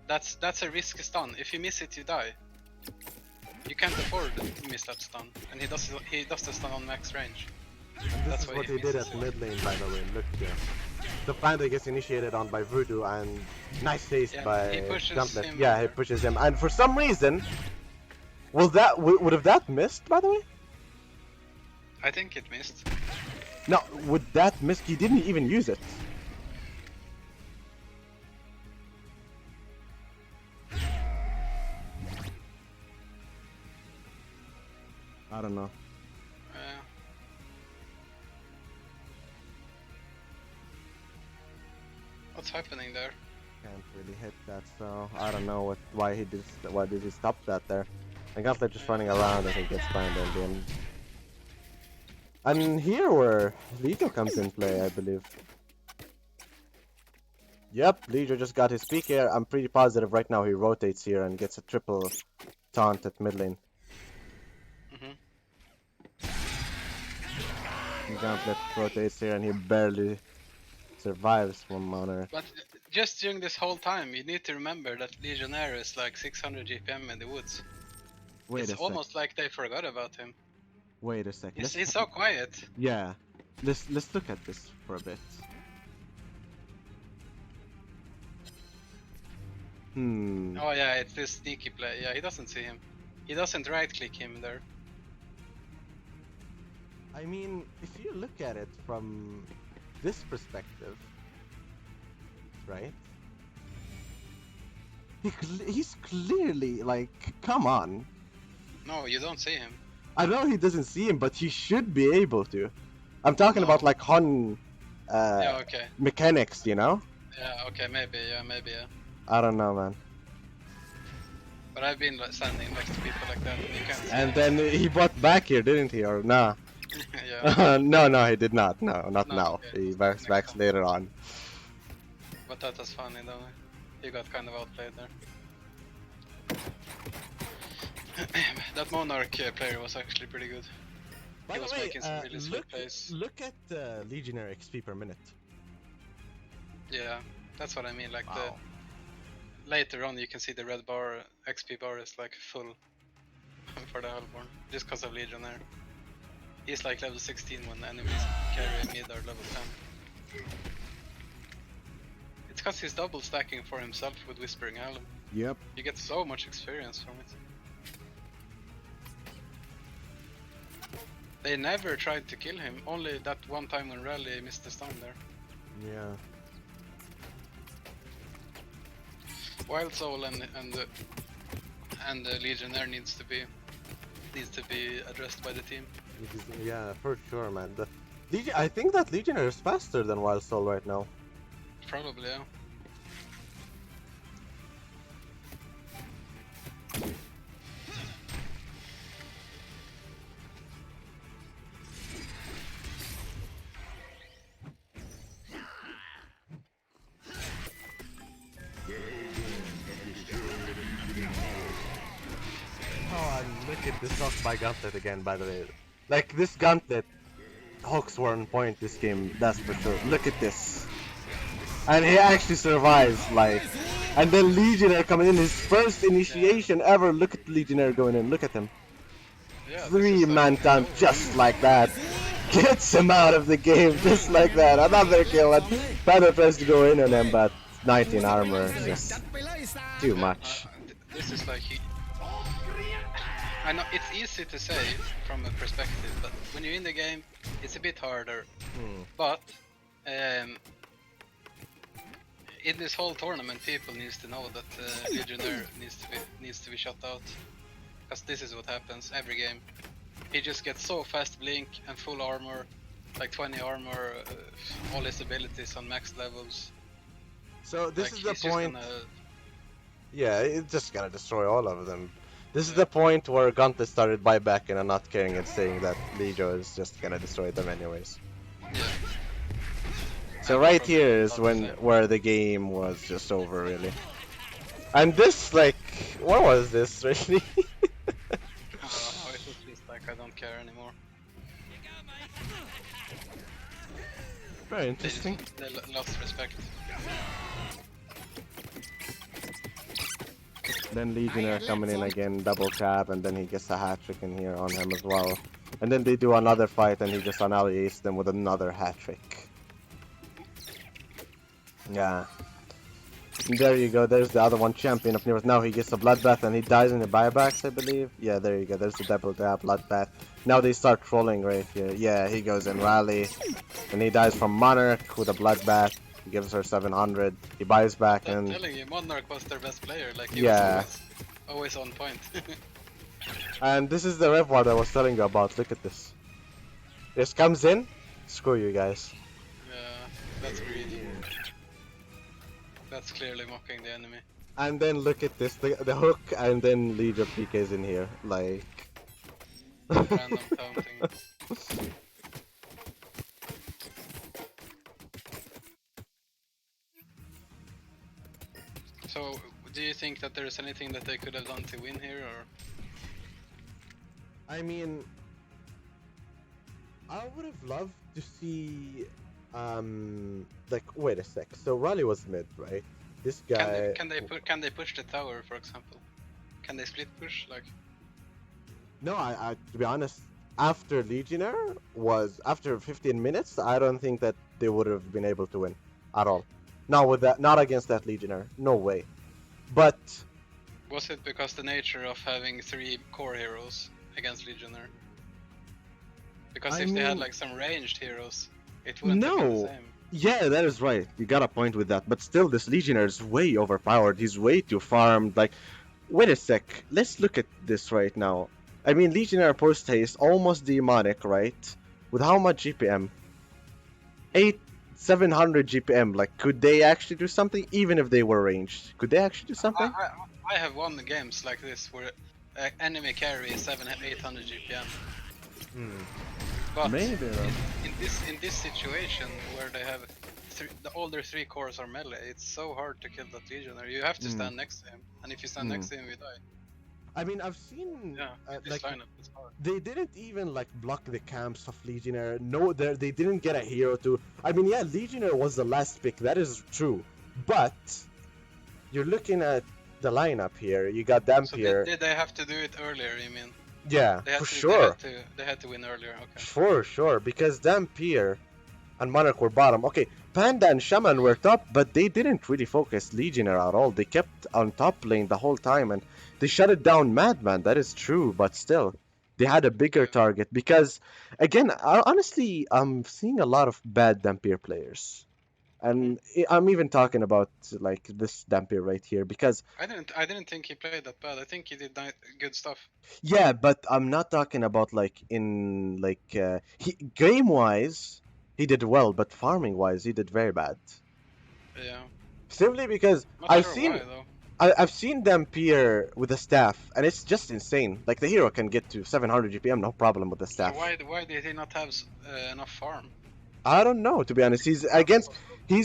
That's a risky stun. If you miss it, you die. You can't afford to miss that stun, and he does the stun on max range. This That's is why what he he did misses at it. mid lane, by the way. Look here. The Panda gets initiated on by Voodoo, and nice taste Yeah, by he pushes Gauntlet. him Yeah, he over. pushes him, and for some reason, would have that missed? By the way, I think it missed. no, would that miss? He didn't even use it. I don't know. What's happening there? Can't really hit that, so I don't know why did he stop that there? And Gauntlet just running around, I think gets banned in the end. And here where Legion comes in play, I believe. Yep, Legion just got his peak here. I'm pretty positive right now he rotates here and gets a triple taunt at mid lane. Gauntlet rotates here and he barely survives from Monarch. But just during this whole time, you need to remember that Legionnaire is like 600 GPM in the woods. Wait It's a sec. almost like they forgot about him. Wait a sec. He's so quiet. Yeah. Let's look at this for a bit. Oh yeah, it's this sneaky play. Yeah, he doesn't see him. He doesn't right click him there. I mean, if you look at it from this perspective, right? He's clearly like, come on. No, you don't see him. I know he doesn't see him, but he should be able to. I'm talking No. about like HoN Yeah, okay. mechanics, you know? Yeah, okay, maybe, yeah. I don't know, man. But I've been like, standing next to people like that, and you can't see And him. then he brought back here, didn't he? Or nah? Yeah, No, he did not. No, not No, now. okay, He next backs time. later on. but that was funny though. He got kind of outplayed there. That Monarch player was actually pretty good. By He the was way, making some really sweet plays. look at Legionary XP per minute. Yeah, that's what I mean. Like Wow. the later on, you can see the red bar XP bar is like full for the Hellborn, just because of Legionnaire. He's like level 16 when enemies carry mid or level 10. It's because he's double stacking for himself with Whispering Helm. Yep. You get so much experience from it. They never tried to kill him, only that one time when Rally missed the stun there. Yeah. Wild Soul and the Legionnaire needs to be addressed by the team. Yeah, for sure, man. I think that Legionary is faster than Wild Soul right now. Probably, yeah. Oh, and look at this knock by Gauntlet again, by the way. Like, this Gauntlet, Hawks were on point this game, that's for sure. Look at this. And he actually survives, like. And then Legionnaire coming in, his first initiation ever. Look at Legionnaire going in, look at him. Yeah, 3-man down just like that. Gets him out of the game just like that. Another kill, and Panda tries to go in on him, but 19 armor is just too much. This is like I know it's easy to say from a perspective, but when you're in the game, it's a bit harder. But in this whole tournament, people needs to know that Legionnaire needs to be shut out, because this is what happens every game. He just gets so fast blink and full armor, like 20 armor, all his abilities on max levels. So this Like, is the he's just point. gonna- Yeah, it's just gonna destroy all of them. This is the point where Gauntlet started buybacking and not caring and saying that Legio is just gonna destroy them anyways. Yeah. So right here is where the game was just over, really. And this, like, what was this really? It was just like I don't care anymore. Very interesting. They lost respect. Then Legionnaire coming in again, double tap, and then he gets a hat trick in here on him as well. And then they do another fight, and he just annihilates them with another hat trick. Yeah. And there you go, there's the other one, Champion of Nearest. Now he gets a Bloodbath and he dies in the buybacks, I believe. Yeah, there you go, there's the double tap, Bloodbath. Now they start trolling right here. Yeah, he goes in Rally. And he dies from Monarch with a Bloodbath. He gives her 700. He buys back I'm and... telling you, Monarch was their best player. Like he Yeah. was always on point. And this is the rev ward I was telling you about. Look at this. This comes in. Screw you guys. Yeah, that's greedy. That's clearly mocking the enemy. And then look at this. The hook and then Legion PKs in here. Like... Random taunting. So, do you think that there is anything that they could have done to win here, or? I mean... I would have loved to see... like, wait a sec. So Raleigh was mid, right? This guy... Can they push the tower, for example? Can they split push, like? No, I to be honest, after Legionnaire was after 15 minutes, I don't think that they would have been able to win at all. Not with that, not against that Legionnaire, no way. But Was it because the nature of having 3 core heroes against Legionnaire? Because I if they had mean- like some ranged heroes, it wouldn't have been the No. same. Yeah, that is right. You got a point with that. But still, this Legionnaire is way overpowered. He's way too farmed. Like, wait a sec. Let's look at this right now. I mean, Legionnaire post haste, almost demonic, right? With how much GPM? 700 GPM. Like, could they actually do something? Even if they were ranged, could they actually do something? I have won the games like this where enemy carry is 800 GPM. But Maybe. in this situation where they have all their 3 cores are melee, it's so hard to kill that Legionnaire. You have to stand next to him, and if you stand next to him, you die. I mean, I've seen This like lineup is hard. they didn't even like block the camps of Legionnaire. No, they didn't get a hero to. I mean, yeah, Legionnaire was the last pick. That is true, but you're looking at the lineup here. You got Dampier. So did they have to do it earlier? You mean? Yeah, They had for to, sure. They had to win earlier. Okay. For sure, because Dampier and Monarch were bottom. Okay, Panda and Shaman were top, but they didn't really focus Legionnaire at all. They kept on top lane the whole time, and they shut it down Madman. That is true, but still, they had a bigger target. Because, again, honestly, I'm seeing a lot of bad Dampier players. And I'm even talking about, like, this Dampier right here, because... I didn't think he played that bad. I think he did good stuff. Yeah, but I'm not talking about, like, game-wise, he did well, but farming-wise, he did very bad. Yeah. Simply because I've seen Dampier with the staff, and it's just insane. Like, the hero can get to 700 GPM, no problem with the staff. So why did he not have enough farm? I don't know, to be honest. He's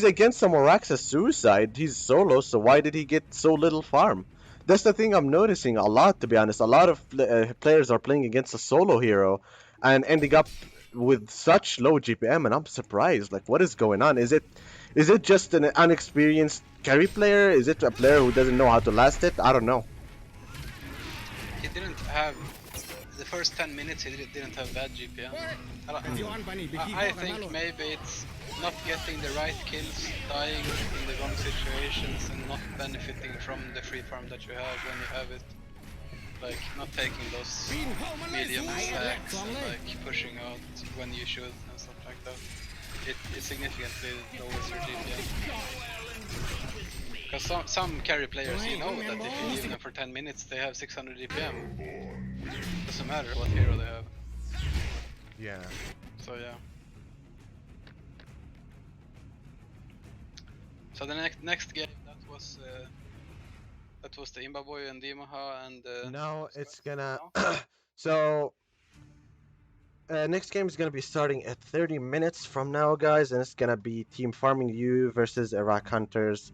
against some Oraxa's suicide. He's solo, so why did he get so little farm? That's the thing I'm noticing a lot, to be honest. A lot of players are playing against a solo hero and ending up with such low GPM, and I'm surprised. Like, what is going on? Is it just an unexperienced carry player? Is it a player who doesn't know how to last it? I don't know. He didn't have the first 10 minutes. He didn't have bad GPM. I think maybe it's not getting the right kills, dying in the wrong situations, and not benefiting from the free farm that you have when you have it. Like, not taking those medium stacks and like pushing out when you should and stuff like that. It significantly lowers your GPM. Because some carry players, you know that if you leave them for 10 minutes, they have 600 GPM. Doesn't matter what hero they have. Yeah. So yeah. So the next game, that was the Imba Boy and Dimaha and now it's gonna so next game is gonna be starting at 30 minutes from now, guys, and it's gonna be Team Farming You versus Iraq Hunters.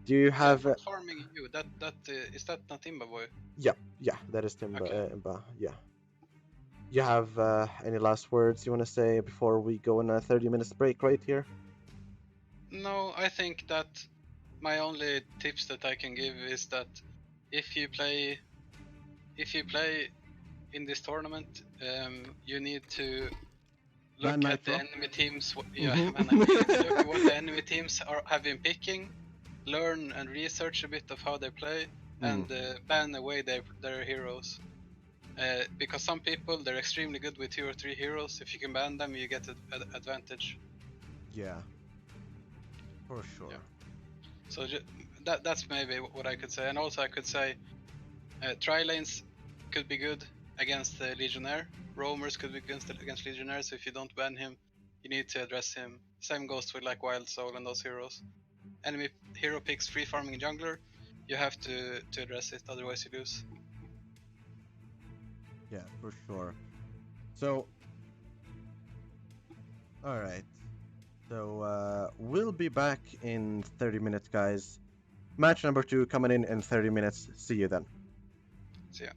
Do you have Farming You? Is that not Imba Boy? Yeah, that is Timba. Okay. Imba. Yeah. You have any last words you want to say before we go on a 30 minutes break right here? No, I think that my only tips that I can give is that if you play in this tournament, you need to look at the enemy teams. You need to look at what the enemy teams have been picking, learn and research a bit of how they play, and ban away their heroes. Because some people, they're extremely good with 2 or 3 heroes. If you can ban them, you get an advantage. Yeah, for sure. Yeah. So that's maybe what I could say. And also I could say tri-lanes could be good against the Legionnaire. Roamers could be good against Legionnaire, so if you don't ban him, you need to address him. Same goes with like Wild Soul and those heroes. Enemy hero picks free farming jungler, you have to address it, otherwise you lose. Yeah, for sure. So, alright. So, we'll be back in 30 minutes, guys. Match number 2 coming in 30 minutes. See you then. See ya.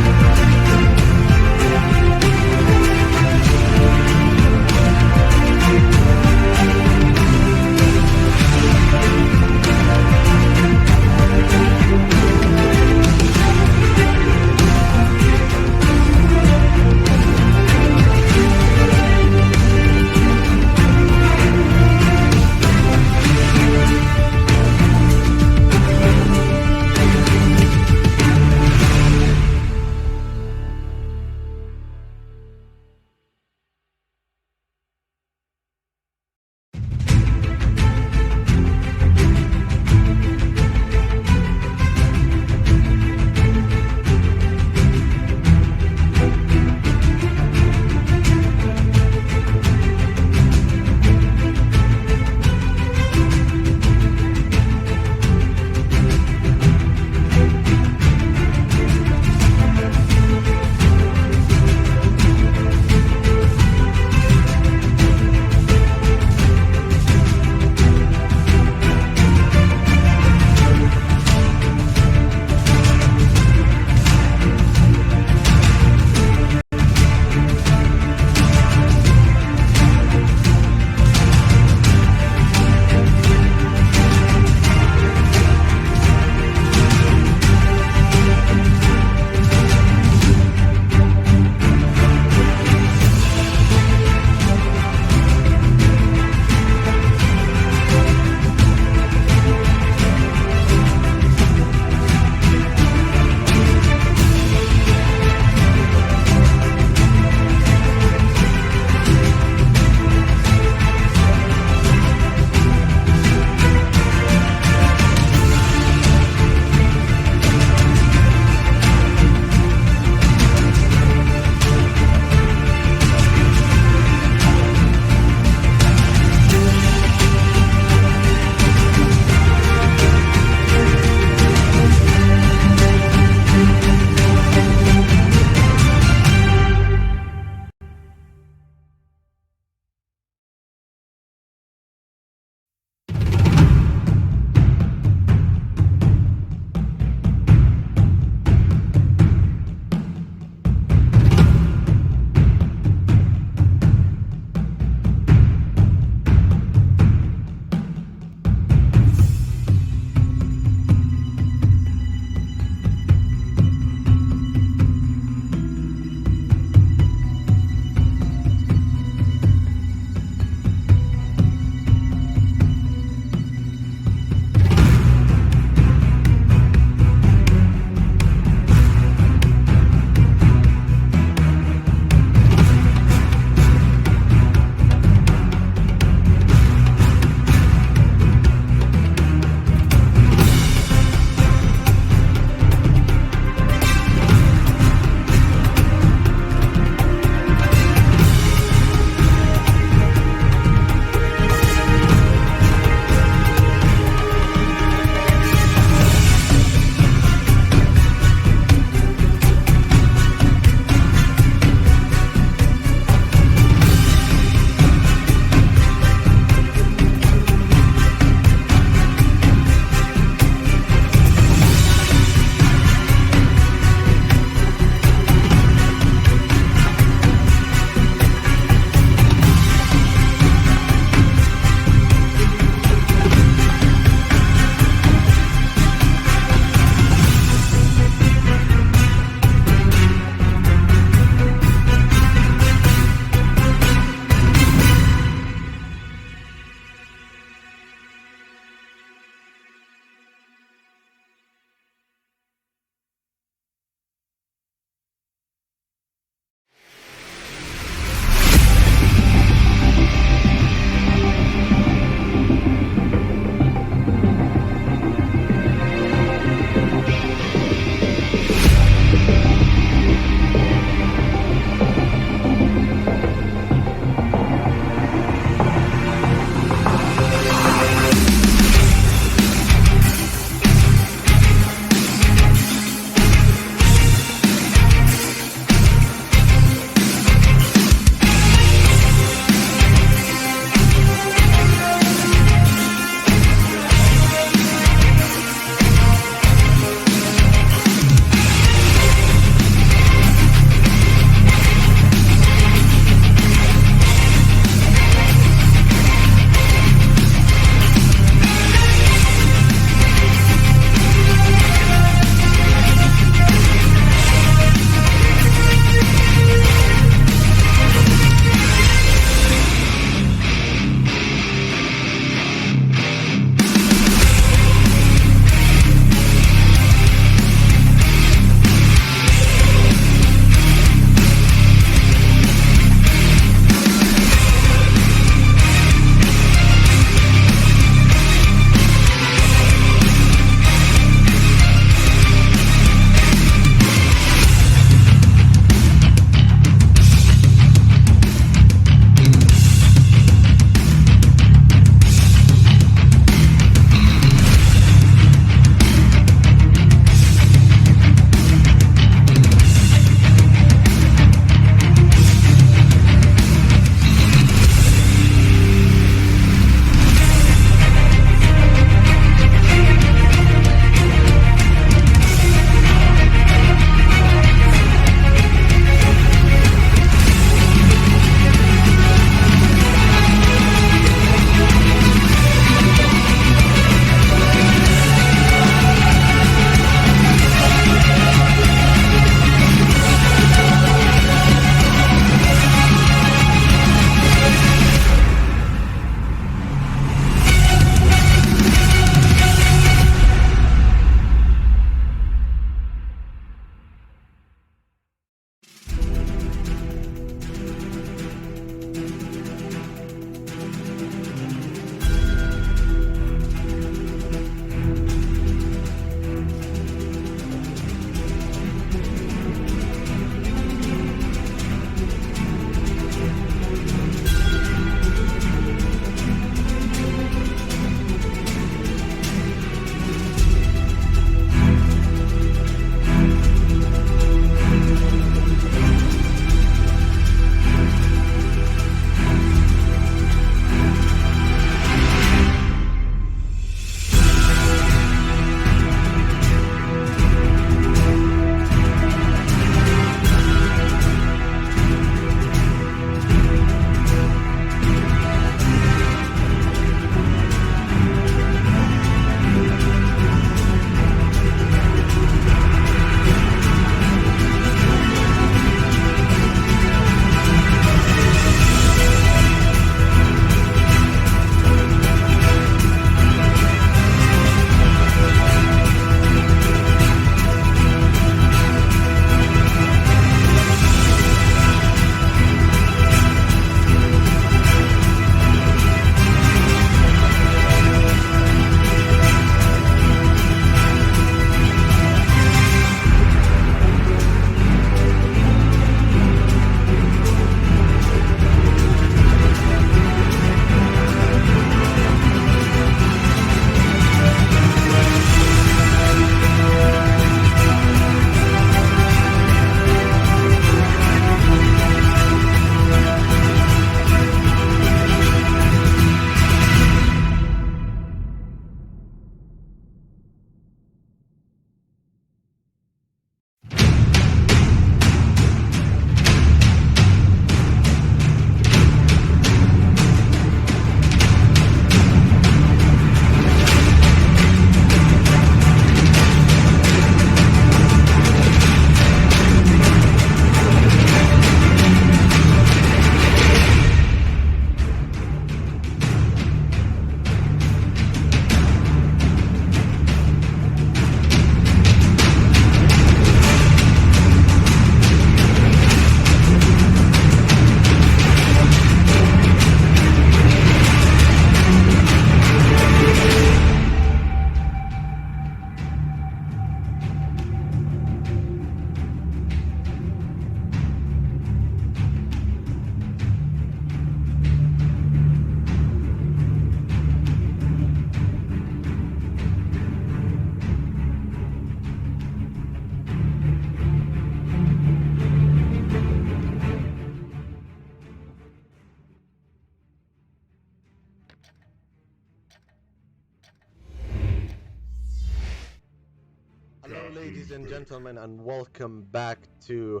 ladies and gentlemen, and welcome back to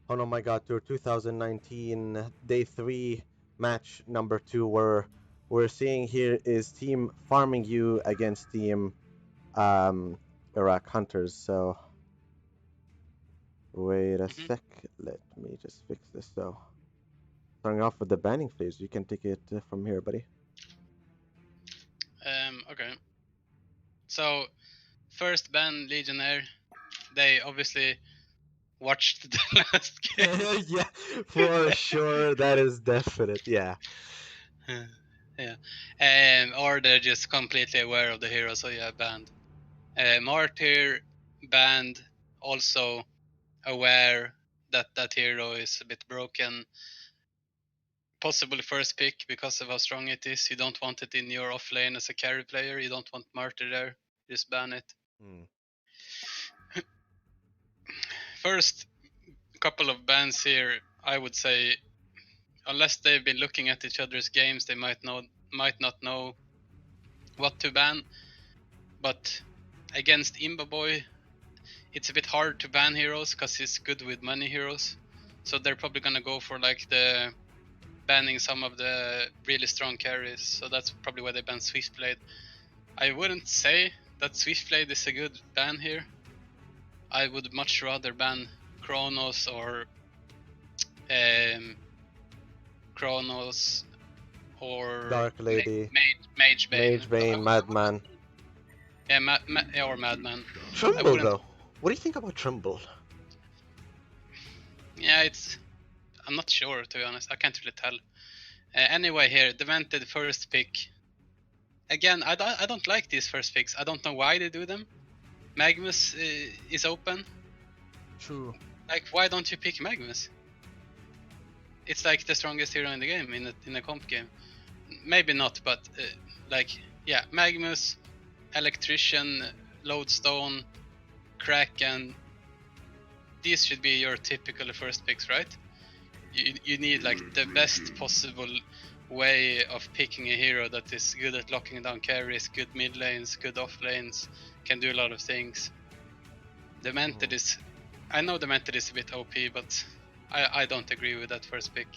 HoN OMGTour 2019 Day 3 match number 2, where we're seeing here is Team Farming You against Team Iraq Hunters. So, wait a sec, let me just fix this. So, starting off with the banning phase, you can take it from here, buddy. Okay. So, first ban Legionnaire. They obviously watched the last game. Yeah, for sure, that is definite, yeah. Yeah. Or they're just completely aware of the hero, so yeah, banned. Martyr banned, also aware that that hero is a bit broken. Possibly first pick because of how strong it is. You don't want it in your off lane as a carry player. You don't want Martyr there. Just ban it. First couple of bans here, I would say, unless they've been looking at each other's games, they might not know what to ban. But against Imbaboy, it's a bit hard to ban heroes because he's good with money heroes. So they're probably gonna go for like the banning some of the really strong carries. So that's probably why they ban Swiftblade. I wouldn't say that Swiftblade is a good ban here. I would much rather ban Kronos or Dark Lady, Mage Bane. Mage Bane, Madman. Yeah, or Madman. Tremble, though. What do you think about Tremble? Yeah, I'm not sure, to be honest. I can't really tell. Anyway, here, Demented first pick. Again, I don't like these first picks. I don't know why they do them. Magnus is open. True. Like, why don't you pick Magnus? It's like the strongest hero in the game, in a comp game. Maybe not, but like, yeah, Magnus, Electrician, Lodestone, Kraken. These should be your typical first picks, right? You need like the best possible way of picking a hero that is good at locking down carries, good mid lanes, good off lanes, can do a lot of things. Demented is, I know Demented is a bit OP, but I don't agree with that first pick.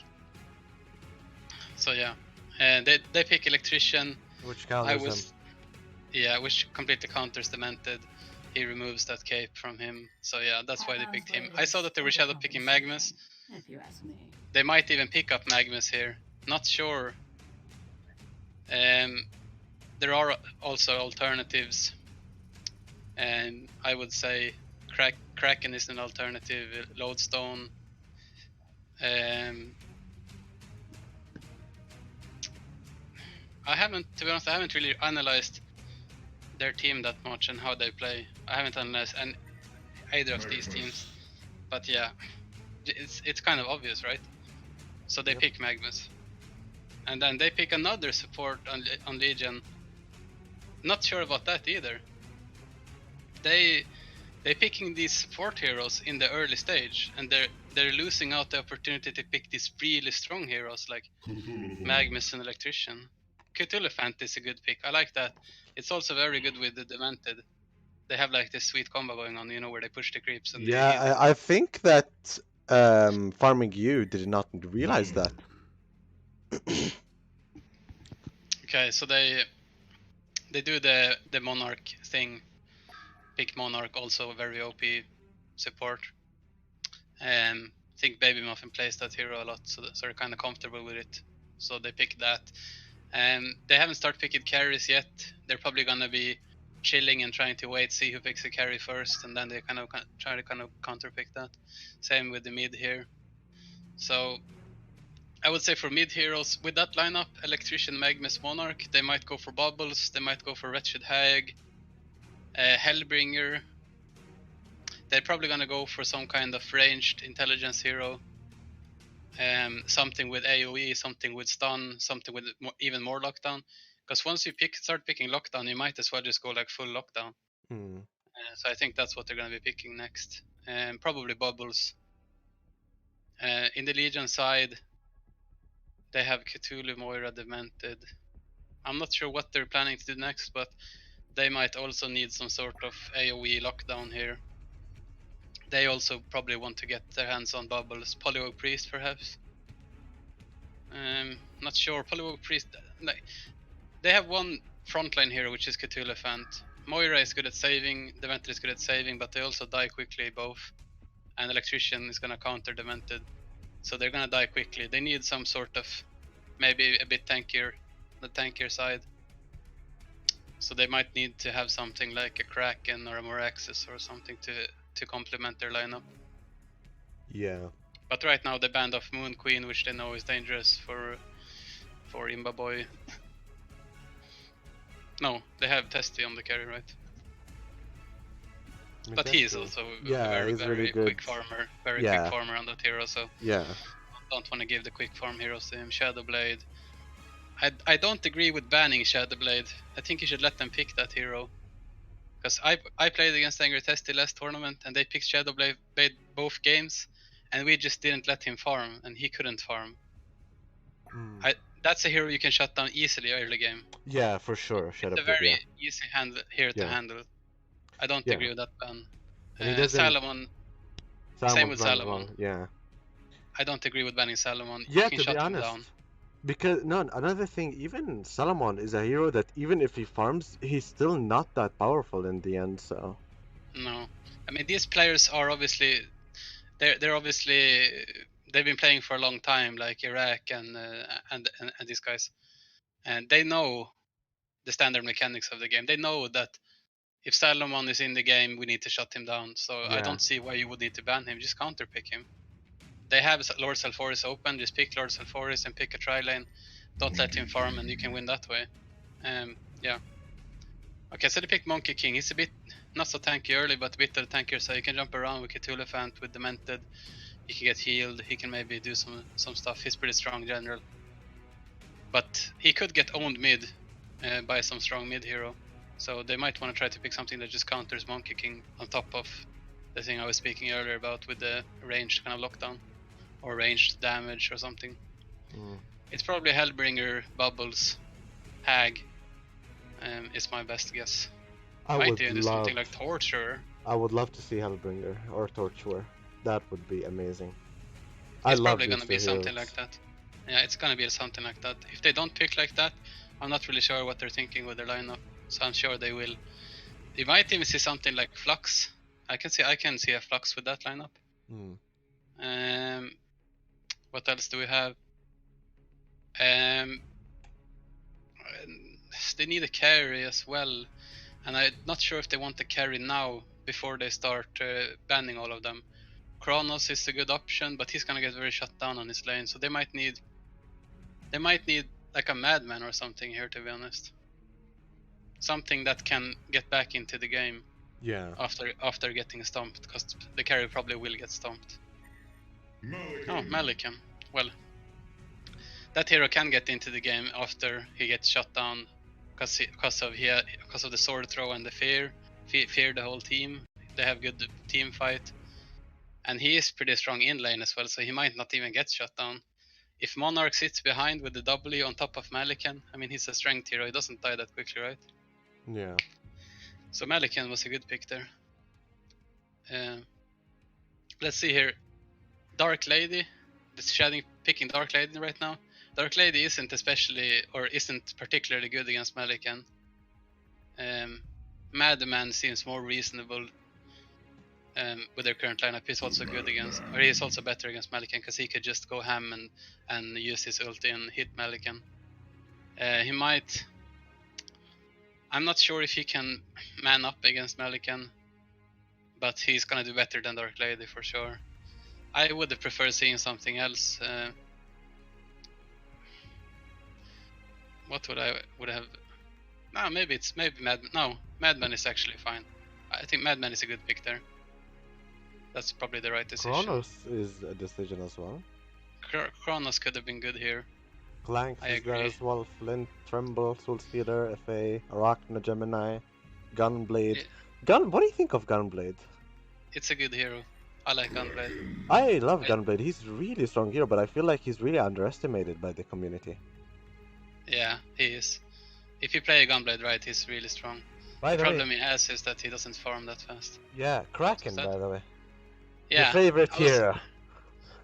So yeah, they pick Electrician. Which counters him. Yeah, which completely counters Demented. He removes that cape from him. So yeah, that's why they picked him. I saw that they were shadow picking Magnus. If you ask me. They might even pick up Magnus here. Not sure. There are also alternatives. And I would say Kraken is an alternative. Lodestone. To be honest, I haven't really analyzed their team that much and how they play. I haven't analyzed either of these teams. But yeah, it's kind of obvious, right? So they pick Magnus. And then they pick another support on Legion. Not sure about that either. They picking these support heroes in the early stage, and they're losing out the opportunity to pick these really strong heroes like Magnus and Electrician. Cthulhuphant is a good pick. I like that. It's also very good with the Demented. They have like this sweet combo going on, you know, where they push the creeps. And yeah, I think that Farming You did not realize that. Okay, so they do the Monarch thing. Pick Monarch, also very OP support. I think Baby Muffin plays that hero a lot, so they're kind of comfortable with it. So they pick that. They haven't started picking carries yet. They're probably gonna be chilling and trying to wait, see who picks a carry first, and then they kind of try to counter pick that. Same with the mid here. So I would say for mid heroes with that lineup, Electrician, Magnus, Monarch, they might go for Bubbles, they might go for Wretched Hag, Hellbringer. They're probably gonna go for some kind of ranged intelligence hero. Something with AoE, something with stun, something with even more lockdown. Because once you start picking lockdown, you might as well just go like full lockdown. So I think that's what they're going to be picking next. Probably Bubbles. In the Legion side, they have Cthulhu, Moira, Demented. I'm not sure what they're planning to do next, but they might also need some sort of AoE lockdown here. they also probably want to get their hands on bubbles. Polywog Priest, perhaps. Not sure. Polywog Priest. Like, they have one frontline hero, which is Cthulhuphant. Moira is good at saving. Demented is good at saving, but they also die quickly both. And Electrician is gonna counter Demented, so they're gonna die quickly. They need some sort of maybe a bit tankier, the tankier side. So they might need to have something like a Kraken or a Moraxis or something to complement their lineup. Yeah. But right now they banned off Moon Queen, which they know is dangerous for Imba Boy. No, they have Testy on the carry, right? I mean, But he is also yeah, a very, he's very really good. quick farmer. Very Yeah. quick farmer on that hero, so Yeah. don't want to give the quick farm heroes to him. Shadowblade. I don't agree with banning Shadowblade. I think you should let them pick that hero. Because I played against Angry Testy last tournament and they picked Shadowblade both games and we just didn't let him farm and he couldn't farm. That's a hero you can shut down easily early game. Yeah, for sure. It's a very easy hero to handle. I don't agree with that ban. And he doesn't... Salomon. Same with Salomon. Yeah. I don't agree with banning Salomon. Yeah, you can to shut be him honest. down. Because another thing, even Salamon is a hero that even if he farms, he's still not that powerful in the end. So no, I mean these players are obviously they're obviously they've been playing for a long time, like Iraq and these guys, and they know the standard mechanics of the game. They know that if Salomon is in the game, we need to shut him down. So I don't see why you would need to ban him. Just counter pick him. They have Lord Salforis open. Just pick Lord Salforis and pick a tri lane. Don't let him farm, and you can win that way. Yeah. Okay, so they picked Monkey King. He's a bit not so tanky early, but a bit of a tankier. So you can jump around with Cthulhuphant, with Demented. He can get healed. He can maybe do some stuff. He's pretty strong in general. But he could get owned mid by some strong mid hero. So they might want to try to pick something that just counters Monkey King on top of the thing I was speaking earlier about with the ranged kind of lockdown. Or ranged damage or something. It's probably Hellbringer, Bubbles, Hag is my best guess. Might even do something like Torture. I would love to see Hellbringer or Torture. That would be amazing. It's probably gonna be something like that. Yeah, it's gonna be something like that. If they don't pick like that, I'm not really sure what they're thinking with their lineup. So I'm sure they will. You might even see something like Flux. I can see a Flux with that lineup. What else do we have? They need a carry as well, and I'm not sure if they want the carry now before they start banning all of them. Kronos is a good option, but he's gonna get very shut down on his lane, so they might need like a madman or something here, to be honest. Something that can get back into the game. Yeah. After getting stomped, because the carry probably will get stomped. Oh, Malikan. Well, that hero can get into the game after he gets shut down because of the sword throw and the fear the whole team. They have good team fight, and he is pretty strong in lane as well, so he might not even get shut down. If Monarch sits behind with the W on top of Malikan, I mean he's a strength hero, he doesn't die that quickly, right? Yeah. So Malikan was a good pick there. Let's see here. Dark Lady. This Shading picking Dark Lady right now. Dark Lady isn't particularly good against Malikan. Madman seems more reasonable with their current lineup. He's also good against, or he's also better against Malikan because he could just go ham and use his ulti and hit Malikan. He might. I'm not sure if he can man up against Malikan, but he's gonna do better than Dark Lady for sure. I would have preferred seeing something else. What would have? No, maybe Madman. No, Madman is actually fine. I think Madman is a good pick there. That's probably the right decision. Kronos is a decision as well. Kronos could have been good here. Clank I is there agree. as well. Flint, Tremble, Soul Stealer, FA, Arachna, Gemini, Gunblade. What do you think of Gunblade? It's a good hero. I like Gunblade. I love Gunblade. He's really strong hero, but I feel like he's really underestimated by the community. Yeah, he is. If you play a Gunblade right, he's really strong. The problem he has is that he doesn't farm that fast. Yeah, Kraken, by the way. Yeah, Your favorite hero.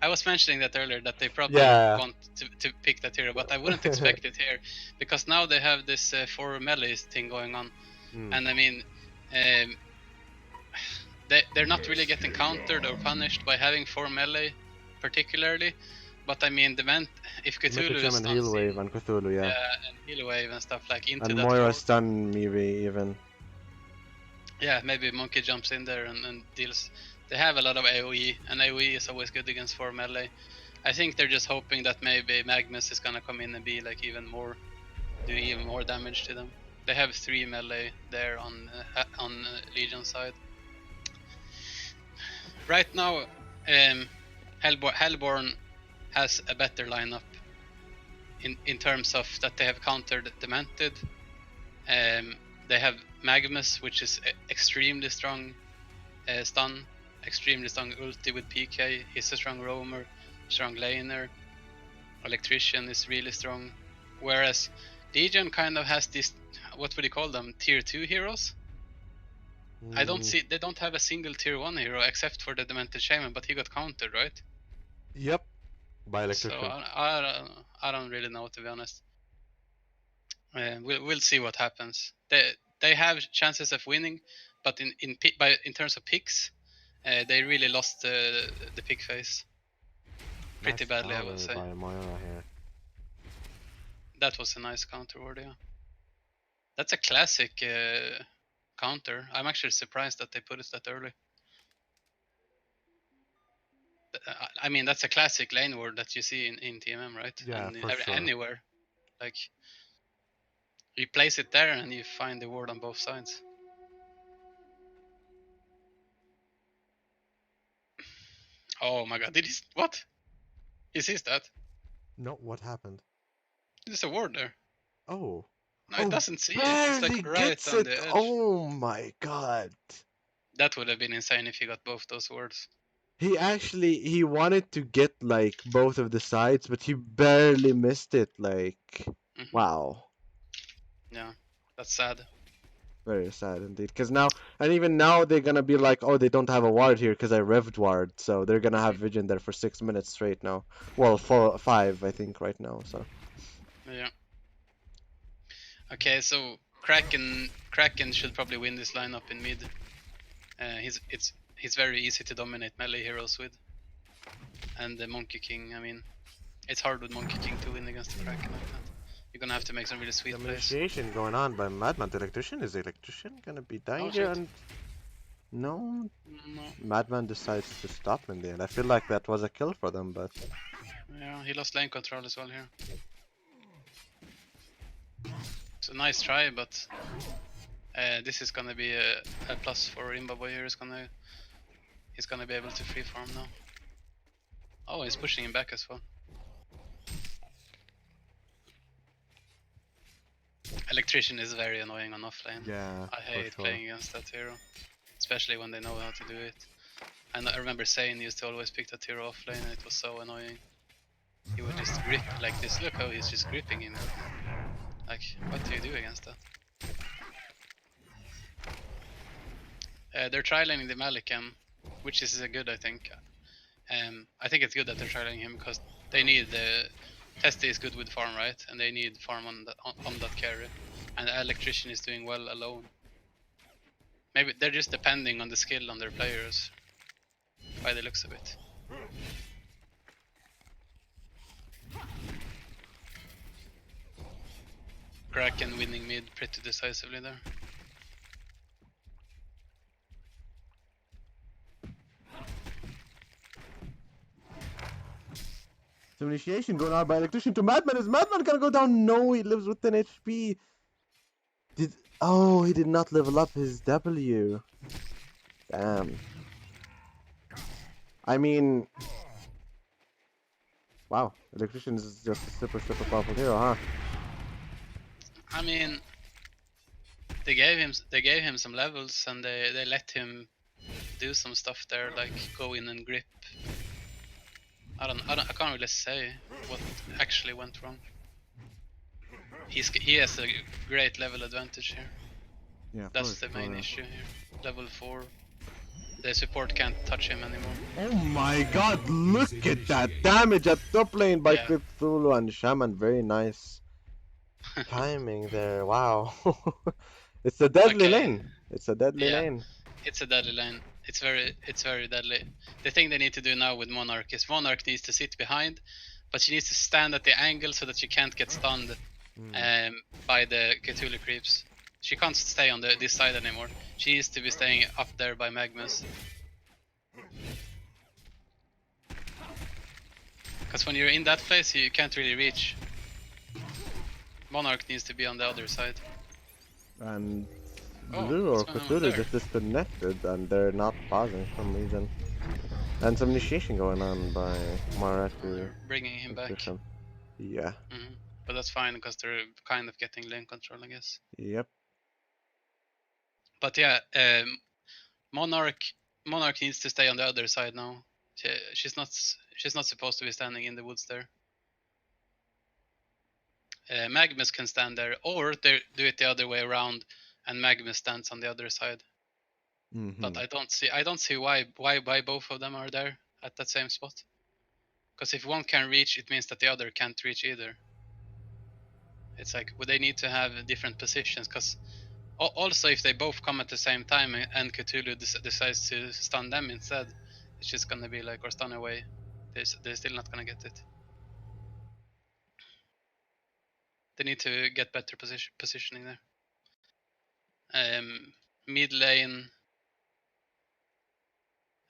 I was mentioning that earlier, that they probably Yeah. want to pick that hero, but I wouldn't expect it here, because now they have this 4 melee thing going on, and I mean, they're not really getting countered or punished by having 4 melee, particularly, but I mean, if Cthulhu Shaman stuns heal wave in, and Cthulhu, yeah. and heal wave and stuff like into And that Moira 4, stun maybe even. yeah, maybe Monkey jumps in there and deals. They have a lot of AoE, and AoE is always good against 4 melee. I think they're just hoping that maybe Magnus is gonna come in and be like do even more damage to them. They have 3 melee there on Legion side. Right now, Hellborn has a better lineup in terms of that they have countered Demented. They have Magnus, which is extremely strong stun, extremely strong ulti with PK. He's a strong roamer, strong laner. Electrician is really strong. Whereas Legion kind of has this, what would you call them, tier 2 heroes? I don't see, they don't have a single tier 1 hero except for the Demented Shaman, but he got countered, right? Yep. By So Electrician. I don't really know, to be honest. We'll see what happens. They have chances of winning, but in terms of picks, they really lost the pick phase pretty badly, I would say. By Moira here. That was a nice counter ward, yeah. That's a classic counter. I'm actually surprised that they put it that early. I mean, that's a classic lane ward that you see in TMM, right? Yeah, and for sure. Anywhere. Like, you place it there and you find the ward on both sides. Oh my god, what? He sees that? No, what happened? There's a ward there. Oh. No, it doesn't see it. It's Barely like right gets on it. the edge. Oh my god. That would have been insane if he got both those wards. He wanted to get like both of the sides, but he barely missed it. Like, wow. Yeah, that's sad. Very sad indeed. Because now, and even now, they're gonna be like, oh, they don't have a ward here because I revved ward, so they're gonna have Vision there for 6 minutes straight now. Well, 5, I think, right now. So. Yeah. Okay, so Kraken should probably win this lineup in mid. He's very easy to dominate melee heroes with. And the Monkey King, I mean, it's hard with Monkey King to win against the Kraken like that. You're gonna have to make some really sweet plays. Initiation going on by Madman. The Electrician, is the Electrician gonna be dying here? And no, Madman decides to stop in the end. I feel like that was a kill for them, but yeah, he lost lane control as well here. It's a nice try, but this is gonna be a plus for Imbaboy here. He's gonna be able to free farm now. Oh, he's pushing him back as well. Electrician is very annoying on offlane. yeah, I hate playing against that hero, especially when they know how to do it. And I remember Zane used to always pick that hero offlane, and it was so annoying. He would just grip like this. Look how he's just gripping him. Like, what do you do against that? They're trialing the Malikam, which is good, I think. I think it's good that they're trialing him because they need the Testy is good with farm, right? And they need farm on that carry. And the Electrician is doing well alone. Maybe they're just depending on the skill on their players, by the looks of it. Kraken winning mid pretty decisively there. some initiation going on by Electrician to Madman. Is Madman gonna go down? No, he lives with 10 HP. He did not level up his W. Damn. I mean, wow, Electrician is just a super powerful hero, huh? I mean, they gave him some levels, and they let him do some stuff there, like go in and grip. I can't really say what actually went wrong. He has a great level advantage here. Yeah, that's the main issue here. Level 4. the support can't touch him anymore. Oh my god, look at that damage at top lane by Yeah. Cthulhu and Shaman. Very nice timing there. Wow. It's a deadly Okay. lane. It's a deadly Yeah. lane. It's a deadly lane. It's very deadly. The thing they need to do now with Monarch is Monarch needs to sit behind, but she needs to stand at the angle so that she can't get stunned by the Cthulhu creeps. She can't stay on this side anymore. She needs to be staying up there by Magmus. Because when you're in that place, you can't really reach. Monarch needs to be on the other side. And Oh, Blue or what's going on Cthulhu there? just disconnected and they're not pausing for some reason. And some initiation going on by Mara to They're bringing him back. push him. Yeah. But that's fine because they're kind of getting lane control, I guess. Yep. But yeah, Monarch needs to stay on the other side now. She's not supposed to be standing in the woods there. Magmus can stand there, or they do it the other way around, and Magmus stands on the other side. But I don't see why both of them are there at that same spot. Because if one can reach, it means that the other can't reach either. It's like, would they need to have different positions? Because also, if they both come at the same time and Cthulhu decides to stun them instead, it's just gonna be like, or stun away. They're still not gonna get it. They need to get better positioning there. Mid lane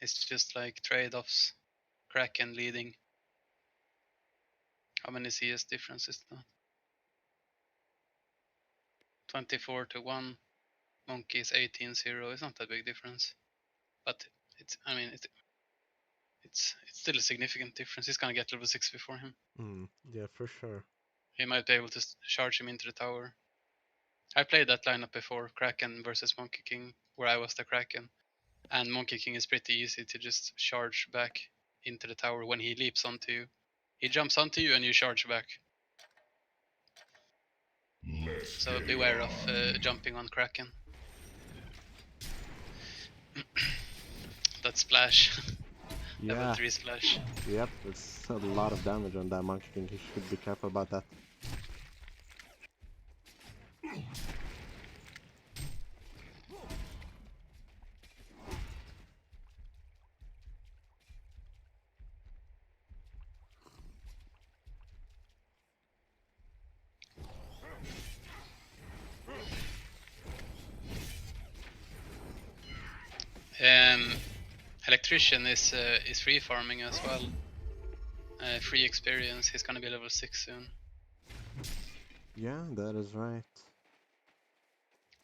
is just like trade-offs. Kraken leading. How many CS difference is that? 24-1. Monkey is 18-0. It's not that big difference, but it's still a significant difference. He's gonna get level 6 before him. Yeah, for sure. He might be able to charge him into the tower. I played that lineup before, Kraken versus Monkey King, where I was the Kraken. And Monkey King is pretty easy to just charge back into the tower when he leaps onto you. He jumps onto you and you charge back. So beware of jumping on Kraken. That splash. Level Yeah. 3 splash. Yep, it's a lot of damage on that Monkey King. He should be careful about that. Electrician is free farming as well. Free experience. He's gonna be level 6 soon. Yeah, that is right.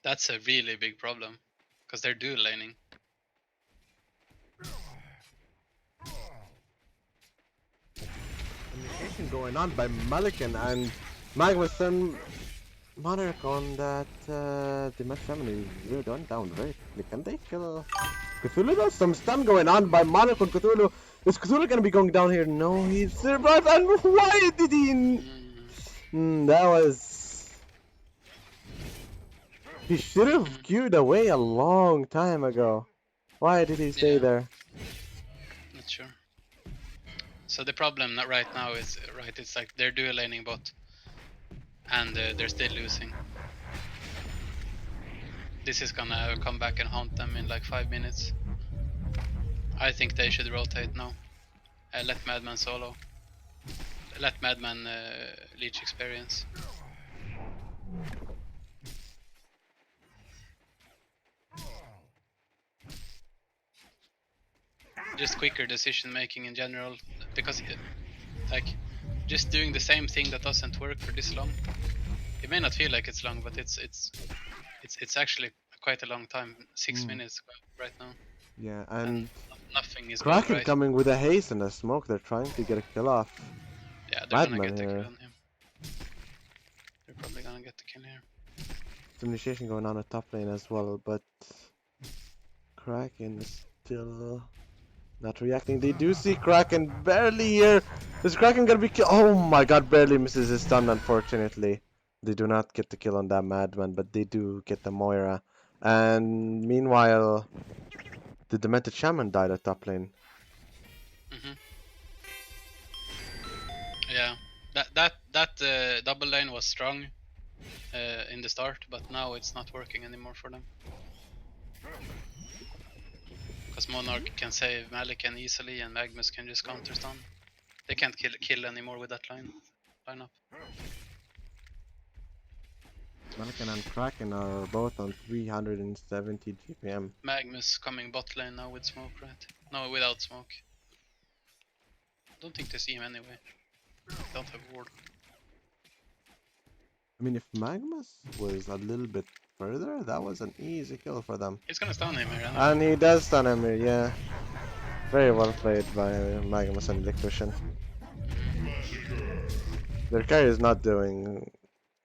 That's a really big problem, because they're dual laning. Initiation going on by Malikan and Magmus and Monarch on that Dimash Shaman is really going down very quickly. Can they kill Cthulhu? There's some stun going on by Monarch on Cthulhu. Is Cthulhu gonna be going down here? No, he survived. And why did he? That was. He should have queued away a long time ago. Why did he stay there? Not sure. So the problem right now is, it's like they're dual laning bot. And they're still losing. This is gonna come back and haunt them in like 5 minutes. I think they should rotate now. Let Madman solo. Let Madman leech experience. Just quicker decision making in general, because like just doing the same thing that doesn't work for this long. It may not feel like it's long, but it's actually quite a long time. 6 minutes right now. Yeah, and nothing is Kraken right. coming with a haze and a smoke. They're trying to get a kill off. Yeah, they're gonna Madman get the here. kill on him. They're probably gonna get the kill here. Some initiation going on at top lane as well, but Kraken is still not reacting. They do see Kraken barely here. Is Kraken gonna be killed? Oh my god, barely misses his stun, unfortunately. They do not get the kill on that Madman, but they do get the Moira. And meanwhile, the Demented Shaman died at top lane. Yeah, that double lane was strong in the start, but now it's not working anymore for them. Because Monarch can save Malikan easily and Magnus can just counter stun. They can't kill anymore with that lineup. Malikan and Kraken are both on 370 GPM. Magnus coming bot lane now with smoke, right? No, without smoke. Don't think they see him anyway. Don't have ward. I mean, if Magnus was a little bit further, that was an easy kill for them. He's gonna stun him here. And he does stun him here, yeah. Very well played by Magnus and Electrician. Their carry is not doing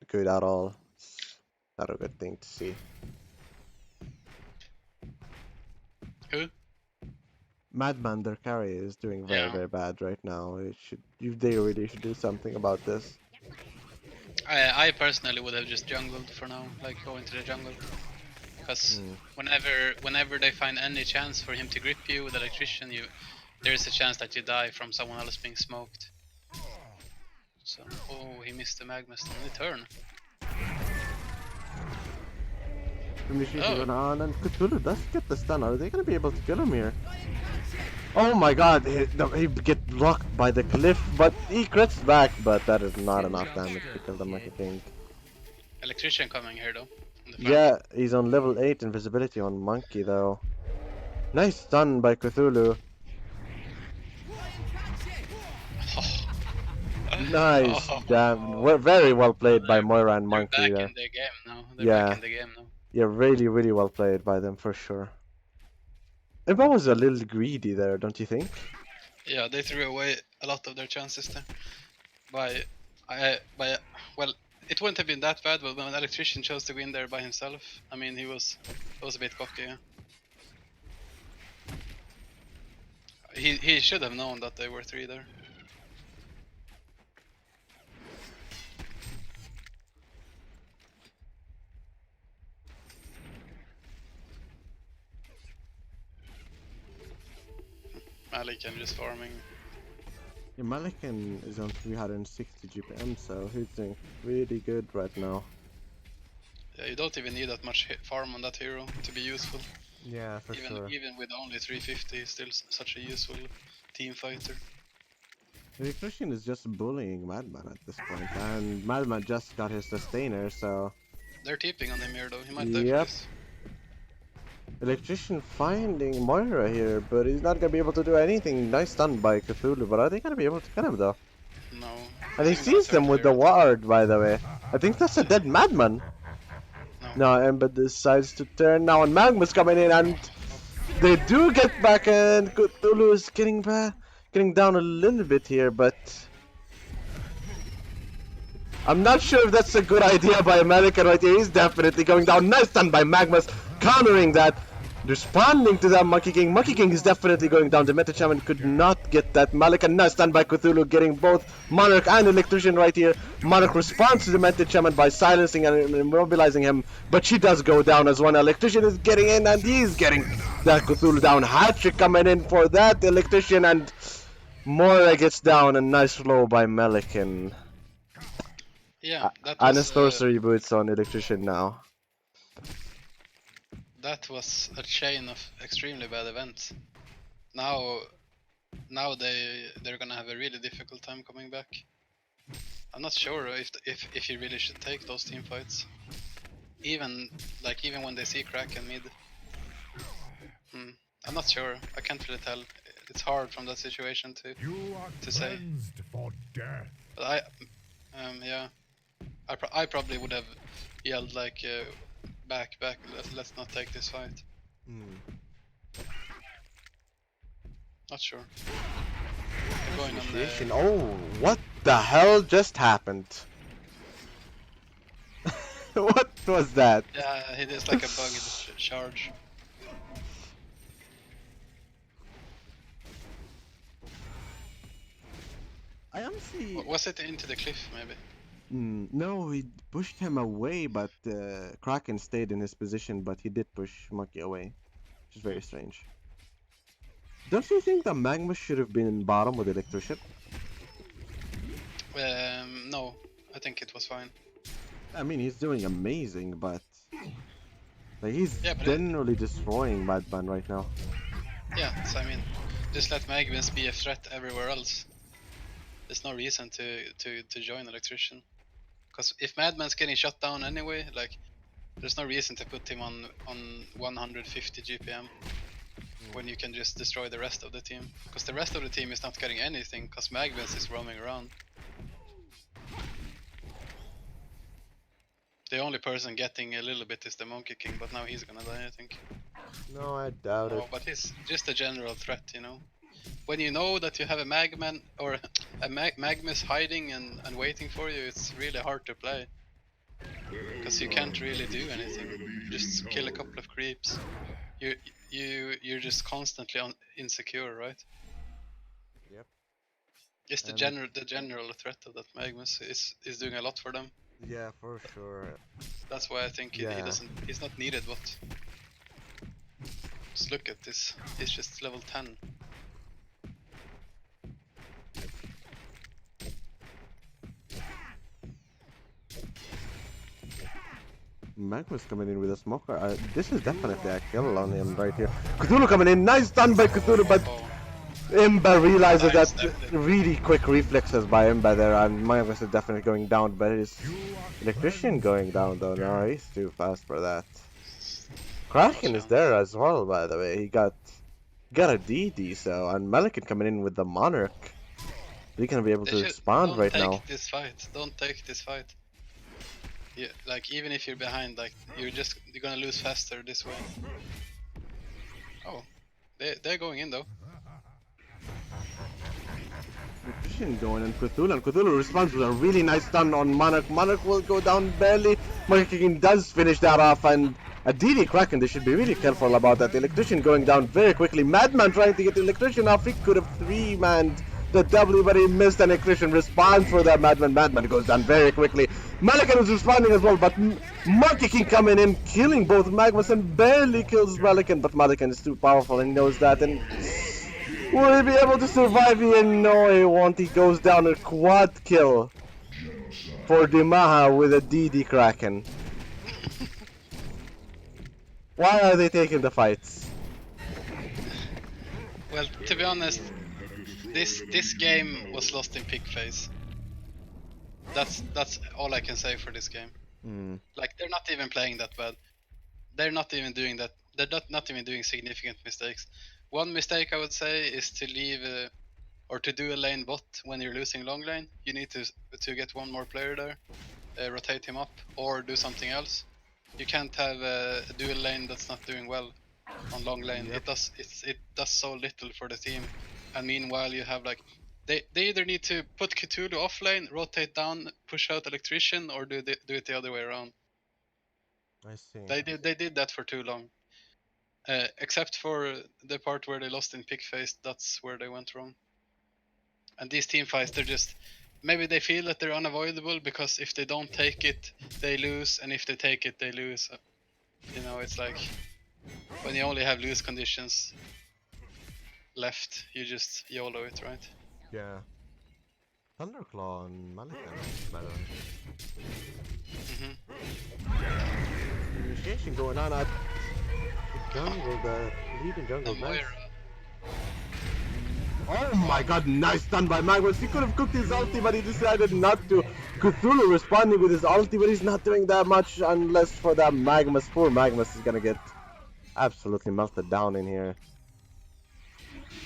good at all. Not a good thing to see. Who? Madman, their carry is doing very bad right now. They really should do something about this. I personally would have just jungled for now, like go into the jungle. Because whenever they find any chance for him to grip you with Electrician, there is a chance that you die from someone else being smoked. So, oh, he missed the Magnus on the turn. On and Cthulhu does get the stun. Are they gonna be able to kill him here? Oh my god, he get blocked by the cliff, but he crits back, but that is not enough damage to kill the Monkey King. Electrician coming here though. Yeah, he's on level 8 invisibility on Monkey though. Nice stun by Cthulhu. Nice, damn. Very well played by Moira and Monkey there. They're back in the game now. They're back in the game now. Yeah, really well played by them for sure. Everyone was a little greedy there, don't you think? Yeah, they threw away a lot of their chances there. Well, it wouldn't have been that bad, but when Electrician chose to go in there by himself, I mean, he was a bit cocky, yeah. He should have known that they were 3 there. Malikan just farming. Yeah, Malikan is on 360 GPM, so he's doing really good right now. Yeah, you don't even need that much farm on that hero to be useful. Yeah, for sure. Even with only 350, he's still such a useful team fighter. The Electrician is just bullying Madman at this point, and Madman just got his sustainer, so... They're TPing on him here though, he might die for this. Electrician finding Moira here, but he's not gonna be able to do anything. Nice stun by Cthulhu, but are they gonna be able to kill him though? No. And he sees them with the ward, by the way. I think that's a dead Madman. No, Ember decides to turn now, and Magma's coming in, and they do get back, and Cthulhu is getting down a little bit here, but I'm not sure if that's a good idea by Malikan right here. He's definitely going down. Nice stun by Magmas, countering that, responding to that Monkey King. Monkey King is definitely going down. The Meta Shaman could not get that. Malikan, nice stun by Cthulhu, getting both Monarch and Electrician right here. Monarch responds to the Meta Shaman by silencing and immobilizing him, but she does go down as one. Electrician is getting in, and he's getting that Cthulhu down. Hat-trick coming in for that Electrician, and Moira gets down. A nice flow by Malikan. Yeah, that was... And a sorcery boots on Electrician now. That was a chain of extremely bad events. Now they're gonna have a really difficult time coming back. I'm not sure if you really should take those team fights. Even when they see Kraken mid. I'm not sure. I can't really tell. It's hard from that situation to say. For death. But yeah. I probably would have yelled like back, let's not take this fight. Not sure. Going on the... Oh, what the hell just happened? What was that? Yeah, it is like a bug in the charge. I honestly... Was it into the cliff, maybe? No, he pushed him away, but Kraken stayed in his position, but he did push Monkey away, which is very strange. Don't you think that Magnus should have been in bottom with Electrician? No, I think it was fine. I mean, he's doing amazing, but like, he's Yeah, but generally destroying Madman right now. yeah, so I mean, just let Magnus be a threat everywhere else. There's no reason to join Electrician. Because if Madman's getting shut down anyway, like, there's no reason to put him on 150 GPM when you can just destroy the rest of the team. Because the rest of the team is not getting anything, because Magnus is roaming around. The only person getting a little bit is the Monkey King, but now he's gonna die, I think. No, I doubt it. No, but he's just a general threat, you know. When you know that you have a Magman or a Magmus hiding and waiting for you, it's really hard to play. Because you can't really do anything. Just kill a couple of creeps. You're just constantly insecure, right? Yep. It's And the general threat of that Magmus is doing a lot for them. yeah, for sure. That's why I think Yeah. he's not needed, but just look at this. He's just level 10. Magnus coming in with a smoker. This is definitely a kill on him right here. Cthulhu coming in. Nice stun by Cthulhu, but Oh, Imba realizes nice, that definitely. really quick reflexes by Imba there, and Magnus is definitely going down, but is Electrician going down though? No, he's too fast for that. Kraken is there as well, by the way. He got a DD, so, and Melican coming in with the Monarch. He can be able They to should expand don't right take now. this fight. Don't take this fight. Yeah, like even if you're behind, like you're gonna lose faster this way. Oh, they're going in though. Electrician going in Cthulhu, and Cthulhu responds with a really nice stun on Monarch. Monarch will go down barely. Monkey King does finish that off, and a DD Kraken, they should be really careful about that. The Electrician going down very quickly. Madman trying to get the Electrician off. He could have three-manned the W, but he missed, and Electrician responds for that Madman. Madman goes down very quickly. Melican is responding as well, but Monkey King coming in, killing both Magmas, and barely kills Melican, but Melican is too powerful and he knows that, and will he be able to survive here? No, he won't. He goes down a quad kill for Dimaha with a DD Kraken. Why are they taking the fights? Well, to be honest, this game was lost in pick phase. That's all I can say for this game. Hmm. Like they're not even playing that bad. They're not even doing that. They're not even doing significant mistakes. One mistake I would say is to leave or to do a lane bot when you're losing long lane. You need to get one more player there, rotate him up, or do something else. You can't have a dual lane that's not doing well on long lane. Yep. It does so little for the team, and meanwhile you have like they either need to put Cthulhu off lane, rotate down, push out Electrician, or do it the other way around. I see. They did that for too long. Except for the part where they lost in pick phase, that's where they went wrong. And these team fights, they're just maybe they feel that they're unavoidable because if they don't take it, they lose, and if they take it, they lose. You know, it's like when you only have lose conditions left, you just YOLO it, right? Yeah. Thunderclaw and Malikan, by the way. Initiation going on at the jungle, the leading jungle. And Nice. Moira, Oh my god, nice stun by Magnus. He could have cooked his ulti, but he decided not to. Cthulhu responding with his ulti, but he's not doing that much unless for that Magnus. Poor Magnus is gonna get absolutely melted down in here.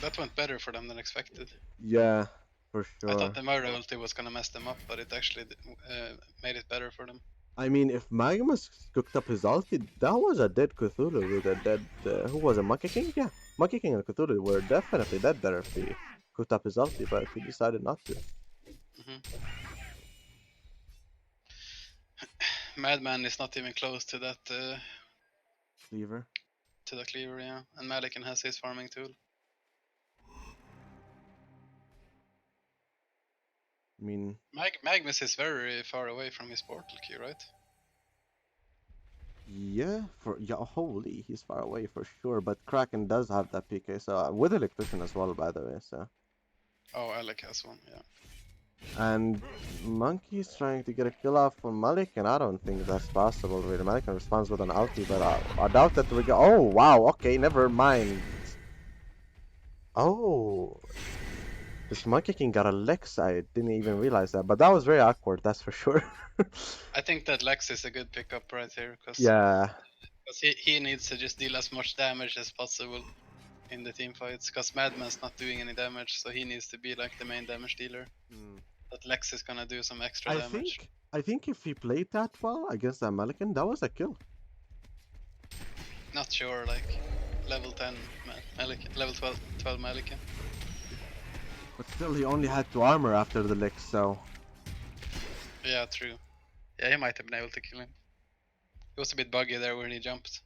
that went better for them than expected. Yeah, for I sure. thought the Moira ulti was gonna mess them up, but it actually made it better for them. I mean, if Magnus cooked up his ulti, that was a dead Cthulhu with a dead. Who was it? Monkey King? Yeah, Monkey King and Cthulhu were definitely dead there if he cooked up his ulti, but he decided not to. Madman is not even close to that Cleaver. cleaver, yeah. And Malikan has his farming tool. I mean, Magnus is very far away from his portal key, right? Yeah, holy, he's far away for sure. But Kraken does have that PK, so with electrician as well, by the way. So Oh, Alec has one, yeah. and Monkey's trying to get a kill off from Malik, and I don't think that's possible. Really, Malik responds with an ulti, but I doubt that we go. Oh wow, okay, never mind. Oh, this Monkey King got a Lex. I didn't even realize that, but that was very awkward. That's for sure. I think that Lex is a good pickup right here, because Yeah. he needs to just deal as much damage as possible in the team fights, because Madman's not doing any damage, so he needs to be like the main damage dealer. But Lex is gonna do some extra damage. I think if he played that well against that Malikan, that was a kill. Not sure, like level 10 Malikan, level 12 Malikan. But still, he only had 2 armor after the lick, so... Yeah, true. Yeah, he might have been able to kill him. He was a bit buggy there when he jumped.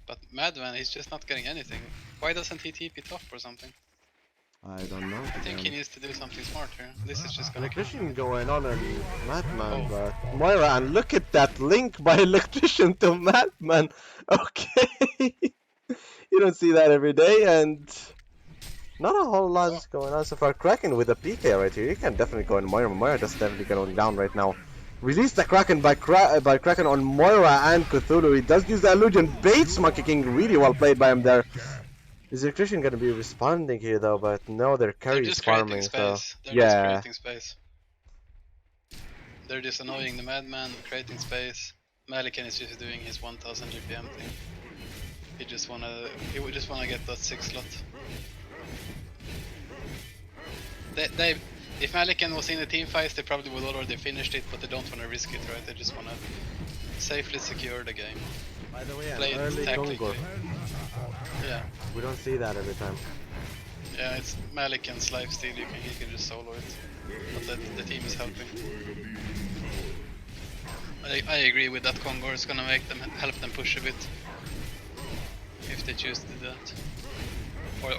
But Madman, he's just not getting anything. Why doesn't he TP top or something? I don't know. I think he needs to do something smart here. This is just gonna Electrician going on and Madman, but Moira, and look at that link by Electrician to Madman. Okay. You don't see that every day, and not a whole lot is going on so far. Kraken with a PK right here. You can definitely go on Moira. Moira just definitely going down right now. Release the Kraken by Kraken on Moira and Cthulhu. He does use the illusion. Baits Monkey King. Really well played by him there. Is Electrician gonna be responding here though? But no, their carry is farming. So They're just creating space. They're just annoying the Madman, creating space. Malikan is just doing his 1000 GPM thing. He would just wanna get that 6 slot. If Malikan was in the team fights, they probably would already finished it, but they don't want to risk it, right? They just want to safely secure the game. By the way, play an early Congo. Yeah. We don't see that every time. Yeah, it's Malikan's lifesteal. He can just solo it, but the team is helping. I agree with that. Congo is gonna help them push a bit if they choose to do that.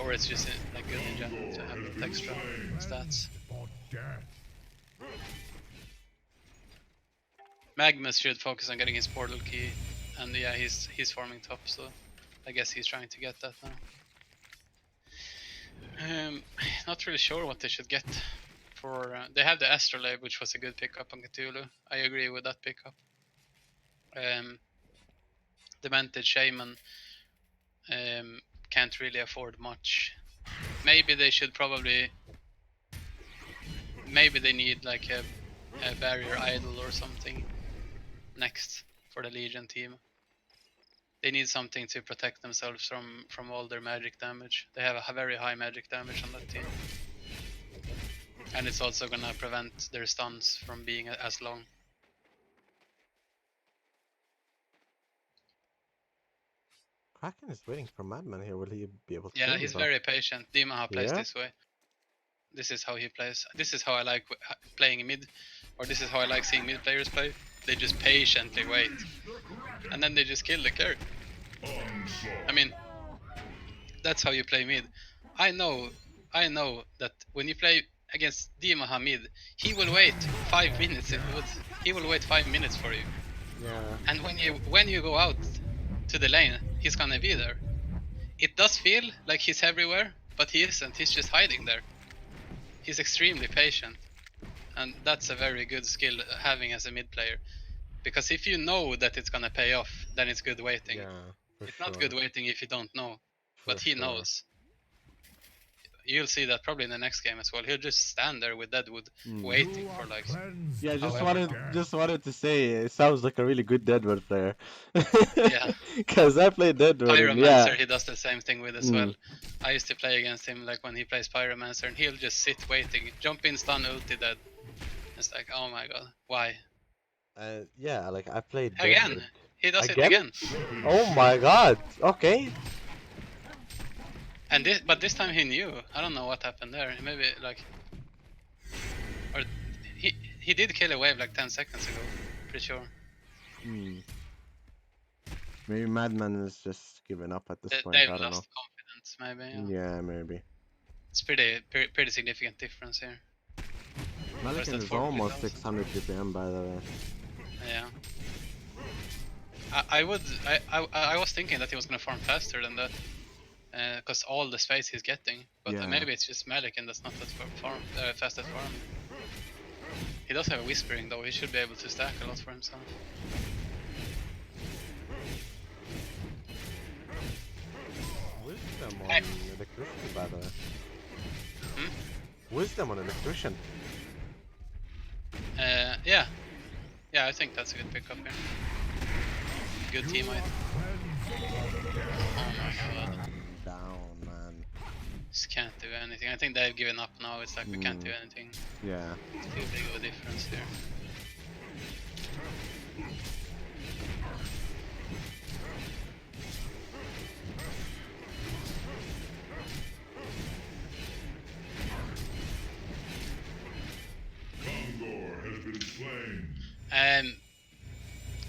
Or it's just like good in general to have extra stats. Magnus should focus on getting his portal key, and yeah, he's farming top, so I guess he's trying to get that now. Not really sure what they should get for. They have the Astrolabe, which was a good pickup on Cthulhu. I agree with that pickup. Demented Shaman can't really afford much. Maybe they should probably. Maybe they need like a barrier idol or something next for the Legion team. They need something to protect themselves from all their magic damage. They have a very high magic damage on that team. And it's also gonna prevent their stuns from being as long. Kraken is waiting for Madman here. Will he be able to? Yeah, he's very patient. Dimaha plays this way. This is how he plays. This is how I like playing mid, or this is how I like seeing mid players play. They just patiently wait, and then they just kill the carry. I mean, that's how you play mid. I know that when you play against Dimaha mid, he will wait 5 minutes. He will wait 5 minutes for you. Yeah. And when you go out to the lane, he's gonna be there. It does feel like he's everywhere, but he isn't. He's just hiding there. He's extremely patient, and that's a very good skill having as a mid player. Because if you know that it's gonna pay off, then it's good waiting. Yeah, it's not good waiting if you don't know, but he knows. You'll see that probably in the next game as well. He'll just stand there with Deadwood, waiting for like. Yeah, just wanted to say it sounds like a really good Deadwood player. Yeah. Because I played Deadwood. Pyromancer, he does the same thing with as well. I used to play against him like when he plays Pyromancer, and he'll just sit waiting, jump in, stun, ulti, dead. It's like, oh my god, why? Yeah, like I played again. Deadwood. He does it again. Oh my god. Okay. And but this time he knew. I don't know what happened there. Maybe like, or he did kill a wave like 10 seconds ago. Pretty sure. Maybe Madman is just giving up at this point. They've I don't lost know. confidence, maybe. Yeah, maybe. It's pretty significant difference here. Malikan is almost 600 GPM, by the way. Yeah. I was thinking that he was gonna farm faster than that, because all the space he's getting. But Yeah. maybe it's just Malik and that's not that fast at farming. He does have a whispering though. He should be able to stack a lot for himself. Wisdom on electricity, by the way. Wisdom on electrician. Yeah, I think that's a good pickup here. Good teammate. Oh my god. Down, man. Just can't do anything. I think they've given up now. It's like we can't do anything. Yeah. It's too big of a difference here.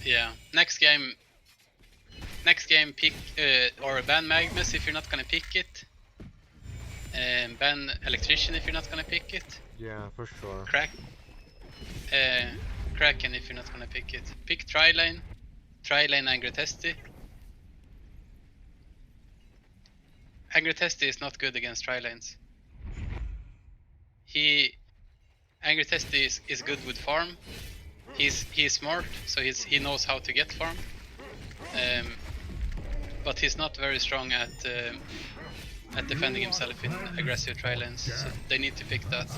Yeah. Next game, pick or ban Magnus if you're not gonna pick it. Ban Electrician if you're not gonna pick it. Yeah, for sure. Kraken if you're not gonna pick it. Pick Trilane Angry Testy. Angry Testy is not good against Trilanes. Angry Testy is good with farm. He's smart, so he knows how to get farm. But he's not very strong at defending himself in aggressive Trilanes. So they need to pick that.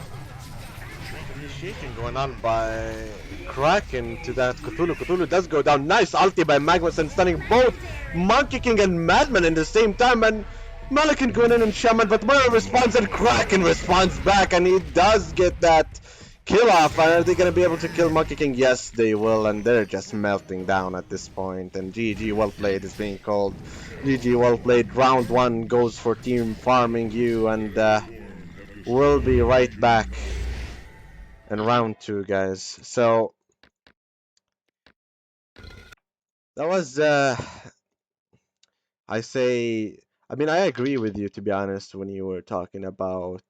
Initiation going on by Kraken to that Cthulhu. Cthulhu does go down. Nice ulti by Magnuson, stunning both Monkey King and Madman in the same time. And Malikan going in and Shaman, but Moira responds and Kraken responds back, and he does get that kill off. Are they going to be able to kill Monkey King? Yes, they will, and they're just melting down at this point. And GG, well played is being called. GG, well played. Round 1 goes for Team Farming You, and we'll be right back in round 2, guys. So that was I mean, I agree with you, to be honest, when you were talking about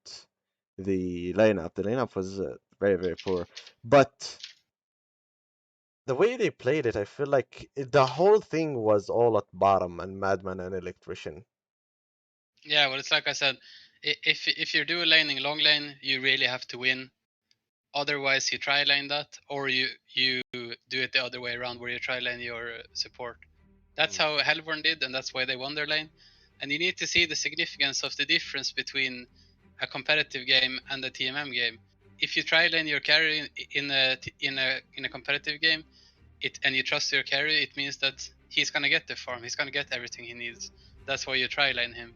the lineup. The lineup was very, very poor, but the way they played it, I feel like the whole thing was all at bottom and Madman and Electrician. Yeah, well, it's like I said, if you're doing laning long lane, you really have to win. Otherwise, you try lane that, or you do it the other way around, where you try lane your support. That's how Hellborn did, and that's why they won their lane. And you need to see the significance of the difference between a competitive game and a TMM game. If you try lane your carry in a competitive game, and you trust your carry, it means that he's gonna get the farm. He's gonna get everything he needs. That's why you try lane him.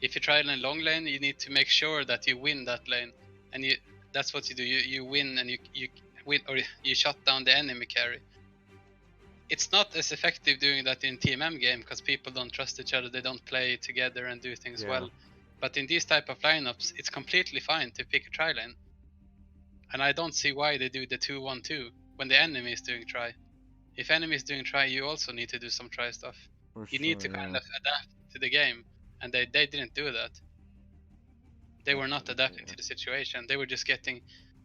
If you try lane long lane, you need to make sure that you win that lane, and that's what you do. You win, and you win, or you shut down the enemy carry. It's not as effective doing that in TMM game because people don't trust each other. They don't play together and do things well. But in these type of lineups, it's completely fine to pick a try lane. And I don't see why they do the 2-1-2 when the enemy is doing try. If enemy is doing try, you also need to do some try stuff. You need to kind of adapt to the game, and they didn't do that. They were not adapting to the situation. They were just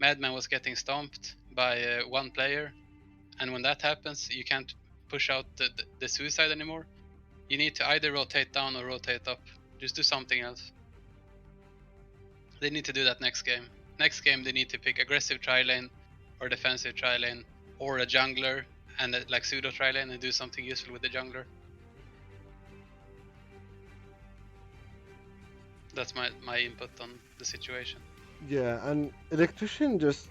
Madman was getting stomped by one player, and when that happens, you can't push out the suicide anymore. You need to either rotate down or rotate up. Just do something else. They need to do that next game. Next game, they need to pick aggressive tri lane or defensive tri lane or a jungler and like pseudo tri lane and do something useful with the jungler. That's my input on the situation. Yeah, and Electrician is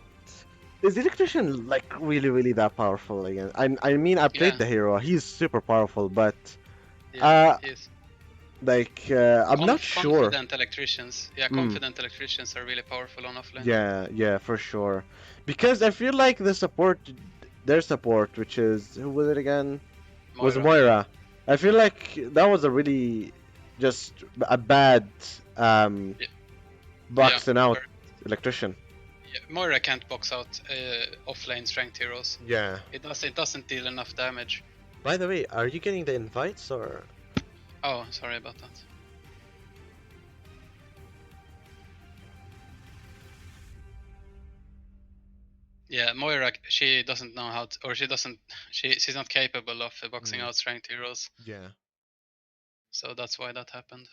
Electrician like really that powerful again? I mean, I played the hero. He's super powerful, but he is. Like I'm not sure. Confident electricians. Yeah, confident electricians are really powerful on offlane. Yeah, for sure. Because I feel like their support, which is, who was it again? Moira. Was Moira. I feel like that was a really just a bad boxing out electrician. Yeah, Moira can't box out offlane strength heroes. Yeah. It doesn't deal enough damage. By the way, are you getting the invites or? Oh, sorry about that. Yeah, Moira, she doesn't know how to, or she doesn't, she's not capable of boxing out strength heroes. Yeah. So that's why that happened.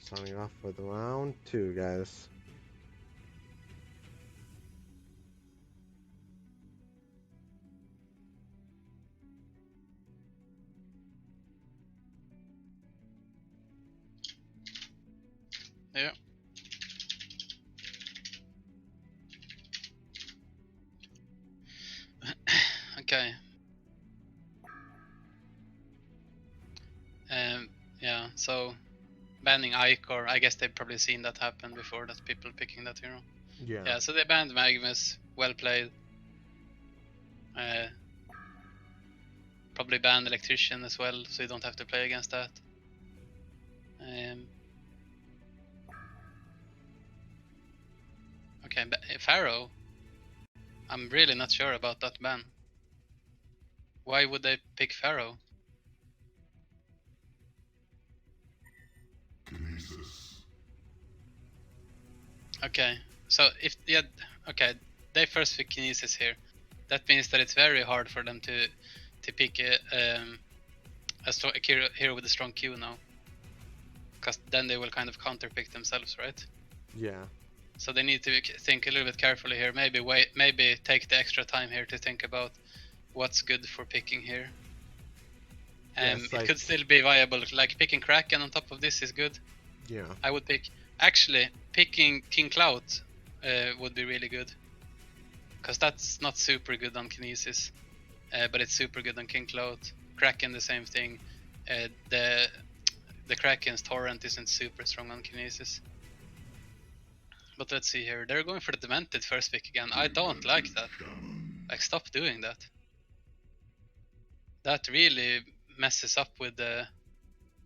Starting off with round 2, guys. Yeah. Okay. Yeah, so banning Ichor, I guess they've probably seen that happen before, that people picking that hero. Yeah, so they banned Magnus, well played. Probably banned Electrician as well, so you don't have to play against that. Okay, Pharaoh. I'm really not sure about that ban. Why would they pick Pharaoh? Okay, so if okay, they first pick Kinesis here. That means that it's very hard for them to pick a hero with a strong Q now, because then they will kind of counter pick themselves, right? Yeah. So they need to think a little bit carefully here. Maybe take the extra time here to think about what's good for picking here. It could still be viable. Like picking Kraken on top of this is good. Yeah. I would pick. Actually, picking King Clout would be really good, because that's not super good on Kinesis, but it's super good on King Clout. Kraken the same thing. The Kraken's torrent isn't super strong on Kinesis. But let's see here. They're going for the Demented first pick again. I don't like that. Like, stop doing that. That really messes up with the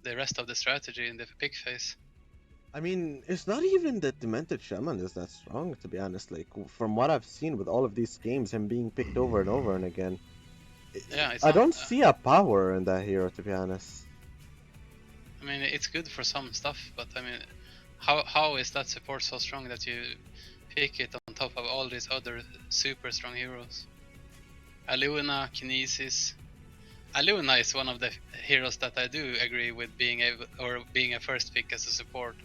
rest of the strategy in the pick phase. I mean, it's not even that Demented Shaman is that strong, to be honest. Like, from what I've seen with all of these games, him being picked over and over and again. Yeah, it's I not, don't see a power in that hero, to be honest. I mean, it's good for some stuff, but I mean, how is that support so strong that you pick it on top of all these other super strong heroes? Aluna, Kinesis. Aluna is one of the heroes that I do agree with being a first pick as a support,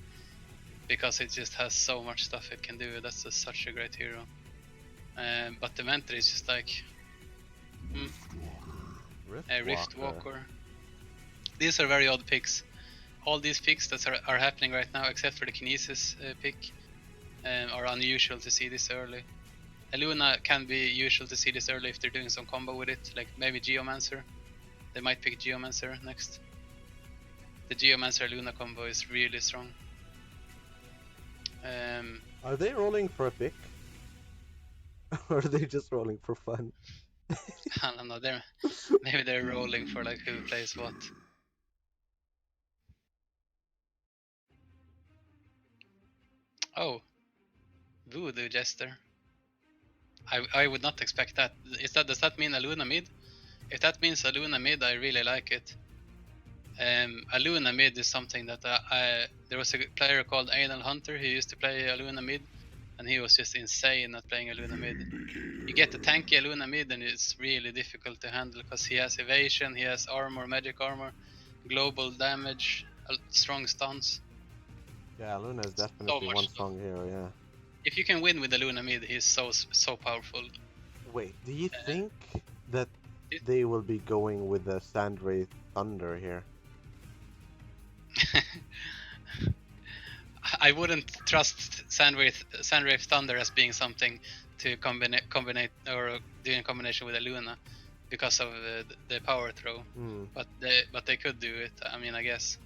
because it just has so much stuff it can do. That's such a great hero. But the Mentor is just like Riftwalker. These are very odd picks. All these picks that are happening right now, except for the Kinesis pick, are unusual to see this early. Aluna can be usual to see this early if they're doing some combo with it, like maybe Geomancer. They might pick Geomancer next. The Geomancer Luna combo is really strong. Are they rolling for a pick? Or are they just rolling for fun? I don't know. Maybe they're rolling for like who plays what. Oh, Voodoo Jester. I would not expect that. Does that mean Aluna mid? If that means Aluna mid, I really like it. Aluna mid is something that there was a player called Anal Hunter who used to play Aluna mid, and he was just insane at playing Aluna mid. You get the tanky Aluna mid and it's really difficult to handle, because he has evasion, he has armor, magic armor, global damage, strong stuns. Yeah, Luna is definitely one strong hero, yeah. If you can win with the Luna mid, he's so powerful. Wait, do you think that they will be going with the Sandwraith Thunder here? I wouldn't trust Sandwraith Thunder as being something to combine or do in combination with a Luna, because of the power throw. Hmm. But they could do it. I mean, I guess.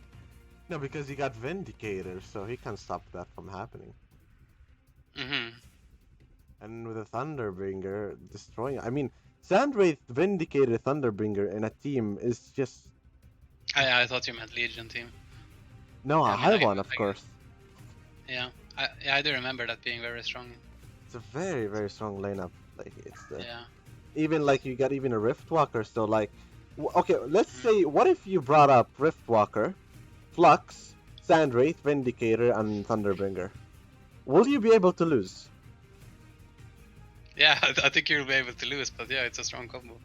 No, because he got Vindicator, so he can stop that from happening. Mhm. And with a Thunderbringer destroying, I mean, Sandwraith Vindicator Thunderbringer in a team is just I thought you meant Legion team. no, a I mean, high one, of course. Yeah. I do remember that being very strong. It's a very, very strong lineup. Like it's Yeah. even like you got even a Riftwalker. So like, okay, let's Mhm. say what if you brought up Riftwalker, Flux, Sandwraith, Vindicator, and Thunderbringer? Will you be able to lose? Yeah, I think you'll be able to lose, but yeah, it's a strong combo.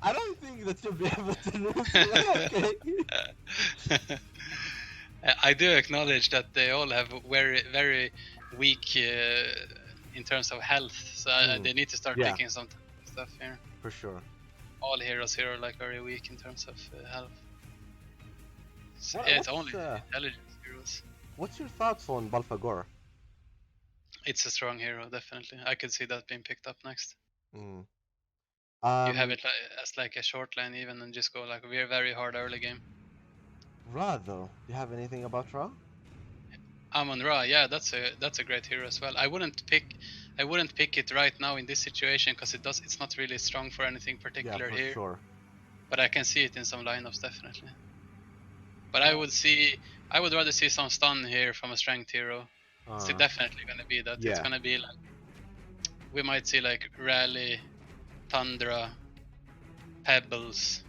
I don't think that you'll be able to lose. Okay. I do acknowledge that they all have very, very weak in terms of health, so they need to start Yeah. taking some stuff here. For sure. All heroes here are like very weak in terms of health. So, What- yeah, it's what's, only intelligence heroes. What's your thoughts on Balfagor? It's a strong hero, definitely. I could see that being picked up next. Mm. You have it as like a short line even, and just go like we're very hard early game. Ra though. Do you have anything about Ra? Amon Ra, yeah, that's a great hero as well. I wouldn't pick it right now in this situation because it's not really strong for anything particular Yeah, for here. sure. But I can see it in some lineups definitely. But I would rather see some stun here from a strength hero. It's definitely gonna be that. Yeah. It's gonna be like we might see like Rally, Tundra, Pebbles,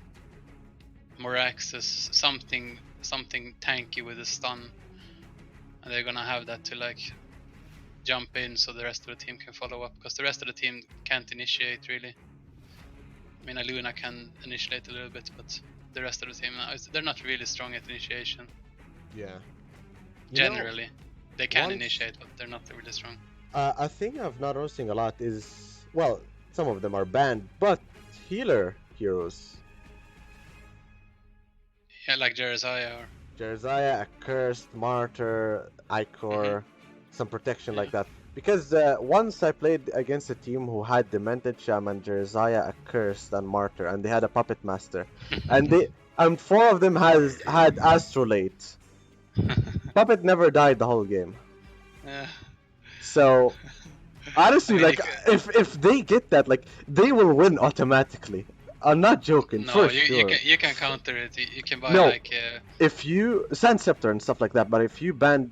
Moraxus, something tanky with a stun. And they're gonna have that to like jump in so the rest of the team can follow up, because the rest of the team can't initiate really. I mean, Aluna can initiate a little bit, but the rest of the team, they're not really strong at initiation. Yeah. Generally, they can once- initiate, but they're not really strong. A thing I've not noticing a lot is, well, some of them are banned, but healer heroes. Yeah, like Jerizaiah or Jerizaiah, Accursed, Martyr, Icor, some protection like that. Because once I played against a team who had Demented Shaman, Jerizaiah, Accursed, and Martyr, and they had a Puppet Master, and four of them had Astrolate. Puppet never died the whole game. Yeah. So honestly, I mean, like if they get that, like they will win automatically. I'm not joking. No, for you sure. you can counter it. You can buy No. like If you Sand Scepter and stuff like that, but if you banned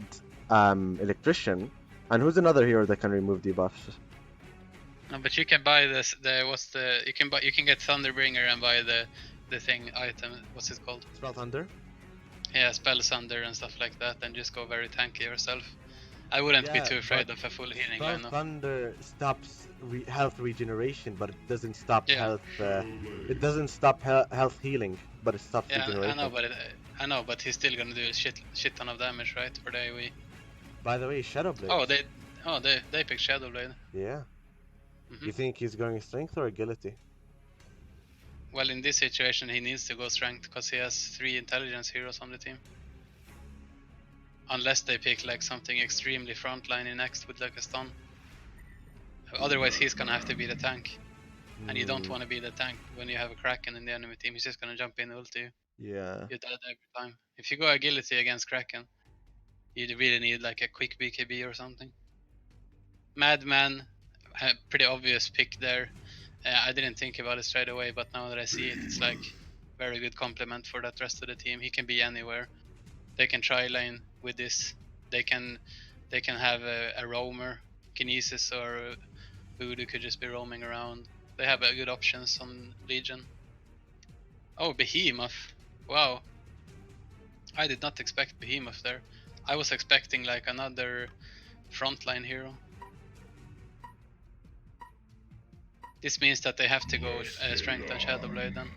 Electrician, and who's another hero that can remove debuffs? no, but you can buy this. You can get Thunderbringer and buy the thing item. What's it called? Spell Thunder. Yeah, Spell Thunder and stuff like that, and just go very tanky yourself. I wouldn't be Yeah, too afraid but of a full healing Spell lineup. Thunder stops health regeneration, but it doesn't stop Yeah. health. It doesn't stop health healing, but it stops Yeah, regeneration. I know, but he's still gonna do a shit ton of damage, right, for the AoE. By the way, Shadowblade. They picked Shadowblade. Yeah. Mhm. You think he's going strength or agility? Well, in this situation, he needs to go strength because he has 3 intelligence heroes on the team. Unless they pick like something extremely frontline next with like a stun. Otherwise, he's gonna have to be the tank. And you don't want to be the tank when you have a Kraken in the enemy team. He's just gonna jump in and ulti you. Yeah. You're dead every time. If you go agility against Kraken, you really need like a quick BKB or something. Madman, pretty obvious pick there. I didn't think about it straight away, but now that I see it, it's like very good complement for that rest of the team. He can be anywhere. They can try lane with this. They can have a roamer, Kinesis or Voodoo could just be roaming around. They have good options on Legion. Oh, Behemoth. Wow. I did not expect Behemoth there. I was expecting like another frontline hero. This means that they have to go strength and Shadowblade then.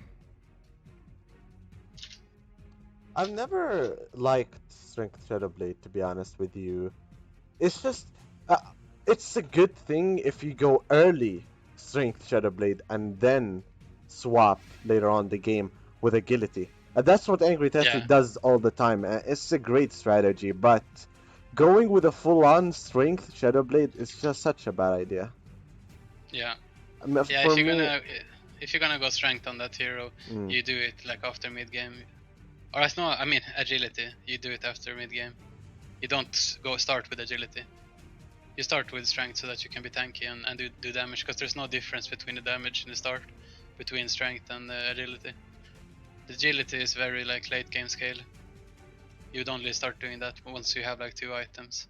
I've never liked Strength Shadowblade, to be honest with you. It's just, it's a good thing if you go early Strength Shadowblade and then swap later on the game with Agility. That's what Angry Tester does all the time. It's a great strategy, but going with a full-on Strength Shadowblade is just such a bad idea. Yeah. I mean, Yeah, for if you're me, gonna if you're gonna go strength on that hero, Mm. you do it like after mid game. Or no, I mean agility. You do it after mid game. You don't go start with agility. You start with strength so that you can be tanky and do damage, because there's no difference between the damage in the start between strength and agility. The agility is very like late game scale. You'd only start doing that once you have like 2 items.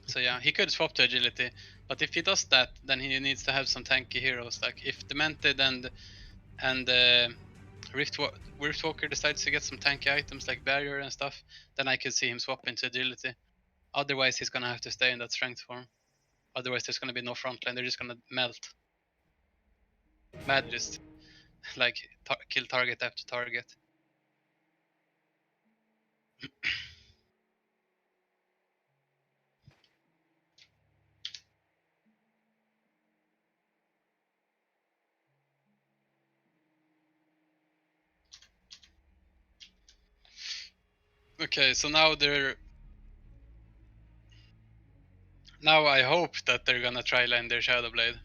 So yeah, he could swap to agility, but if he does that, then he needs to have some tanky heroes. Like if Demented and Riftwalker decides to get some tanky items like barrier and stuff, then I could see him swap into agility. Otherwise, he's gonna have to stay in that strength form. Otherwise, there's gonna be no frontline. They're just gonna melt. Mad just like kill target after target. Okay, so now now I hope that they're gonna try line their Shadow Blade.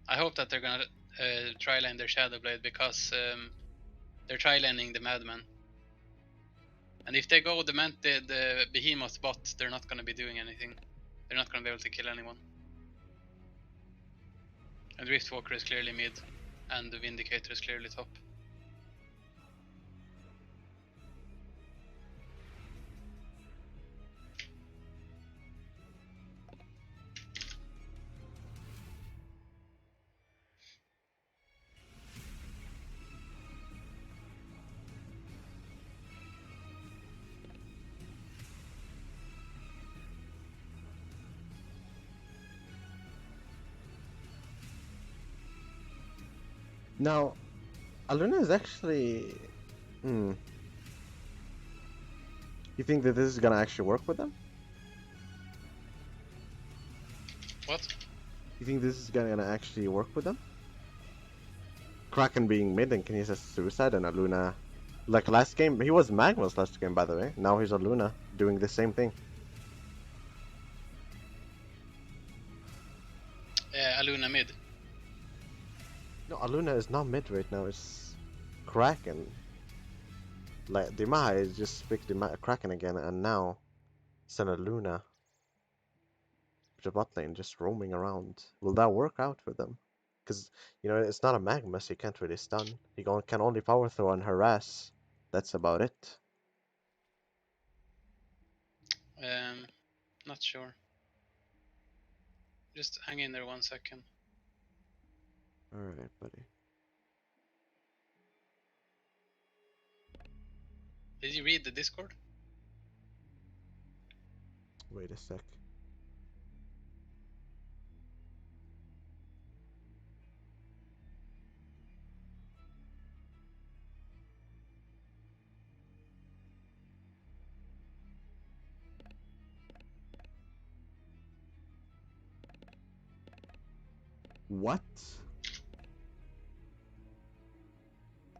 I hope that they're gonna try line their Shadow Blade, because they're try lining the Madman. And if they go Demented Behemoth bot, they're not gonna be doing anything. They're not gonna be able to kill anyone. And Riftwalker is clearly mid, and the Vindicator is clearly top. Now, Aluna is actually. Hmm. You think that this is gonna actually work with them? What? You think this is gonna actually work with them? Kraken being mid and Kinesis suicide and Aluna. Like last game, he was Magma's last game, by the way. Now he's Aluna doing the same thing. Aluna mid. No, Aluna is not mid right now. It's Kraken. Like Dima is just picked Kraken again, and now it's an Aluna. The bot lane just roaming around. Will that work out for them? Because it's not a Magma, so he can't really stun. He can only power throw and harass. That's about it. Not sure. Just hang in there 1 second. All right, buddy. Did you read the Discord? Wait a sec. What?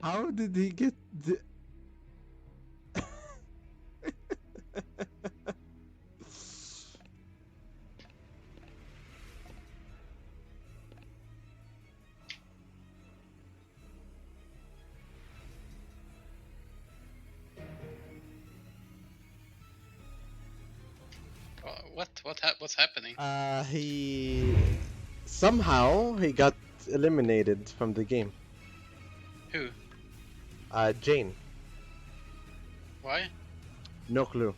How did he get the... What's happening? Somehow he got eliminated from the game. Who? Jane. Why? No clue.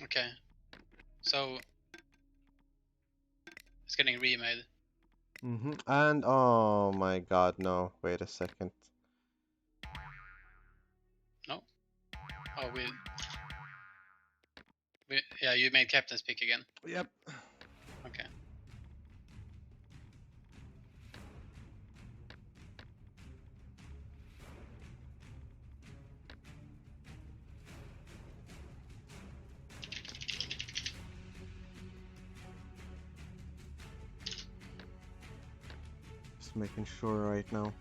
Okay. So it's getting remade. And oh my god, no. Wait a second. No? Oh, yeah, you made captain's pick again. Yep. Okay. Just making sure right now.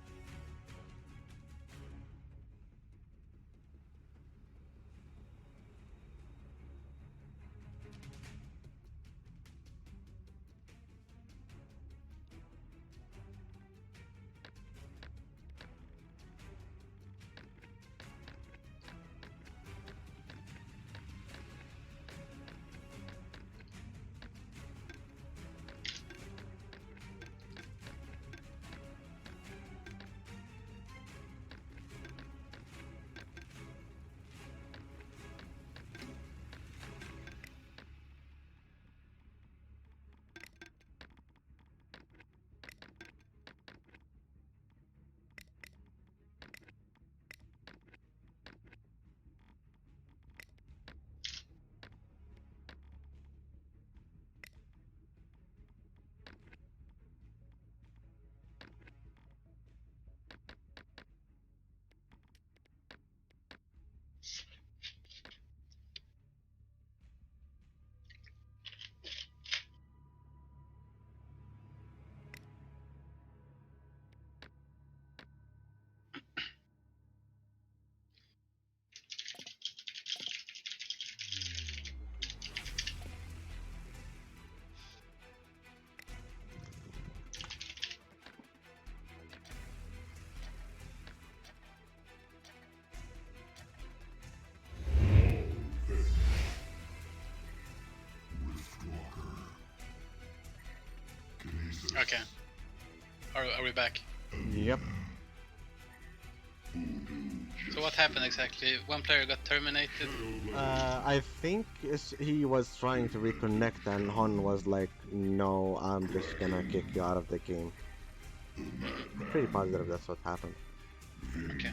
Okay. Are we back? Yep. So what happened exactly? One player got terminated. I think he was trying to reconnect and HoN was like, no, I'm just gonna kick you out of the game. Pretty positive that's what happened. Okay.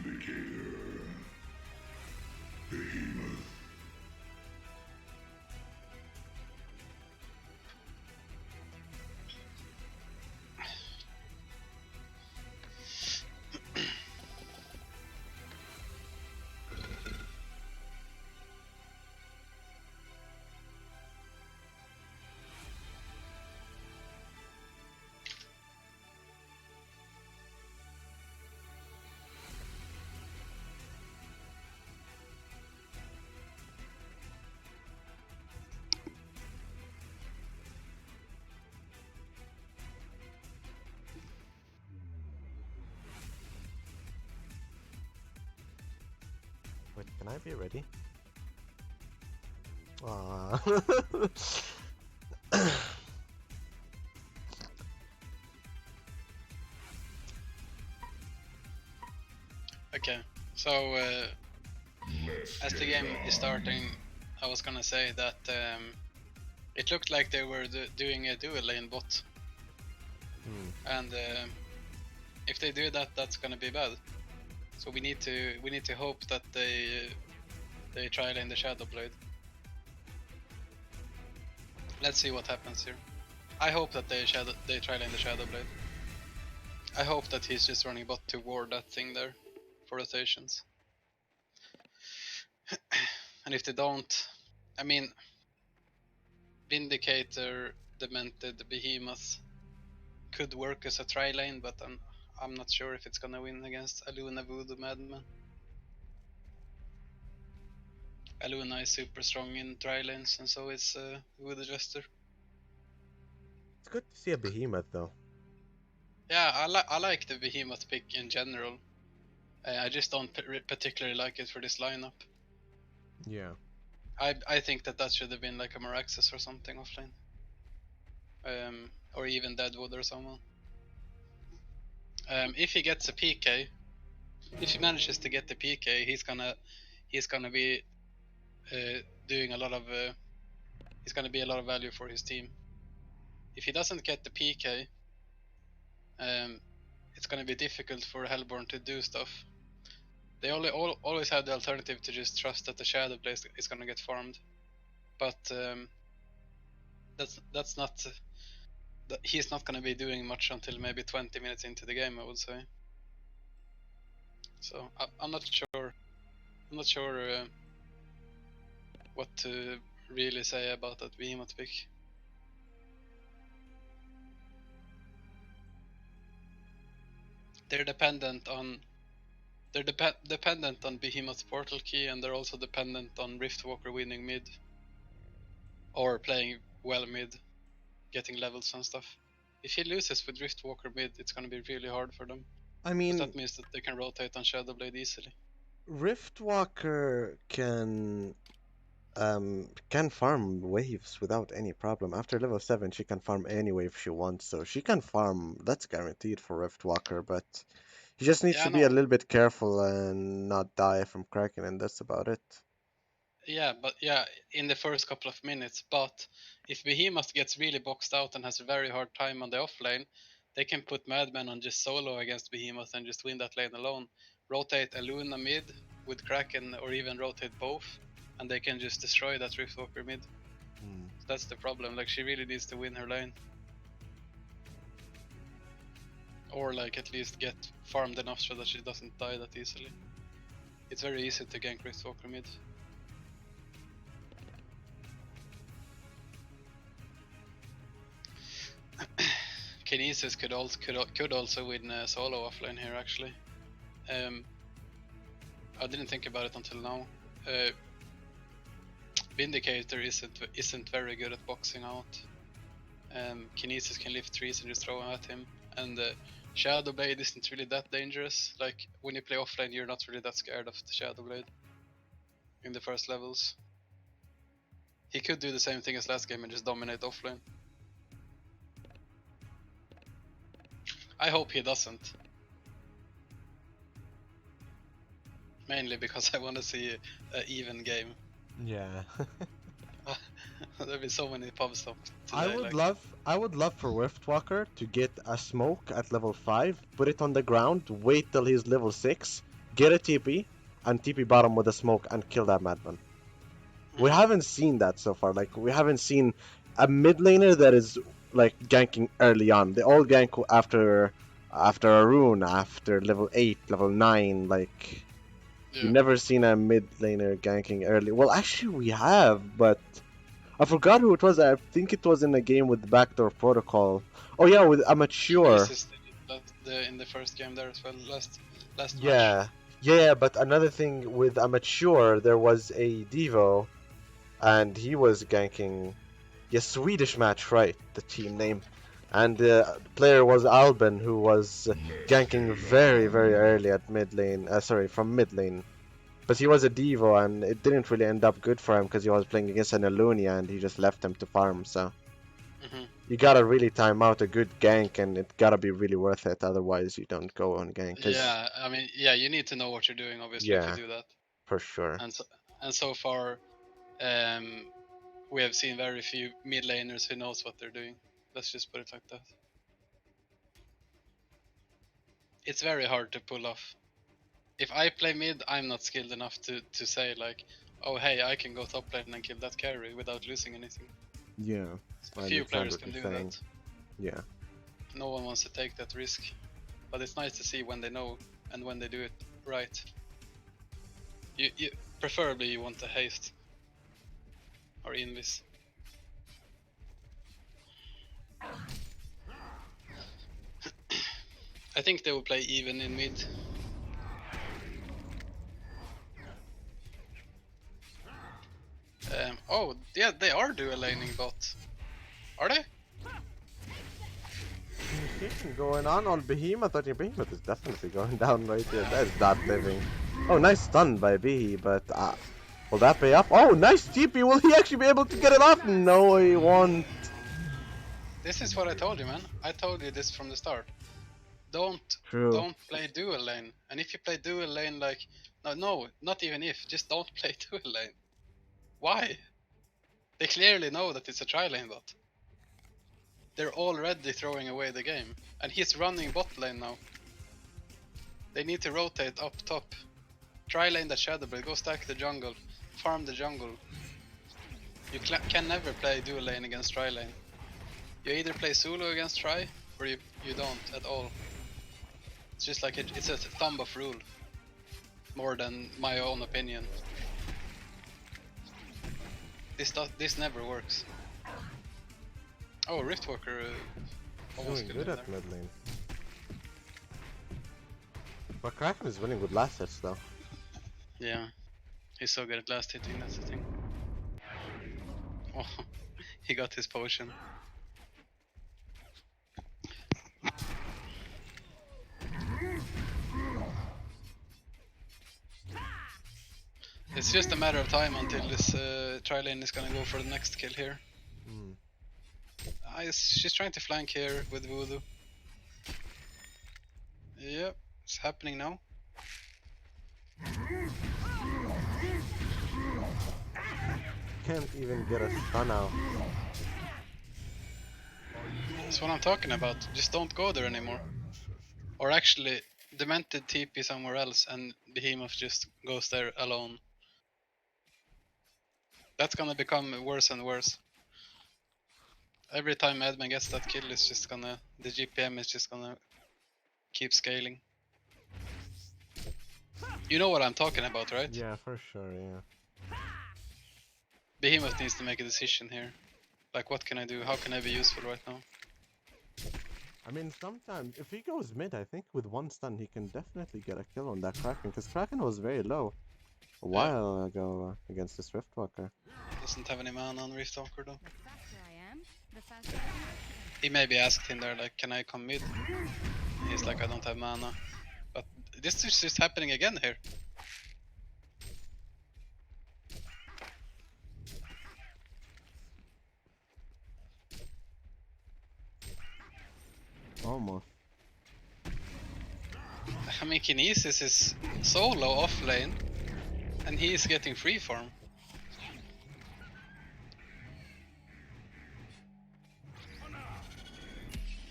Wait, can I be ready? Aww. Okay. So as the game is starting, I was gonna say that it looked like they were doing a dual lane bot, and if they do that, that's gonna be bad. So we need to hope that they try lane the Shadow Blade. Let's see what happens here. I hope that they try lane the Shadow Blade. I hope that he's just running bot to ward that thing there for rotations. And if they don't, I mean, Vindicator, Demented, Behemoth could work as a tri lane, but I'm not sure if it's gonna win against Aluna Voodoo Madman. Aluna is super strong in tri lanes, and so is Voodoo Jester. It's good to see a behemoth though. Yeah, I like the Behemoth pick in general. I just don't particularly like it for this lineup. Yeah. I think that should have been like a Maraxis or something offlane. Or even Deadwood or someone. If he gets a PK, if he manages to get the PK, he's gonna be doing a lot of is going to be a lot of value for his team. If he doesn't get the PK, it's going to be difficult for Hellborn to do stuff. They always have the alternative to just trust that the Shadow Blade is going to get farmed, but that's not. He's not going to be doing much until maybe 20 minutes into the game, I would say. So I'm not sure. I'm not sure what to really say about that Behemoth pick. They're dependent on Behemoth's portal key, and they're also dependent on Riftwalker winning mid or playing well mid, getting levels and stuff. If he loses with Riftwalker mid, it's gonna be really hard for them. I mean, that means that they can rotate on Shadowblade easily. Riftwalker can farm waves without any problem. After level 7, she can farm any wave she wants, so she can farm. That's guaranteed for Riftwalker, but he just needs to be a little bit careful and not die from Kraken, and that's about it. Yeah, but yeah, in the first couple of minutes. But if Behemoth gets really boxed out and has a very hard time on the off lane, they can put Madman on just solo against Behemoth and just win that lane alone. Rotate a Luna mid with Kraken, or even rotate both, and they can just destroy that Riftwalker mid. So that's the problem. Like, she really needs to win her lane, or like at least get farmed enough so that she doesn't die that easily. It's very easy to gank Riftwalker mid. Kinesis could also win solo offlane here, actually. I didn't think about it until now. Vindicator isn't very good at boxing out. Kinesis can lift trees and just throw them at him, and Shadowblade isn't really that dangerous. Like, when you play offlane, you're not really that scared of the Shadowblade in the first levels. He could do the same thing as last game and just dominate offlane. I hope he doesn't. Mainly because I want to see an even game. Yeah. There'll be so many pub stops today. I would love for Riftwalker to get a smoke at level 5, put it on the ground, wait till he's level 6, get a TP, and TP bottom with a smoke and kill that madman. We haven't seen that so far. Like, we haven't seen a mid laner that is like ganking early on. They all gank after a rune, after level 8, level 9, like you've never seen a mid laner ganking early. Well, actually we have, but I forgot who it was. I think it was in a game with Backdoor Protocol. Oh yeah, with Amateur. In the first game there as well, last match. Yeah, but another thing with Amateur, there was a Devo, and he was ganking. Yeah, Swedish match, right? The team name. And the player was Alban, who was ganking very, very early at mid lane. From mid lane. But he was a Devo, and it didn't really end up good for him because he was playing against an Elunia, and he just left him to farm. So you gotta really time out a good gank, and it gotta be really worth it. Otherwise, you don't go on gank. Yeah, I mean, yeah, you need to know what you're doing, obviously, if you do that. For sure. And so far, we have seen very few mid laners who knows what they're doing. Let's just put it like that. It's very hard to pull off. If I play mid, I'm not skilled enough to say like, oh hey, I can go top lane and kill that carry without losing anything. Yeah. A few players can do that. Yeah. No one wants to take that risk. But it's nice to see when they know and when they do it right. You preferably you want to haste or invis. I think they will play even in mid. Oh, yeah, they are dual laning bot. Are they? Communication going on Behemoth. I think Behemoth is definitely going down right here. That is not living. Oh, nice stun by Behe, but will that pay off? Oh, nice TP. Will he actually be able to get it off? No, he won't. This is what I told you, man. I told you this from the start. Don't play dual lane. And if you play dual lane, like, no, not even if, just don't play dual lane. Why? They clearly know that it's a tri-lane bot. They're already throwing away the game. And he's running bot lane now. They need to rotate up top. Tri-lane that Shadow Blade, go stack the jungle. Farm the jungle. You can never play dual lane against tri-lane. You either play solo against tri, or you don't at all. It's just like it's a thumb of rule. More than my own opinion. This never works. Oh, Riftwalker almost Doing killed good him at there. mid lane. But Kraken is winning with last hits though. Yeah, he's so good at last hitting, that's the thing. Oh, he got his potion. It's just a matter of time until this tri-lane is gonna go for the next kill here. Hmm. She's trying to flank here with Voodoo. Yep, it's happening now. Can't even get a stun out. That's what I'm talking about. Just don't go there anymore. Or actually, Demented TP somewhere else and Behemoth just goes there alone. That's gonna become worse and worse. Every time Edman gets that kill, it's just gonna... the GPM is just gonna keep scaling. You know what I'm talking about, right? Yeah, for sure, yeah. Behemoth needs to make a decision here. Like, what can I do? How can I be useful right now? I mean, sometimes, if he goes mid, I think with one stun he can definitely get a kill on that Kraken, because Kraken was very low a while ago against this Riftwalker. Doesn't have any mana on Riftwalker though. The faster I am, the faster I am. He maybe asked him there, like, can I come mid? He's like, I don't have mana. But this is just happening again here. Almost. I mean, Kinesis is solo off lane, and he is getting free farm.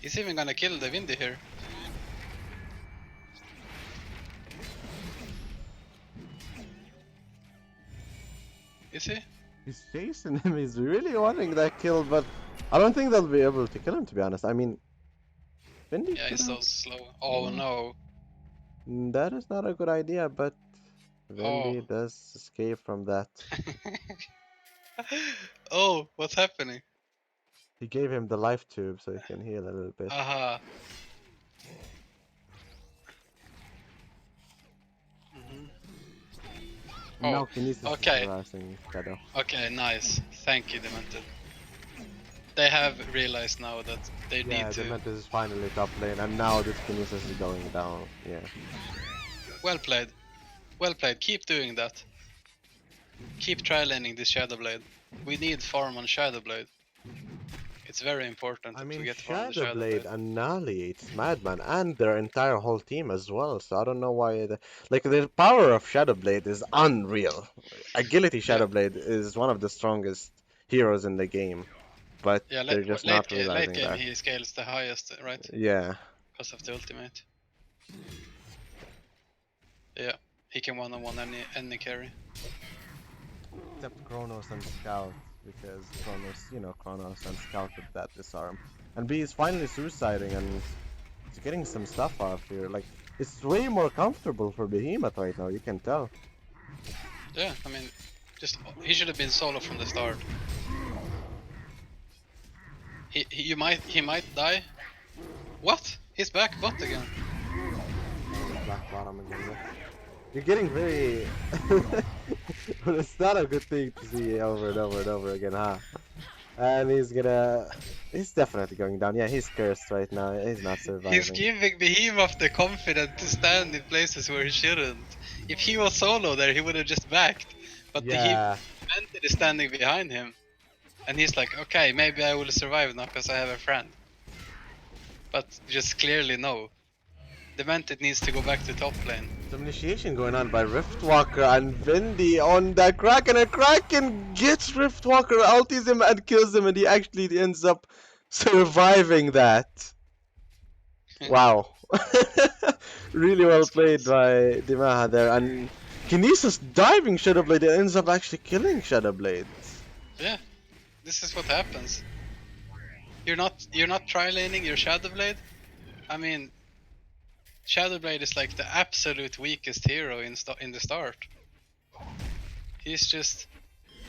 He's even gonna kill the Windy here. Is he? He's chasing him, he's really wanting that kill, but I don't think they'll be able to kill him, to be honest. I mean, Vindy Yeah, he's so slow. Oh no. That is not a good idea, but Vindy Oh. does escape from that. Oh, what's happening? He gave him the life tube so he can heal a little bit. Aha. Mhm. Now Oh, Kinesis okay. is harassing Shadow. Okay, nice. Thank you, Demented. They have realized now that they Yeah, need to... Dementus is finally top lane, and now this Kinesis is going down. Yeah. Well played. Well played. Keep doing that. Keep tri-laning this Shadow Blade. We need farm on Shadow Blade. It's very important I that mean, we get farm on the Shadow Shadowblade Blade. annihilates Madman and their entire whole team as well, so I don't know why the power of Shadowblade is unreal. Agility Yeah. Shadowblade is one of the strongest heroes in the game, but Yeah, they're just late not realizing game that. he scales the highest, right? Yeah. Because of the ultimate. Yeah, he can one-on-one any carry. Except Kronos and Scout, because Kronos and Scout with that disarm. And B is finally suiciding and he's getting some stuff off here. Like, it's way more comfortable for Behemoth right now, you can tell. Yeah, I mean, he should have been solo from the start. He might die. What? He's back bot again. Black bottom again. Yeah. You're getting very... But it's not a good thing to see over and over and over again, huh? And he's definitely going down. Yeah, he's cursed right now. He's not surviving. He's giving Behemoth the confidence to stand in places where he shouldn't. If he was solo there, he would have just backed. But Yeah. Demented is standing behind him. And he's like, okay, maybe I will survive now because I have a friend. But just clearly no. Demented needs to go back to top lane. Some initiation going on by Riftwalker and Vindy on that Kraken, and Kraken gets Riftwalker, ulties him and kills him, and he actually ends up surviving that. Wow. Really well That's played close. by Dimaha there, and Kinesis diving Shadowblade and ends up actually killing Shadowblade. Yeah, this is what happens. You're not tri-laning your Shadowblade. I mean, Shadowblade is like the absolute weakest hero in the start. He's just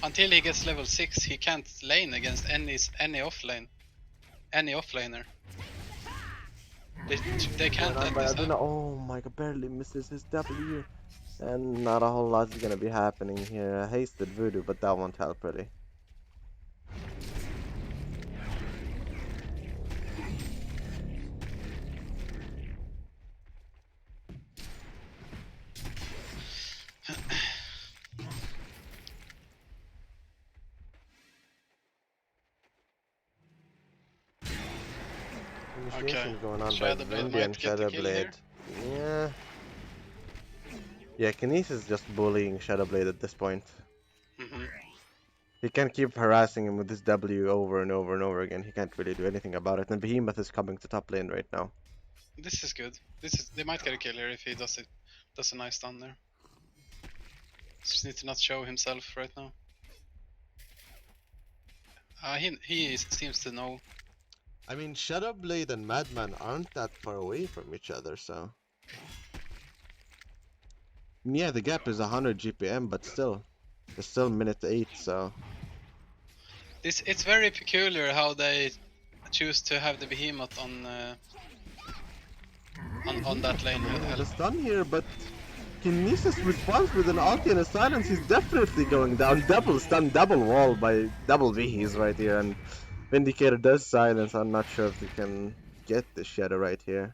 until he gets level 6, he can't lane against any offlaner. They can't Going on let by this happen. Aduna. Oh my god, barely misses his W. And not a whole lot is gonna be happening here. Hasted Voodoo, but that won't help really. Initiation going on by Shadowblade Vindy and might get the kill here. Shadowblade. Yeah. Yeah, Kinesis is just bullying Shadowblade at this point. Hmm. He can keep harassing him with this W over and over and over again. He can't really do anything about it. And Behemoth is coming to top lane right now. This is good. They might get a kill here if he does a nice stun there. Just need to not show himself right now. He seems to know. I mean, Shadowblade and Madman aren't that far away from each other, so... Yeah, the gap is 100 GPM, but still. It's still minute 8, so... It's very peculiar how they choose to have the behemoth on that lane. The stun here, but Kinesis responds with an ulti and a silence. He's definitely going down. Double stun, double wall by double V's right here, and Vindicator does silence. I'm not sure if they can get the shadow right here.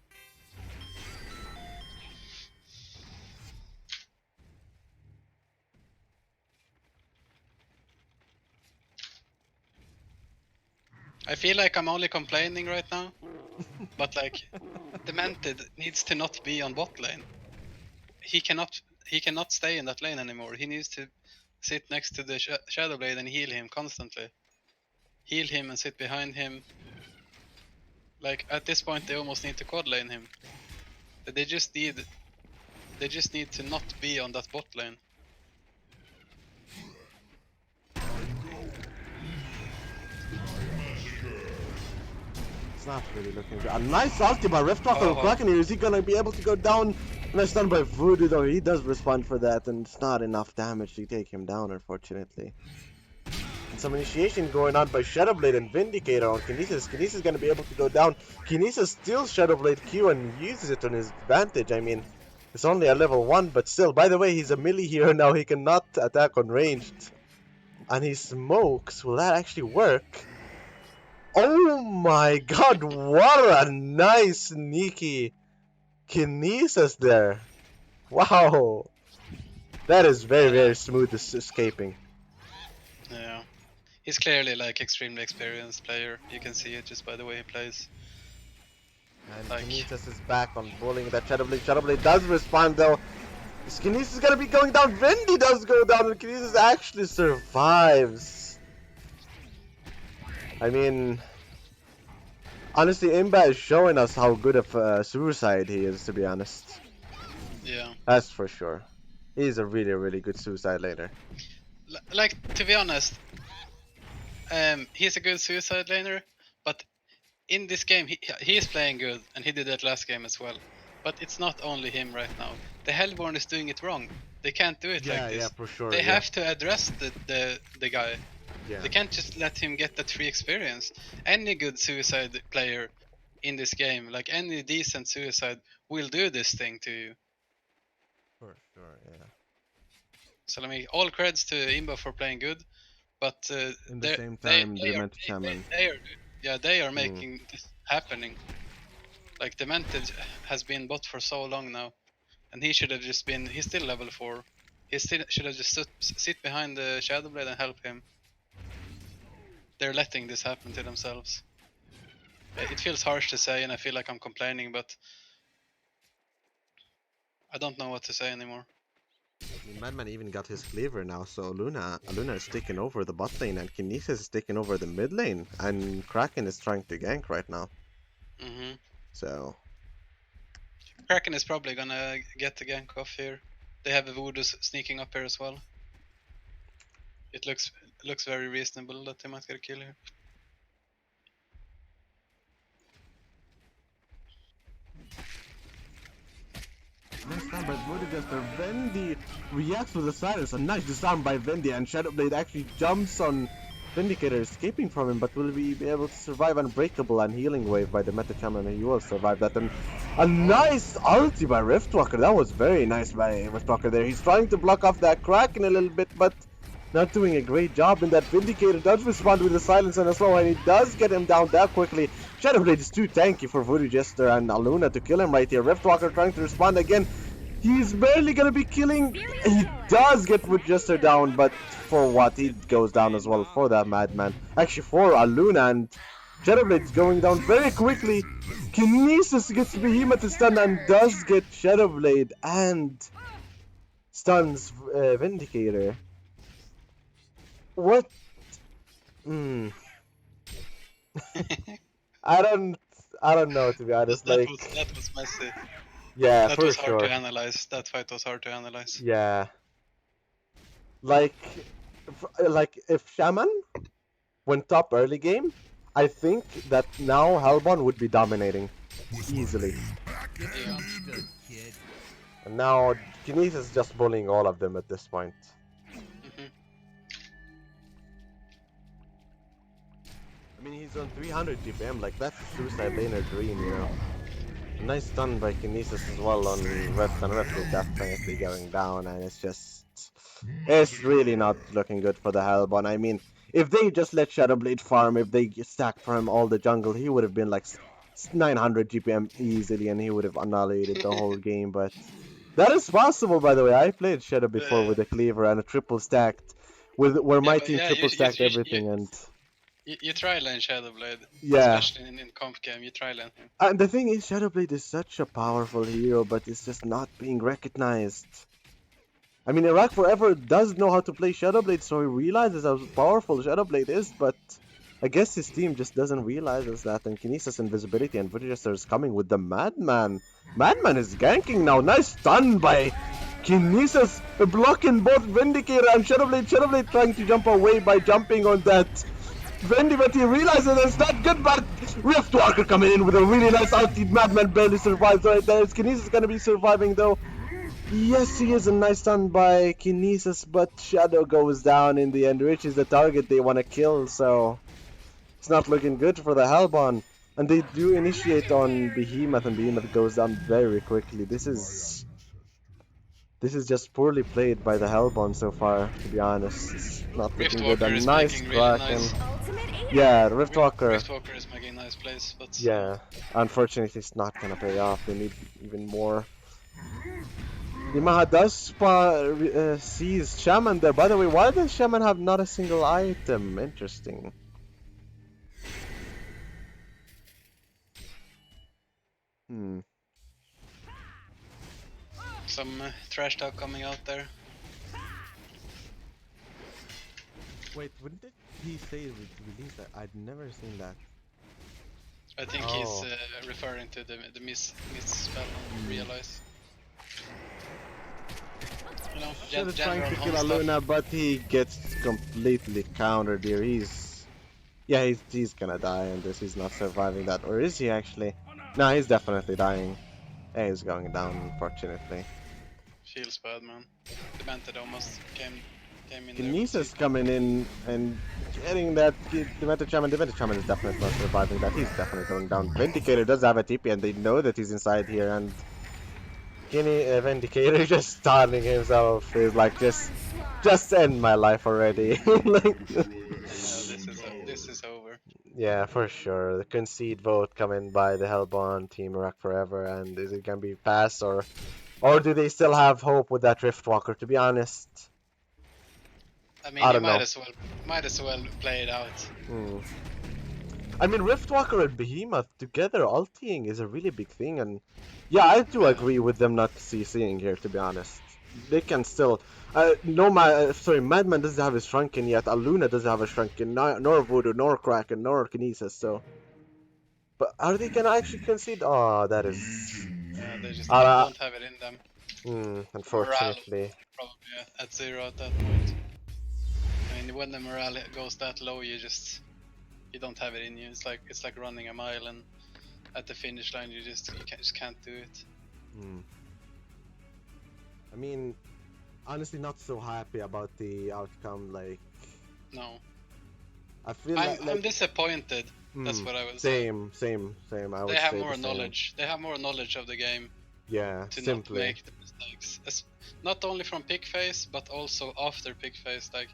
I feel like I'm only complaining right now, but like, Demented needs to not be on bot lane. He cannot stay in that lane anymore. He needs to sit next to the Shadowblade and heal him constantly. Heal him and sit behind him. Like at this point, they almost need to quad lane him. They just need to not be on that bot lane. It's not really looking good. A nice ulti by Riftwalker Oh, on Kraken here. Is he gonna be able to go down? Nice stun by Voodoo though. He does respond for that, and it's not enough damage to take him down, unfortunately. Some initiation going on by Shadowblade and Vindicator on Kinesis. Kinesis is going to be able to go down. Kinesis steals Shadowblade Q and uses it on his advantage. I mean, it's only a level 1, but still. By the way, he's a melee hero now. He cannot attack on ranged. And he smokes. Will that actually work? Oh my god, what a nice sneaky Kinesis there. Wow. That is very, very smooth escaping. Yeah. He's clearly like extremely experienced player. You can see it just by the way he plays. And Like... Kinesis is back on bullying that Shadowblade. Shadowblade does respond though. Kinesis is gonna be going down. Vindy does go down, and Kinesis actually survives. I mean, honestly, Imba is showing us how good of a suicide he is, to be honest. Yeah. That's for sure. He's a really, really good suicide laner. Like, to be honest, he's a good suicide laner, but in this game he is playing good, and he did that last game as well. But it's not only him right now. The Hellborn is doing it wrong. They can't do it like this. Yeah, for sure. They have to address the guy. Yeah. They can't just let him get that free experience. Any good suicide player in this game, like any decent suicide, will do this thing to you. For sure, yeah. So I mean, all creds to Imba for playing good, but in the same time, they meant to come in. They are making this happening. Like Demented has been bot for so long now, and he should have just been. He's still level 4. He still should have just sit behind the Shadowblade and help him. They're letting this happen to themselves. It feels harsh to say, and I feel like I'm complaining, but I don't know what to say anymore. I mean, Madman even got his cleaver now, so Luna is taking over the bot lane, and Kinesis is taking over the mid lane, and Kraken is trying to gank right now. So Kraken is probably gonna get the gank off here. They have a Voodoo sneaking up here as well. It looks very reasonable that they might get a kill here. nice disarm by Voodoo Vendi reacts with the silence. A nice disarm by Vendi, and Shadowblade actually jumps on Vindicator, escaping from him, but will we be able to survive Unbreakable and Healing Wave by the Meta Shaman? He will survive that. And a nice ulti by Riftwalker. That was very nice by Riftwalker there. He's trying to block off that Kraken a little bit, but not doing a great job. And that Vindicator does respond with the silence and a slow, and he does get him down that quickly. Shadowblade is too tanky for Voodoo Jester and Aluna to kill him right here. Riftwalker trying to respond again. He's barely gonna be killing. He does get Voodoo Jester down, but for what? He goes down as well for that Madman. Actually, for Aluna, and Shadowblade's going down very quickly. Kinesis gets Behemoth to stun and does get Shadowblade and stuns Vindicator. What? I don't know, to be honest. That was messy. Yeah, that for was sure. hard to analyze. That fight was hard to analyze. Yeah. Like if Shaman went top early game, I think that now Hellborn would be dominating easily. Yeah. And now Kinesis is just bullying all of them at this point. I mean, he's on 300 GPM, like that's a suicide laner dream, you know. Nice stun by Kinesis as well on Rift, and Rift is definitely going down, and it's really not looking good for the Hellborn. I mean, if they just let Shadowblade farm, if they stacked for him all the jungle, he would have been like 900 GPM easily, and he would have annihilated the whole game, but that is possible, by the way. I played Shadow before with a cleaver and a triple stacked, where my team triple stacked everything, and... You try lane Shadowblade, yeah. Especially in comp game, you try lane him. And the thing is, Shadowblade is such a powerful hero, but it's just not being recognized. I mean, Iraq Forever does know how to play Shadowblade, so he realizes how powerful Shadowblade is, but I guess his team just doesn't realize that. And Kinesis Invisibility and Voodoo is coming with the Madman. Madman is ganking now. Nice stun by Kinesis, blocking both Vindicator and Shadowblade. Shadowblade trying to jump away by jumping on that Vendi, but he realizes it's not good, but Riftwalker coming in with a really nice ulti. Madman barely survives right there. Is Kinesis gonna be surviving though? Yes, he is. A nice stun by Kinesis, but Shadow goes down in the end, reaches the target they want to kill, so it's not looking good for the Hellborn. And they do initiate on Behemoth, and Behemoth goes down very quickly. This is just poorly played by the Hellborn so far, to be honest. It's not looking good. A nice Kraken. Yeah, Riftwalker is making nice plays, but... yeah, unfortunately it's not gonna pay off. They need even more. Limaha does sees Shaman there. By the way, why does Shaman have not a single item? Interesting. Some trash talk coming out there. Wait, when did he say release that? I'd never seen that. I think he's referring to the miss spell on Realize. You know, Should trying to kill Aluna, but he gets completely countered here. He's gonna die in this. He's not surviving that, or is he actually? No, he's definitely dying. Yeah, he's going down, unfortunately. Feels bad, man. The Banted almost came in. Kinesis coming in and getting that the Meta Shaman. The Meta Shaman is definitely not surviving that. He's definitely going down. Vindicator does have a TP, and they know that he's inside here, and Vindicator just stunning himself. He's like, just end my life already. Like, this is over. Yeah, for sure. The concede vote coming by the Hellborn team, Iraq Forever, and is it gonna be pass, or do they still have hope with that Riftwalker? To be honest, I mean, I you don't know. might as well play it out. I mean, Riftwalker and Behemoth together ulting is a really big thing, and yeah, I do agree with them not CCing here, to be honest. They can still. Sorry, Madman doesn't have his Shrunken yet. Aluna doesn't have a Shrunken, nor Voodoo, nor Kraken, nor Kinesis, so. But are they gonna actually concede? Oh, that is. They just Uh, don't have it in them. Morale Unfortunately. probably at 0 at that point. I mean, when the morale goes that low, you don't have it in you. It's like running a mile, and at the finish line, you just can't do it. I mean, honestly, not so happy about the outcome. Like, No, I feel I'm disappointed. That's what I would say. Same. I would They have say more the same. knowledge. They have more knowledge of the game Yeah, to simply. not make the mistakes. Not only from pick phase, but also after pick phase. Like,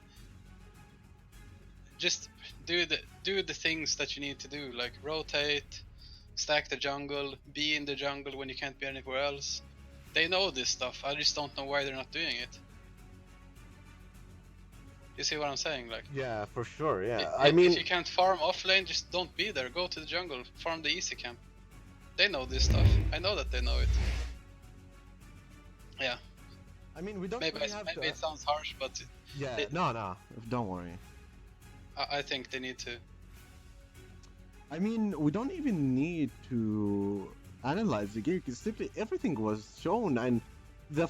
just do the things that you need to do. Like rotate, stack the jungle, be in the jungle when you can't be anywhere else. They know this stuff. I just don't know why they're not doing it. You see what I'm saying? Like, Yeah, for sure. Yeah, if you can't farm off lane, just don't be there. Go to the jungle, farm the easy camp. They know this stuff. I know that they know it. Yeah. I mean, we don't Maybe really have it sounds harsh, but Yeah, no, don't worry. I think they need to. I mean, we don't even need to analyze the game because simply everything was shown, and the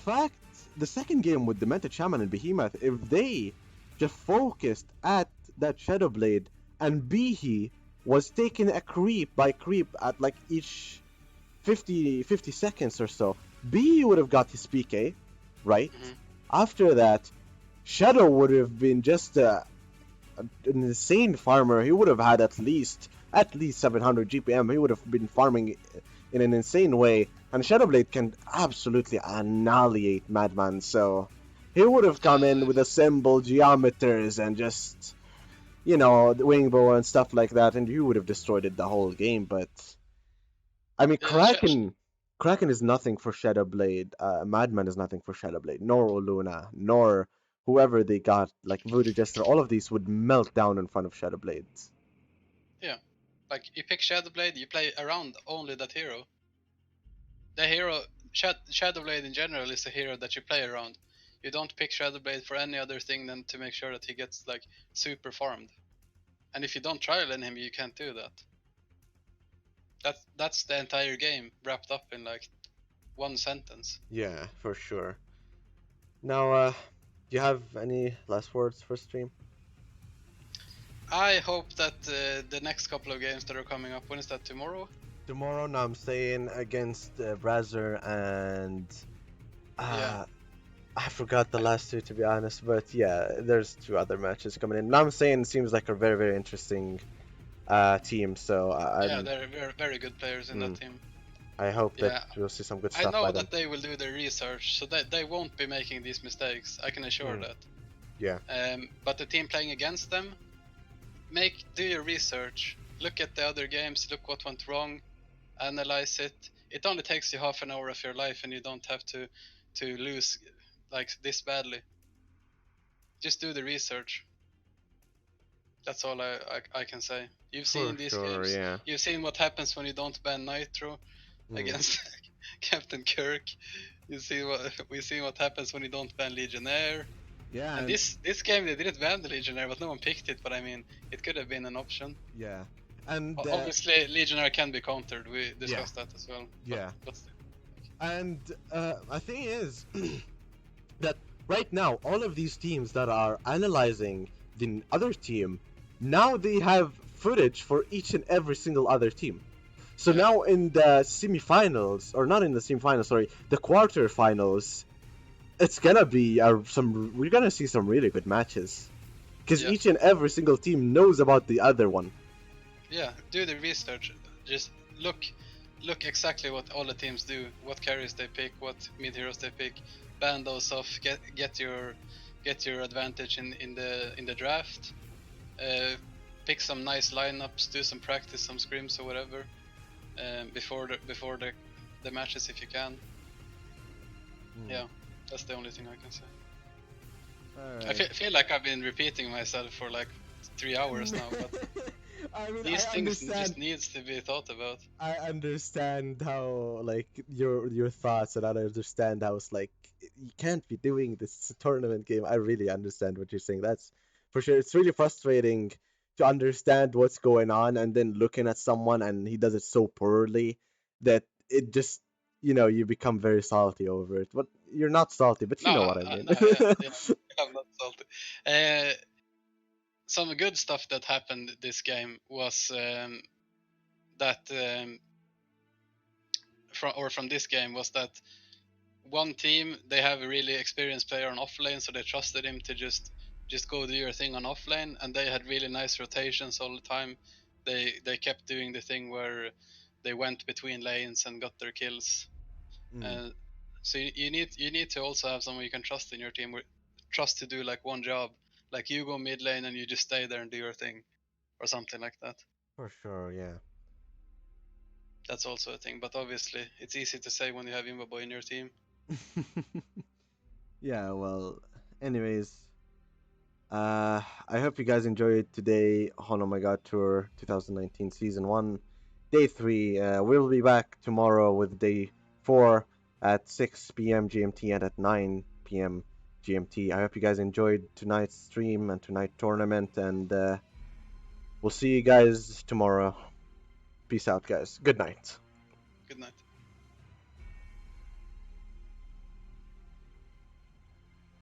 second game with Demented Shaman and Behemoth, if they just focused at that Shadow Blade and Behe was taking a creep by creep at like each 50 seconds or so, Behe would have got his PK, right? After that, Shadow would have been just an insane farmer. He would have had at least 700 GPM. He would have been farming in an insane way. And Shadowblade can absolutely annihilate Madman, so he would have come in with assembled geometers and just, the Wingbow and stuff like that, and you would have destroyed it the whole game. But I mean, Kraken is nothing for Shadowblade. Madman is nothing for Shadowblade, nor Luna, nor whoever they got, like Voodoo Jester. All of these would melt down in front of Shadowblades. Yeah, like you pick Shadowblade, you play around only that hero. The hero, Shadowblade in general, is a hero that you play around. You don't pick Shadowblade for any other thing than to make sure that he gets like super farmed. And if you don't trial in him, you can't do that. That's the entire game wrapped up in like one sentence. Yeah, for sure. Now, do you have any last words for stream? I hope that the next couple of games that are coming up, when is that, tomorrow? Tomorrow, now I'm saying against Brazer and I forgot the last two, to be honest, but yeah, there's two other matches coming in. Now I'm saying it seems like a very, very interesting team, so they're very, very good players in that team. I hope that we'll see some good stuff. I know by that them. they will do their research, so that they won't be making these mistakes. I can assure that. Yeah. But the team playing against them, do your research. Look at the other games. Look what went wrong. Analyze it. It only takes you half an hour of your life, and you don't have to lose like this badly. Just do the research. That's all I can say. You've seen these games. Yeah. You've seen what happens when you don't ban Nitro against Captain Kirk. We've seen what happens when you don't ban Legionnaire. Yeah. And this game they didn't ban the Legionnaire, but no one picked it. But I mean, it could have been an option. Yeah. And obviously Legionnaire can be countered. We discussed that as well. Yeah. But and the thing is that right now all of these teams that are analyzing the other team, now they have footage for each and every single other team. So now in the semifinals, or not in the semifinals, sorry, the quarterfinals, it's gonna be we're gonna see some really good matches, because each and every single team knows about the other one. Yeah, do the research. Just look exactly what all the teams do, what carries they pick, what mid heroes they pick, ban those off, get your advantage in the draft. Pick some nice lineups, do some practice, some scrims or whatever, before the matches if you can. Yeah, that's the only thing I can say. Right. I feel like I've been repeating myself for like 3 hours now, but I mean, These things just needs to be thought about. I understand how like your thoughts, and I understand how it's like you can't be doing this tournament game. I really understand what you're saying. That's for sure. It's really frustrating to understand what's going on and then looking at someone and he does it so poorly that it just you become very salty over it. But you're not salty, but you know what I mean. No, yeah, yeah. I'm not salty. Some good stuff that happened this game was that from this game was that one team, they have a really experienced player on offlane, so they trusted him to just go do your thing on offlane, and they had really nice rotations all the time. They kept doing the thing where they went between lanes and got their kills. So you need to also have someone you can trust in your team, trust to do like one job, like you go mid lane and you just stay there and do your thing, or something like that. For sure, yeah. That's also a thing, but obviously it's easy to say when you have Imba Boy in your team. Yeah, well, anyways, I hope you guys enjoyed today HoN Oh My God Tour 2019 Season 1, Day 3. We'll be back tomorrow with Day 4 at 6 p.m. GMT and at 9 p.m. GMT. I hope you guys enjoyed tonight's stream and tonight's tournament, and we'll see you guys tomorrow. Peace out, guys. Good night. Good night.